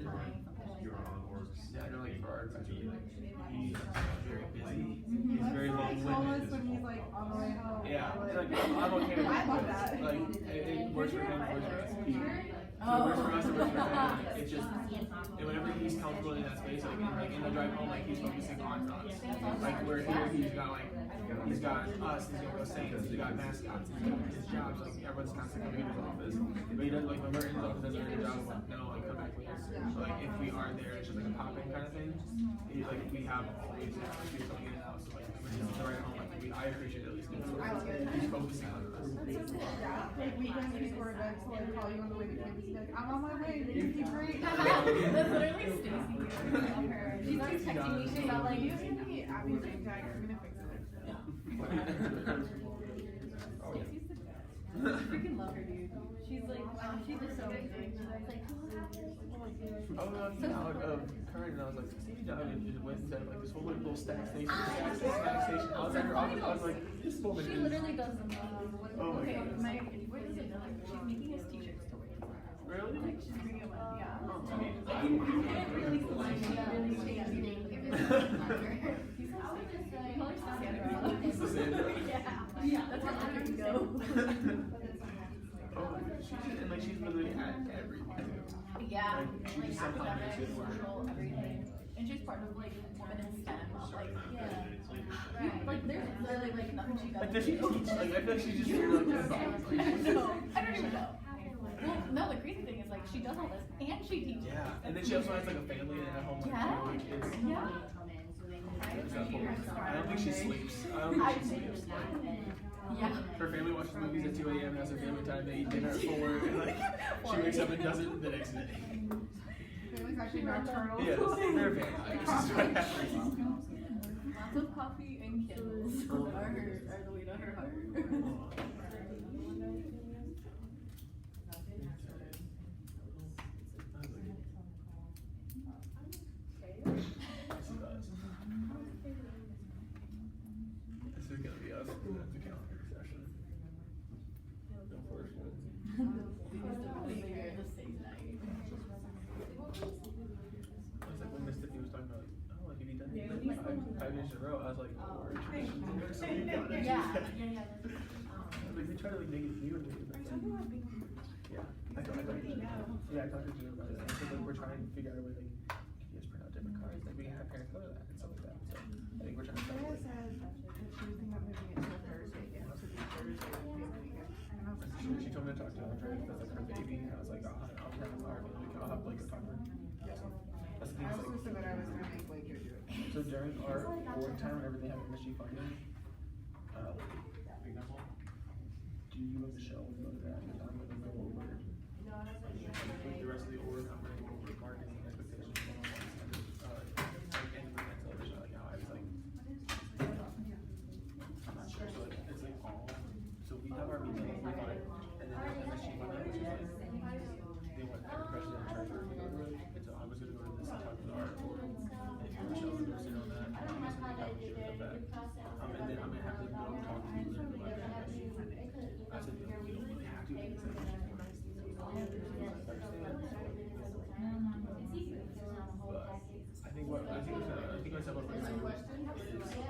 [SPEAKER 16] your own works.
[SPEAKER 14] Yeah, I know like for our advisor, he's very busy. He's very long-winded.
[SPEAKER 2] when he's like on the way home.
[SPEAKER 14] Yeah, like I'm okay with
[SPEAKER 2] I love
[SPEAKER 14] that.
[SPEAKER 2] that.
[SPEAKER 14] Like it works for him, works for us. It works for us, it works for him. It's just, and whenever he's comfortable in that space, like in the drive home, like he's focusing on us. Like we're here, he's got us, he's got Saints, he's got mascots, he's got his jobs, like everyone's constantly coming to his office. But he doesn't, like when we're in his office, doesn't do a good job of like, no, like come back later. So like if we are there, it's just like a pop-in kind of thing. Like we have always people coming in and out, so like when he's in the right home, like I appreciate at least he's focusing on us.
[SPEAKER 2] Like weekends before events, so like call you on the way to campus and be like, I'm on my way, thank you, great.
[SPEAKER 13] That's literally Stacy. She's always texting me, she's not like,
[SPEAKER 2] you send me Abby's name tag, I'm gonna fix it.
[SPEAKER 13] Stacy's the best. I freaking love her, dude. She's like, wow, she's just so amazing. She's like,
[SPEAKER 14] Oh no, Karen, and I was like, Stevie Donovan just went and said like this whole like, little snack station outside her office. I was like, this woman
[SPEAKER 13] she
[SPEAKER 14] is.
[SPEAKER 13] literally does them.
[SPEAKER 14] Oh my
[SPEAKER 13] okay,
[SPEAKER 14] goodness.
[SPEAKER 13] where does it know? She's making us t-shirts to wear.
[SPEAKER 14] Really?
[SPEAKER 13] Like, she's bringing them up, yeah.
[SPEAKER 14] Oh.
[SPEAKER 13] You can't really see, she really changed the name of it. He's also just Sandra. Yeah, that's where I can go.
[SPEAKER 14] Oh my goodness, she's literally at everything too.
[SPEAKER 13] Yeah,
[SPEAKER 14] Like, she
[SPEAKER 13] like
[SPEAKER 14] just somehow
[SPEAKER 13] academics,
[SPEAKER 14] makes it work.
[SPEAKER 13] social, everything. And she's part of like women in STEM. Like, yeah. Like there's literally like nothing she does.
[SPEAKER 14] Like does she teach? Like I feel like she's just here like this.
[SPEAKER 13] I don't even know. Well, no, the crazy thing is like she does all this and she teaches.
[SPEAKER 14] Yeah, and then she also has like a family and a home. Like, kids.
[SPEAKER 13] Yeah.
[SPEAKER 14] I don't think she sleeps.
[SPEAKER 13] Yeah.
[SPEAKER 14] Her family watches movies at 2 a.m. That's her family time. They eat dinner at 4, and like she wakes up and does it the next day.
[SPEAKER 2] Family's actually nocturnal.
[SPEAKER 14] Yes, they're vampires. That's what happens.
[SPEAKER 13] Lots of coffee and candles are the way to her heart.
[SPEAKER 14] This is gonna be us. That's a calendar session. Unfortunately. It's like when Miss Tiffany was talking about, oh, like, have you done it like five years in a row? I was like, oh, we're traditions in there, so we've done it. Like, they try to like make it new and weird. Yeah, I talked to Jim about it. I said, like, we're trying to figure out a way, like, can you guys print out different cards? Like, we can have parents go to that and stuff like that. So, I think we're trying to find a way. She told me to talk to Andre, that's like her baby, and I was like, I'll have our family, I'll have like a talk to her. That's the thing,
[SPEAKER 2] I
[SPEAKER 14] is,
[SPEAKER 2] also
[SPEAKER 14] like,
[SPEAKER 2] said that I was gonna make Blake do it.
[SPEAKER 14] so during our board time, whenever they have MSG funding, do you and Michelle go to that, because I'm gonna go over With the rest of the org, I'm running more with marketing expectations, and television, like how I was like, I'm not sure, so it's like all, so we have our meeting at 3:05, and then there's MSG Monday, which is like, they want their president and treasurer to go to it, and so I was gonna go to this and talk with our org, and Michelle was gonna sit on that, and I'm just gonna have a shirt of that. And then I'm gonna have to go and talk to you about that. I said, you don't really have to, it's like, I think what I think I said about this is you can do something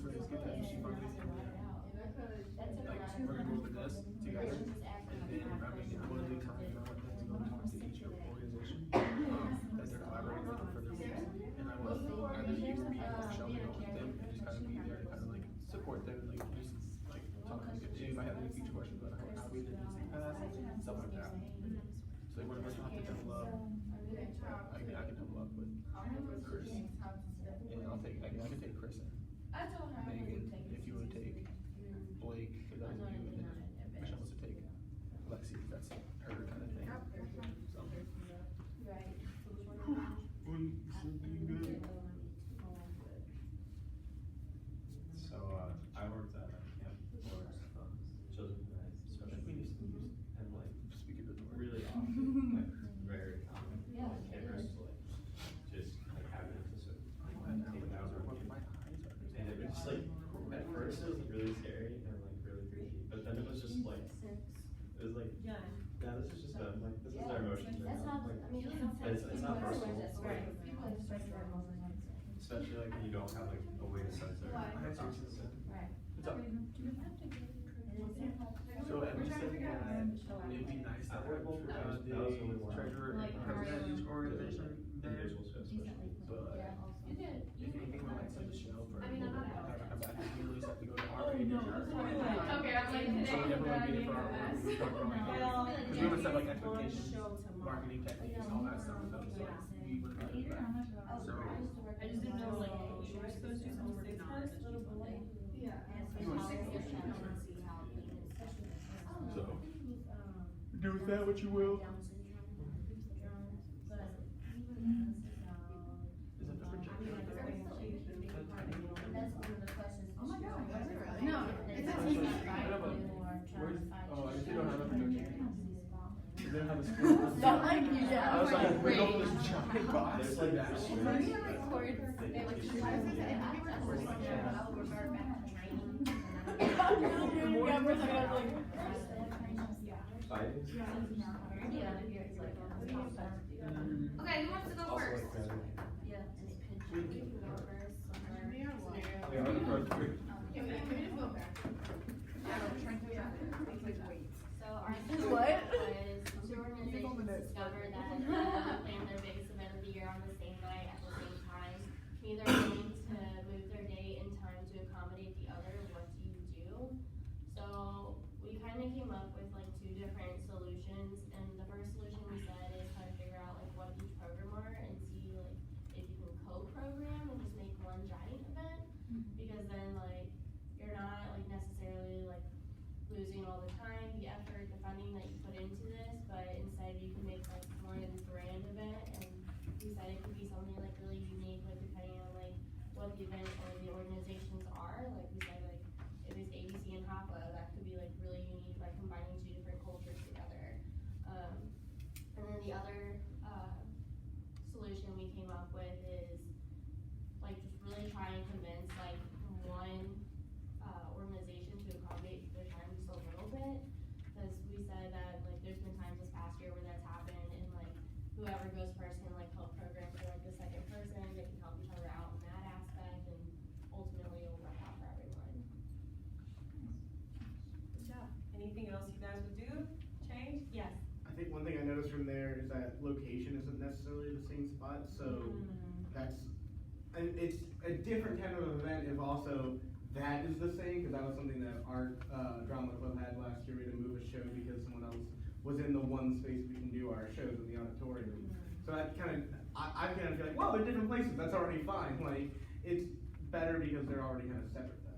[SPEAKER 14] for this good that you should probably like we're gonna go with this together, and then I mean one of the times I want them to go talk to each organization that they're collaborating with for their meetings, and I want either use me or Michelle to go with them and just kind of be there to kind of like support them and like just like talk to them. If I have any future questions about how we did this in the past, stuff like that. So like one of us will have to double up. I can double up with Chris, and I'll take. I can take Chris and Megan if you would take Blake, because that was you, and then Michelle wants to take Lexi, because that's her kind of thing. So.
[SPEAKER 16] So I worked at camp for children's nights, especially and like really often, like very common campers to like just like have an episode take that over. And it was just like at first it was really scary and like really creepy, but then it was just like it was like yeah, this is just them, like this is their emotions right now. Like it's not personal. Like, especially like when you don't have like a way to censor.
[SPEAKER 14] What's up? So Evan said that it'd be nice to have the treasurer and president of each organization there, but if anything would like send a show for have a comeback, we really have to go to our meeting.
[SPEAKER 8] Okay, I'm like today.
[SPEAKER 14] So we definitely need it for our org, because we would set like expectations, marketing techniques, all that stuff with them, so we would have that. So
[SPEAKER 3] I just didn't know like you were supposed to do something first. Yeah.
[SPEAKER 14] So, do with that what you will. Is it the projector?
[SPEAKER 7] Oh my god,
[SPEAKER 8] No, it's a TV.
[SPEAKER 14] Oh, I guess they don't have a projector. They don't have a screen.
[SPEAKER 8] Not like you, yeah.
[SPEAKER 14] I was like, we go for this giant box.
[SPEAKER 16] There's like that.
[SPEAKER 8] Okay, who wants to go first?
[SPEAKER 13] So our
[SPEAKER 8] What?
[SPEAKER 13] two organizations discovered that plan their biggest event of the year on the same night at the same time. Neither willing to move their day in time to accommodate the other. What do you do? So we kind of came up with like two different solutions, and the first solution we said is kind of figure out like what each program are and see like if you can co-program and just make one giant event, because then like you're not like necessarily like losing all the time, the effort, the funding that you put into this, but instead you can make like more of a grand event, and we said it could be something like really unique, like depending on like what the event or the organizations are. Like we said, like if it's ABC and HAPA, that could be like really unique, like combining two different cultures together. And then the other solution we came up with is like just really try and convince like one organization to accommodate their time just a little bit, because we said that like there's been times this past year where that's happened, and like whoever goes first can like help program for like the second person. They can help each other out in that aspect, and ultimately it'll work out for everyone.
[SPEAKER 11] Good job. Anything else you guys would do? Change? Yes.
[SPEAKER 17] I think one thing I noticed from there is that location isn't necessarily the same spot, so that's, and it's a different kind of event if also that is the same, because that was something that our drama club had last year. We had to move a show because someone else was in the one space we can do our shows in the auditorium. So that kind of, I kind of feel like, well, they're different places, that's already fine. Like, it's better because they're already kind of separate then.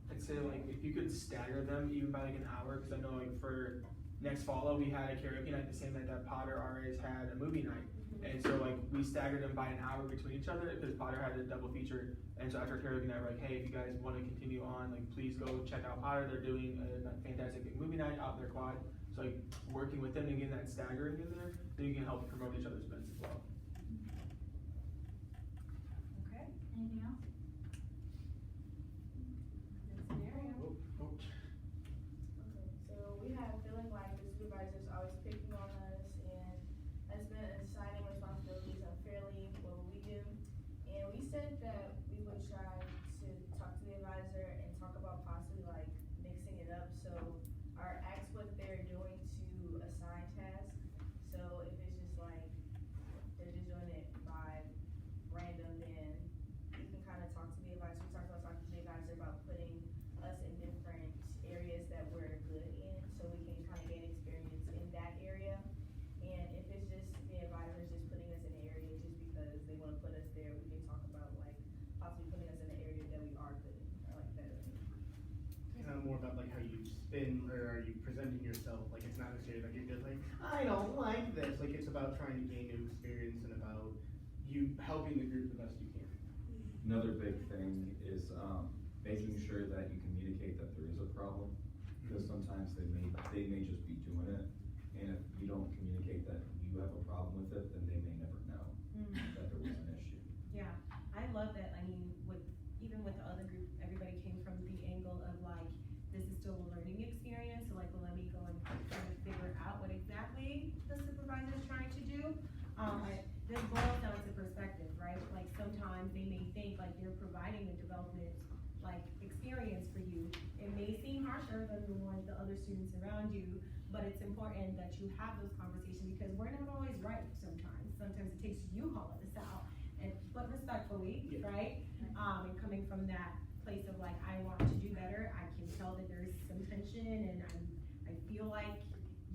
[SPEAKER 14] It's say like if you could stagger them even by like an hour, because I know like for next fall we had a karaoke night the same night that Potter RAs had a movie night. And so like we staggered them by an hour between each other because Potter had a double feature. And so after karaoke night, we're like, hey, if you guys want to continue on, like please go check out Potter. They're doing a fantastic movie night out in their quad. So like working with them and getting that staggering in there, then you can help promote each other's events as well.
[SPEAKER 3] Okay.
[SPEAKER 8] Anything else?
[SPEAKER 18] Okay, so we have feeling like the supervisor's always picking on us and has been assigning responsibilities unfairly. What will we do? And we said that we would try to talk to the advisor and talk about possibly like mixing it up. So or ask what they're doing to assign tasks. So if it's just like they're just doing it by random, then we can kind of talk to the advisor. We talked about talking to the advisor about putting us in different areas that we're good in, so we can kind of gain experience in that area. And if it's just the advisors just putting us in an area just because they want to put us there, we can talk about like possibly putting us in an area that we are good in or like better in.
[SPEAKER 17] Kind of more about like how you spin or are you presenting yourself. Like it's not necessarily like you're just like, I don't like this. Like it's about trying to gain new experience and about you helping the group the best you can.
[SPEAKER 19] Another big thing is making sure that you communicate that there is a problem, because sometimes they may just be doing it, and if you don't communicate that you have a problem with it, then they may never know that there was an issue.
[SPEAKER 11] Yeah, I love that. I mean, even with the other group, everybody came from the angle of like, this is still a learning experience, so like, well, let me go and try to figure out what exactly the supervisor is trying to do. This boils down to perspective, right? Like sometimes they may think like they're providing a development like experience for you. It may seem harsher than the other students around you, but it's important that you have those conversations because we're not always right sometimes. Sometimes it takes you calling us out, but respectfully, right? And coming from that place of like, I want to do better. I can tell that there's some tension and I feel like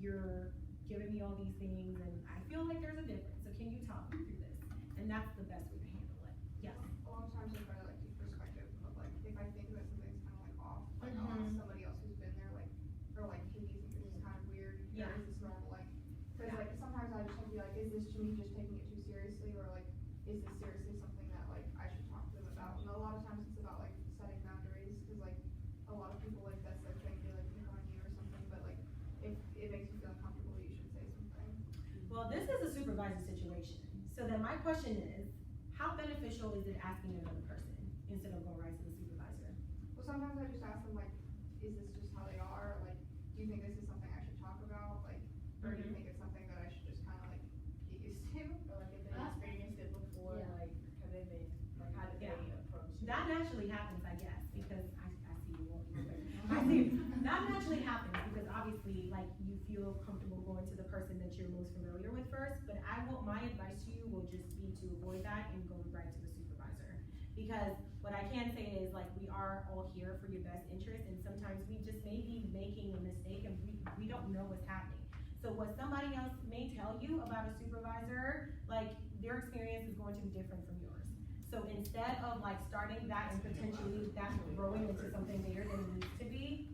[SPEAKER 11] you're giving me all these things and I feel like there's a difference. So can you talk me through this? And that's the best way to handle it. Yes.
[SPEAKER 10] A lot of times I try to like take perspective of like if I think that something's kind of like off, like I'll ask somebody else who's been there, like, or like, hey, do you think this is kind of weird?
[SPEAKER 11] Yeah.
[SPEAKER 10] Or is this normal? Like, because like sometimes I just have to be like, is this to me just taking it too seriously, or like, is this seriously something that like I should talk to them about? And a lot of times it's about like setting boundaries, because like a lot of people like that's like trying to like pick on you or something, but like if it makes you feel uncomfortable, you should say something.
[SPEAKER 11] Well, this is a supervisor situation. So then my question is, how beneficial is it asking another person instead of going right to the supervisor?
[SPEAKER 10] Well, sometimes I just ask them like, is this just how they are? Like, do you think this is something I should talk about? Like, or do you think it's something that I should just kind of like get used to?
[SPEAKER 18] Or like if they experienced it before, like have they been, like how did they approach it?
[SPEAKER 11] That naturally happens, I guess, because I see you. I see that naturally happens because obviously, like you feel comfortable going to the person that you're most familiar with first. But my advice to you will just be to avoid that and go right to the supervisor. Because what I can say is like we are all here for your best interest, and sometimes we just may be making a mistake and we don't know what's happening. So what somebody else may tell you about a supervisor, like their experience is going to be different from yours. So instead of like starting that and potentially that growing into something bigger than it needs to be,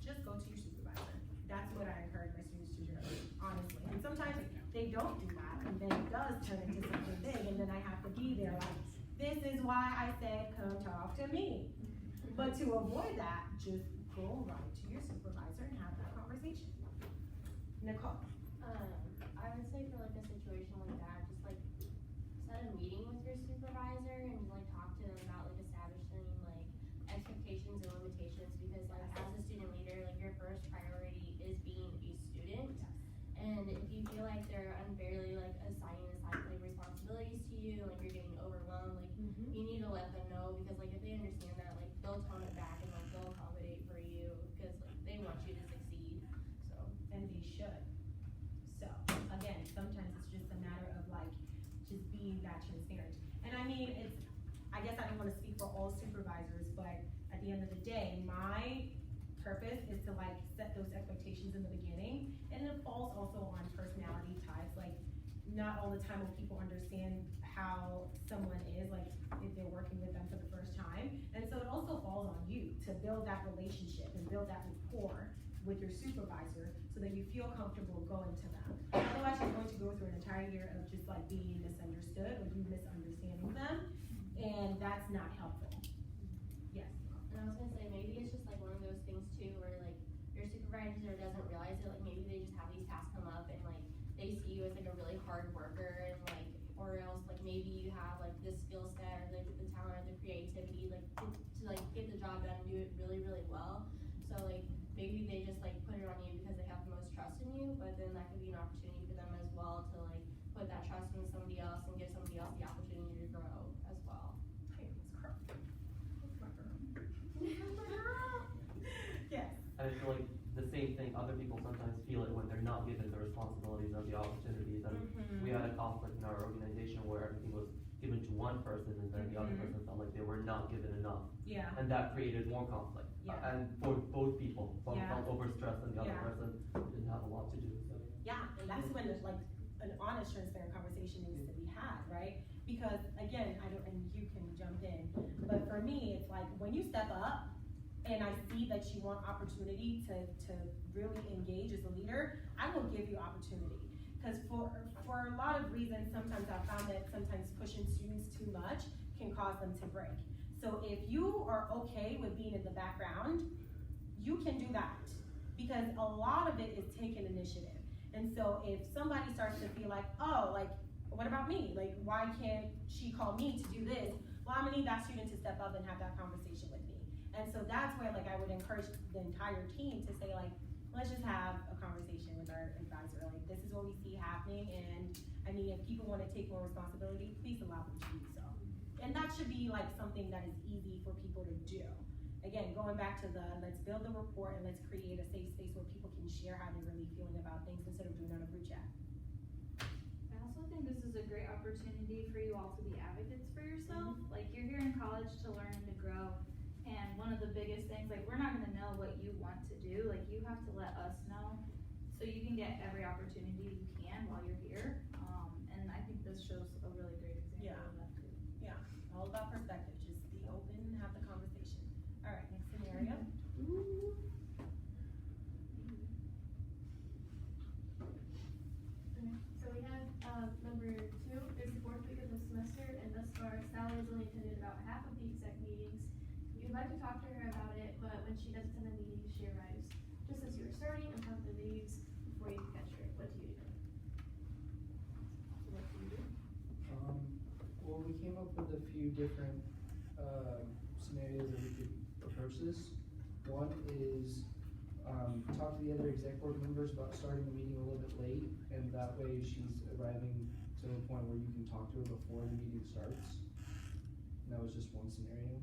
[SPEAKER 11] just go to your supervisor. That's what I encourage my students to do, honestly. And sometimes they don't do that, and then it does turn into something big, and then I have to be there like, this is why I said, come talk to me. But to avoid that, just go right to your supervisor and have that conversation. Nicole.
[SPEAKER 13] I would say for like a situation like that, just like set a meeting with your supervisor and like talk to them about like establishing like expectations and limitations, because like as a student leader, like your first priority is being a student. And if you feel like they're unfairly like assigning like responsibilities to you, like you're getting overwhelmed, like you need to let them know, because like if they understand that, like they'll tone it back and like they'll accommodate for you because like they want you to succeed. So
[SPEAKER 11] And they should. So again, sometimes it's just a matter of like just being that transparent. And I mean, I guess I don't want to speak for all supervisors, but at the end of the day, my purpose is to like set those expectations in the beginning, and it falls also on personality types. Like not all the time will people understand how someone is. Like if they're working with them for the first time. And so it also falls on you to build that relationship and build that rapport with your supervisor so that you feel comfortable going to them. Otherwise, you're going to go through an entire year of just like being misunderstood or you misunderstanding them, and that's not helpful. Yes.
[SPEAKER 7] And I was gonna say, maybe it's just like one of those things too, where like your supervisor doesn't realize it, like maybe they just have these tasks come up and like they see you as like a really hard worker and like, or else like maybe you have like the skill set or like the talent or the creativity like to like get the job done and do it really, really well. So like maybe they just like put it on you because they have the most trust in you, but then that could be an opportunity for them as well to like put that trust in somebody else and give somebody else the opportunity to grow as well.
[SPEAKER 11] Yes.
[SPEAKER 9] And I feel like the same thing, other people sometimes feel it when they're not given the responsibilities or the opportunities. And we had a conflict in our organization where everything was given to one person and then the other person felt like they were not given enough.
[SPEAKER 11] Yeah.
[SPEAKER 9] And that created more conflict.
[SPEAKER 11] Yeah.
[SPEAKER 9] And for both people, one
[SPEAKER 11] Yeah.
[SPEAKER 9] felt overstressed and the other
[SPEAKER 11] Yeah.
[SPEAKER 9] person didn't have a lot to do. So.
[SPEAKER 11] Yeah, and that's when like an honest, transparent conversation needs to be had, right? Because again, I don't, and you can jump in, but for me, it's like when you step up and I see that you want opportunity to really engage as a leader, I will give you opportunity. Because for a lot of reasons, sometimes I've found that sometimes pushing students too much can cause them to break. So if you are okay with being in the background, you can do that. Because a lot of it is taking initiative. And so if somebody starts to feel like, oh, like, what about me? Like, why can't she call me to do this? Well, I'm gonna need that student to step up and have that conversation with me. And so that's where like I would encourage the entire team to say like, let's just have a conversation with our advisor. Like, this is what we see happening, and I mean, if people wanna take more responsibility, please allow them to do so. And that should be like something that is easy for people to do. Again, going back to the, let's build a rapport and let's create a safe space where people can share how they're really feeling about things instead of doing it on a group chat.
[SPEAKER 8] I also think this is a great opportunity for you all to be advocates for yourself. Like, you're here in college to learn and to grow, and one of the biggest things, like, we're not gonna know what you want to do, like, you have to let us know so you can get every opportunity you can while you're here. And I think this shows a really great example of that too.
[SPEAKER 11] Yeah, all about perspective. Just be open and have the conversation. All right, next scenario.
[SPEAKER 7] So we have number 2 is the 4th week of the semester, and thus far Sally has only attended about half of the exec meetings. You'd like to talk to her about it, but when she does attend a meeting, she arrives just as you are starting and promptly leaves before you can catch her. What do you do? What do you do?
[SPEAKER 15] Well, we came up with a few different scenarios that we could approach this. One is talk to the other exec board members about starting the meeting a little bit late, and that way she's arriving to a point where you can talk to her before the meeting starts. And that was just one scenario.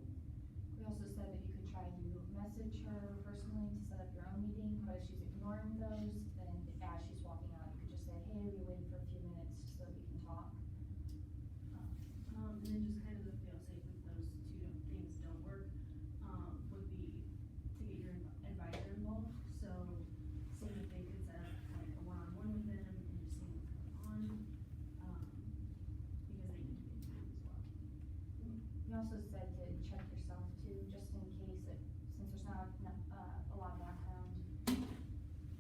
[SPEAKER 20] We also said that you could try to message her personally to set up your own meeting, but if she's ignoring those, then as she's walking out, you could just say, hey, we waited for a few minutes so that we can talk.
[SPEAKER 6] And then just kind of the fail-safe if those two things don't work, would be to get your advisor involved. So seeing if they could set up like a one-on-one with them and just seeing what's going on, because they need to be involved as well.
[SPEAKER 20] We also said to check yourself too, just in case it, since there's not a lot of background,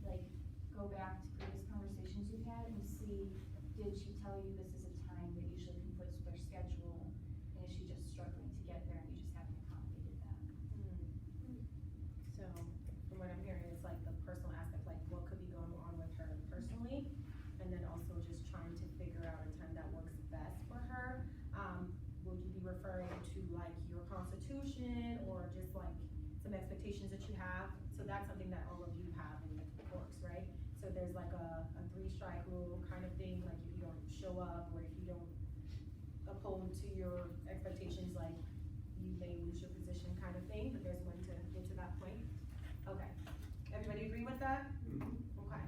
[SPEAKER 20] like go back to previous conversations you've had and see, did she tell you this is a time that usually conflicts with their schedule, and is she just struggling to get there and you just haven't accommodated that?
[SPEAKER 11] So from what I'm hearing, it's like the personal aspect, like what could be going on with her personally, and then also just trying to figure out a time that works best for her. Will you be referring to like your constitution or just like some expectations that you have? So that's something that all of you have in the works, right? So there's like a 3-strike rule kind of thing, like if you don't show up or if you don't uphold to your expectations, like you may lose your position kind of thing, but there's one to get to that point. Okay, everybody agree with that? Okay,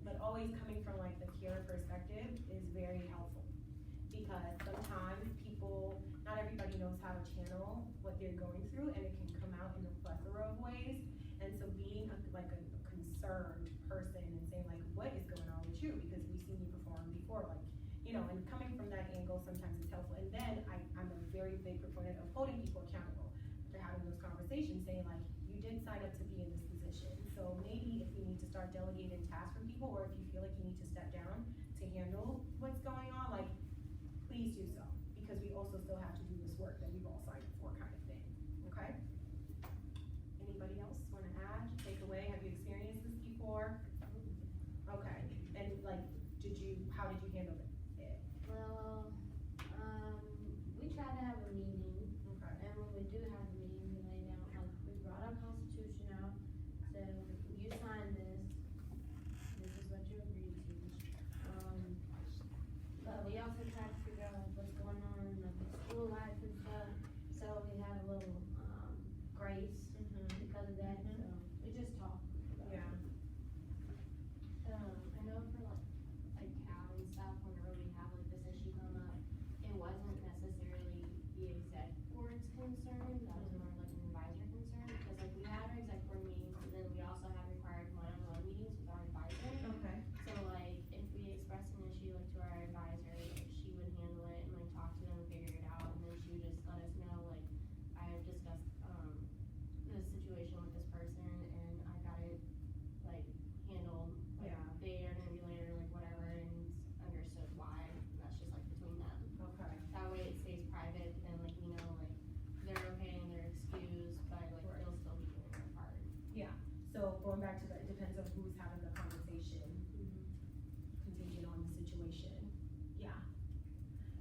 [SPEAKER 11] but always coming from like the peer perspective is very helpful, because sometimes people, not everybody knows how to channel what they're going through, and it can come out in a plethora of ways. And so being a concerned person and saying like, what is going on with you? Because we've seen you perform before, like, you know, and coming from that that angle sometimes is helpful. And then I'm a very big proponent of holding people accountable. After having those conversations, saying like, you did sign up to be in this position. So maybe if we need to start delegating tasks from people, or if you feel like you need to step down to handle what's going on, like, please do so. Because we also still have to do this work that we've all signed up for, kind of thing, okay? Anybody else wanna add, take away, have you experienced this before? Okay, and like, how did you handle it?
[SPEAKER 21] Well, we try to have a meeting,
[SPEAKER 11] Okay.
[SPEAKER 21] and when we do have a meeting, we lay down, like, we brought our constitution out, said, you signed this is what you agreed to. But we also try to figure out what's going on, like, with school life and stuff, so we had a little, grace because of that, so we just talk about it.
[SPEAKER 11] Yeah.
[SPEAKER 7] I know for like CAB and stuff, whenever we have like this issue come up, it wasn't necessarily the exec board's concern, that was more like an advisor concern, because like we had our exec board meetings, but then we also have required one-on-one meetings with our advisor.
[SPEAKER 11] Okay.
[SPEAKER 7] So like, if we express an issue like to our advisor, like she would handle it and like talk to them and figure it out, and then she would just let us know, like, I have discussed, this situation with this person, and I got it, like, handled, like,
[SPEAKER 11] Yeah.
[SPEAKER 7] they are gonna be later, like, whatever, and it's understood why, and that's just, like, between them.
[SPEAKER 11] Okay.
[SPEAKER 7] That way it stays private, but then, like, we know, like, they're okay and they're excused, but, like,
[SPEAKER 11] Right.
[SPEAKER 7] they'll still be doing their part.
[SPEAKER 11] Yeah, so going back to it depends on who's having the conversation, contingent on the situation, yeah.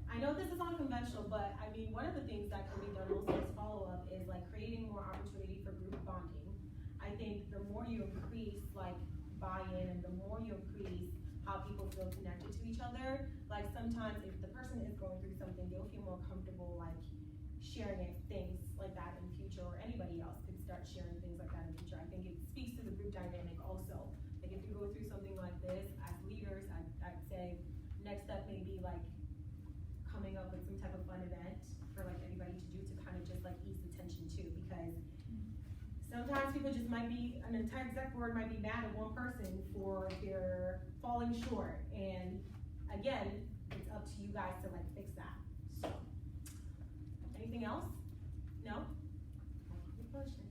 [SPEAKER 11] I know this is unconventional, but I mean, one of the things that can be done also as follow-up is like creating more opportunity for group bonding. I think the more you increase like buy-in and the more you increase how people feel connected to each other, like sometimes if the person is going through something, they'll feel more comfortable like sharing things like that in future, or anybody else could start sharing things like that in future. I think it speaks to the group dynamic also. Like if you go through something like this, as leaders, I'd say next step may be like coming up with some type of fun event for like everybody to do to kind of just like ease the tension too, because sometimes people just might be, an entire exec board might be mad at one person for their falling short, and again, it's up to you guys to like fix that, so. Anything else? No? Good question.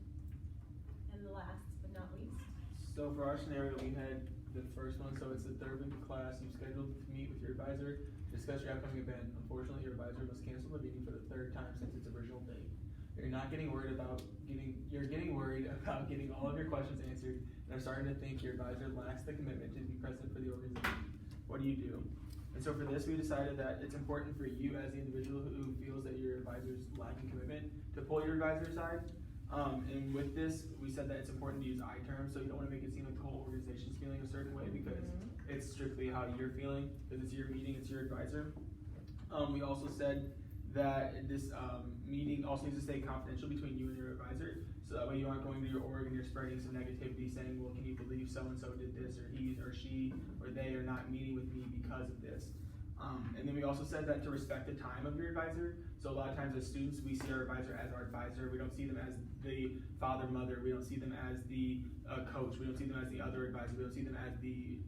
[SPEAKER 11] And the last but not least?
[SPEAKER 14] So for our scenario, we had the first one, so it's the third week of class, you've scheduled to meet with your advisor, discuss your upcoming event. Unfortunately, your advisor must cancel the meeting for the third time since its original date. You're getting worried about getting all of your questions answered, and are starting to think your advisor lacks the commitment to be present for the organization. What do you do? And so for this, we decided that it's important for you as the individual who feels that your advisor is lacking commitment to pull your advisor aside. And with this, we said that it's important to use I terms, so you don't want to make it seem like the whole organization's feeling a certain way, because it's strictly how you're feeling, because it's your meeting, it's your advisor. We also said that this meeting also needs to stay confidential between you and your advisor, so that way you aren't going to your org and you're spreading some negativity saying, well, can you believe so-and-so did this, or he or she or they are not meeting with me because of this. And then we also said that to respect the time of your advisor. So a lot of times as students, we see our advisor as our advisor. We don't see them as the father, mother. We don't see them as the coach. We don't see them as the other advisor. We don't see them as the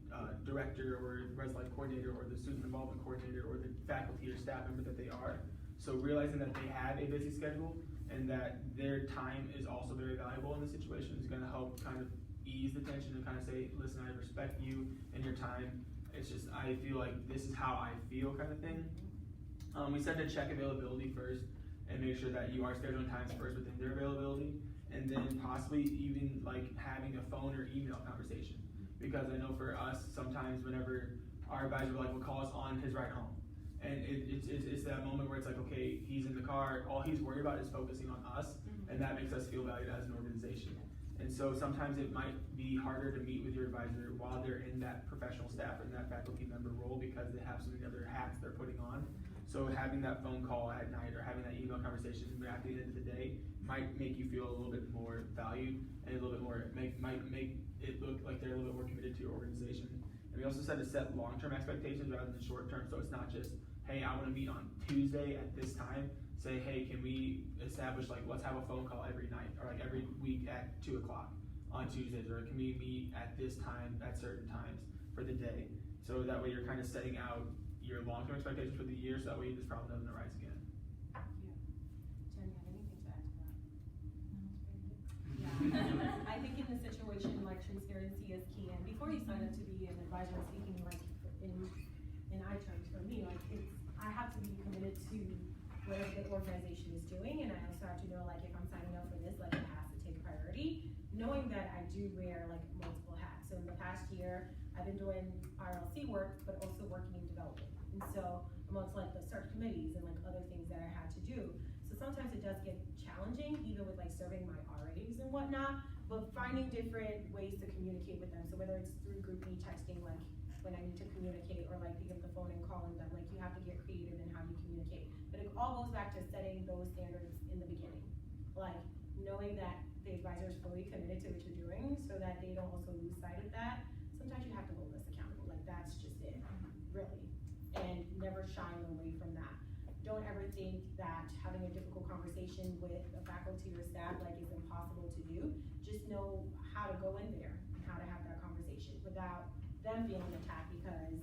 [SPEAKER 14] director or res life coordinator or the student involvement coordinator or the faculty or staff member that they are. So realizing that they have a busy schedule and that their time is also very valuable in this situation is going to help kind of ease the tension and kind of say, listen, I respect you and your time. It's just, I feel like this is how I feel kind of thing. We said to check availability first and make sure that you are scheduling times first within their availability, and then possibly even like having a phone or email conversation. Because I know for us, sometimes whenever our advisor will call us on his ride home, and it's that moment where it's like, okay, he's in the car, all he's worried about is focusing on us, and that makes us feel valued as an organization. And so sometimes it might be harder to meet with your advisor while they're in that professional staff or in that faculty member role, because they have so many other hats they're putting on. So having that phone call at night or having that email conversation at the end of the day might make you feel a little bit more valued, and a little bit more, might make it look like they're a little bit more committed to your organization. And we also said to set long-term expectations rather than short-term, so it's not just, hey, I want to meet on Tuesday at this time. Say, hey, can we establish, like, let's have a phone call every night, or like every week at 2 o'clock on Tuesdays, or can we meet at this time at certain times for the day? So that way you're kind of setting out your long-term expectations for the year, so that way this problem doesn't arise again.
[SPEAKER 11] Jen, you have anything to add to that? Yeah, I think in this situation, like, transparency is key, and before you sign up to be an advisor, speaking like in I terms for me, like, I have to be committed to whatever the organization is doing, and I also have to know, like, if I'm signing up for this, like, it has to take priority, knowing that I do wear, like, multiple hats. So in the past year, I've been doing RLC work, but also working in development, and so amongst, like, the search committees and, like, other things that I had to do. So sometimes it does get challenging, even with, like, serving my RAs and whatnot, but finding different ways to communicate with them. So whether it's through group me texting, like, when I need to communicate, or like picking up the phone and calling them, like, you have to get creative in how you communicate. But it all goes back to setting those standards in the beginning. Like, knowing that the advisor is fully committed to what you're doing, so that they don't also lose sight of that. Sometimes you have to hold us accountable, like, that's just it, really. And never shying away from that. Don't ever think that having a difficult conversation with a faculty or staff, like, is impossible to do. Just know how to go in there and how to have that conversation without them feeling attacked, because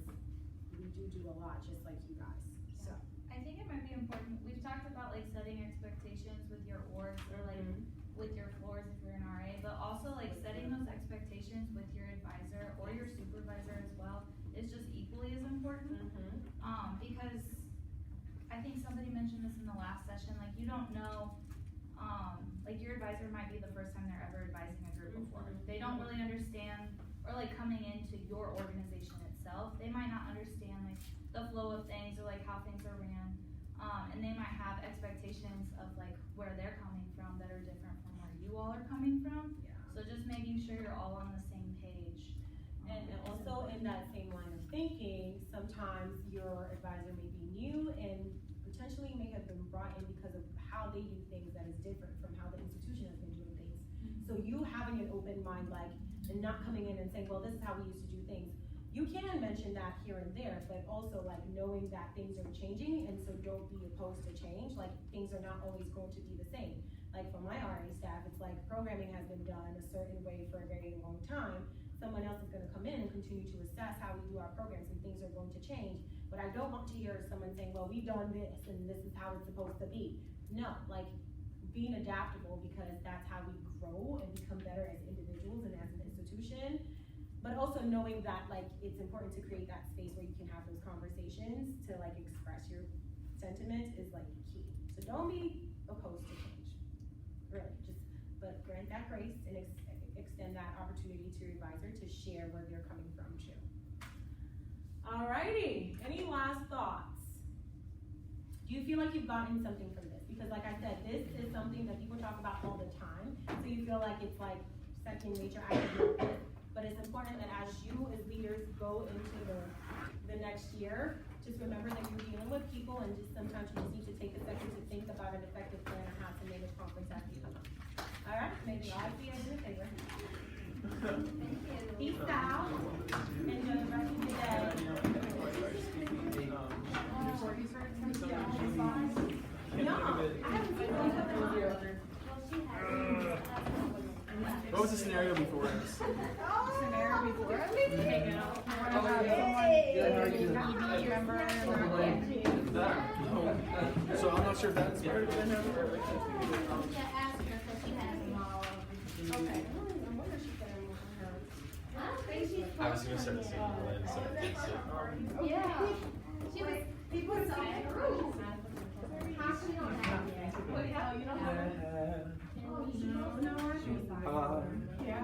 [SPEAKER 11] we do a lot, just like you guys, so.
[SPEAKER 8] I think it might be important, we've talked about like setting expectations with your orgs or like with your floors if you're an RA, but also like setting those expectations with your advisor or your supervisor as well is just equally as important. Because I think somebody mentioned this in the last session, like, you don't know, like, your advisor might be the first time they're ever advising a group before. They don't really understand, or like coming into your organization itself, they might not understand like the flow of things or like how things are ran, and they might have expectations of like where they're coming from that are different from where you all are coming from. So just making sure you're all on the same page.
[SPEAKER 11] And also in that same line of thinking, sometimes your advisor may be new and potentially may have been brought in because of how they do things that is different from how the institution has been doing things. So you having an open mind, like, and not coming in and saying, well, this is how we used to do things. You can mention that here and there, but also like knowing that things are changing, and so don't be opposed to change. Like, things are not always going to be the same. Like, for my RA staff, it's like programming has been done a certain way for a very long time. Someone else is gonna come in and continue to assess how we do our programs, and things are going to change. But I don't want to hear someone saying, well, we've done this and this is how it's supposed to be. No, like, being adaptable, because that's how we grow and become better as individuals and as an institution. But also knowing that, like, it's important to create that space where you can have those conversations to, like, express your sentiment is, like, key. So don't be opposed to change, really. But grant that grace and extend that opportunity to your advisor to share where they're coming from too. Alrighty, any last thoughts? Do you feel like you've gotten something from this? Because like I said, this is something that people talk about all the time, so you feel like it's like second nature. I know this, but it's important that as you as leaders go into the next year, just remember that you're dealing with people, and just sometimes you just need to take a second to think about an effective plan on how to manage conference at the event. All right, maybe I'll be in favor. Peace out. Enjoy the rest of the day. No, I haven't seen one of them here.
[SPEAKER 14] What was the scenario before us?
[SPEAKER 11] Scenario before us?
[SPEAKER 14] So I'm not sure if that inspired it then, or like.
[SPEAKER 11] Okay.
[SPEAKER 16] I was gonna start singing Lovin, so.
[SPEAKER 21] Yeah. She was, people were so true. How she don't have it?
[SPEAKER 11] Well, you don't have it?
[SPEAKER 14] Yeah.
[SPEAKER 11] No, no, yeah.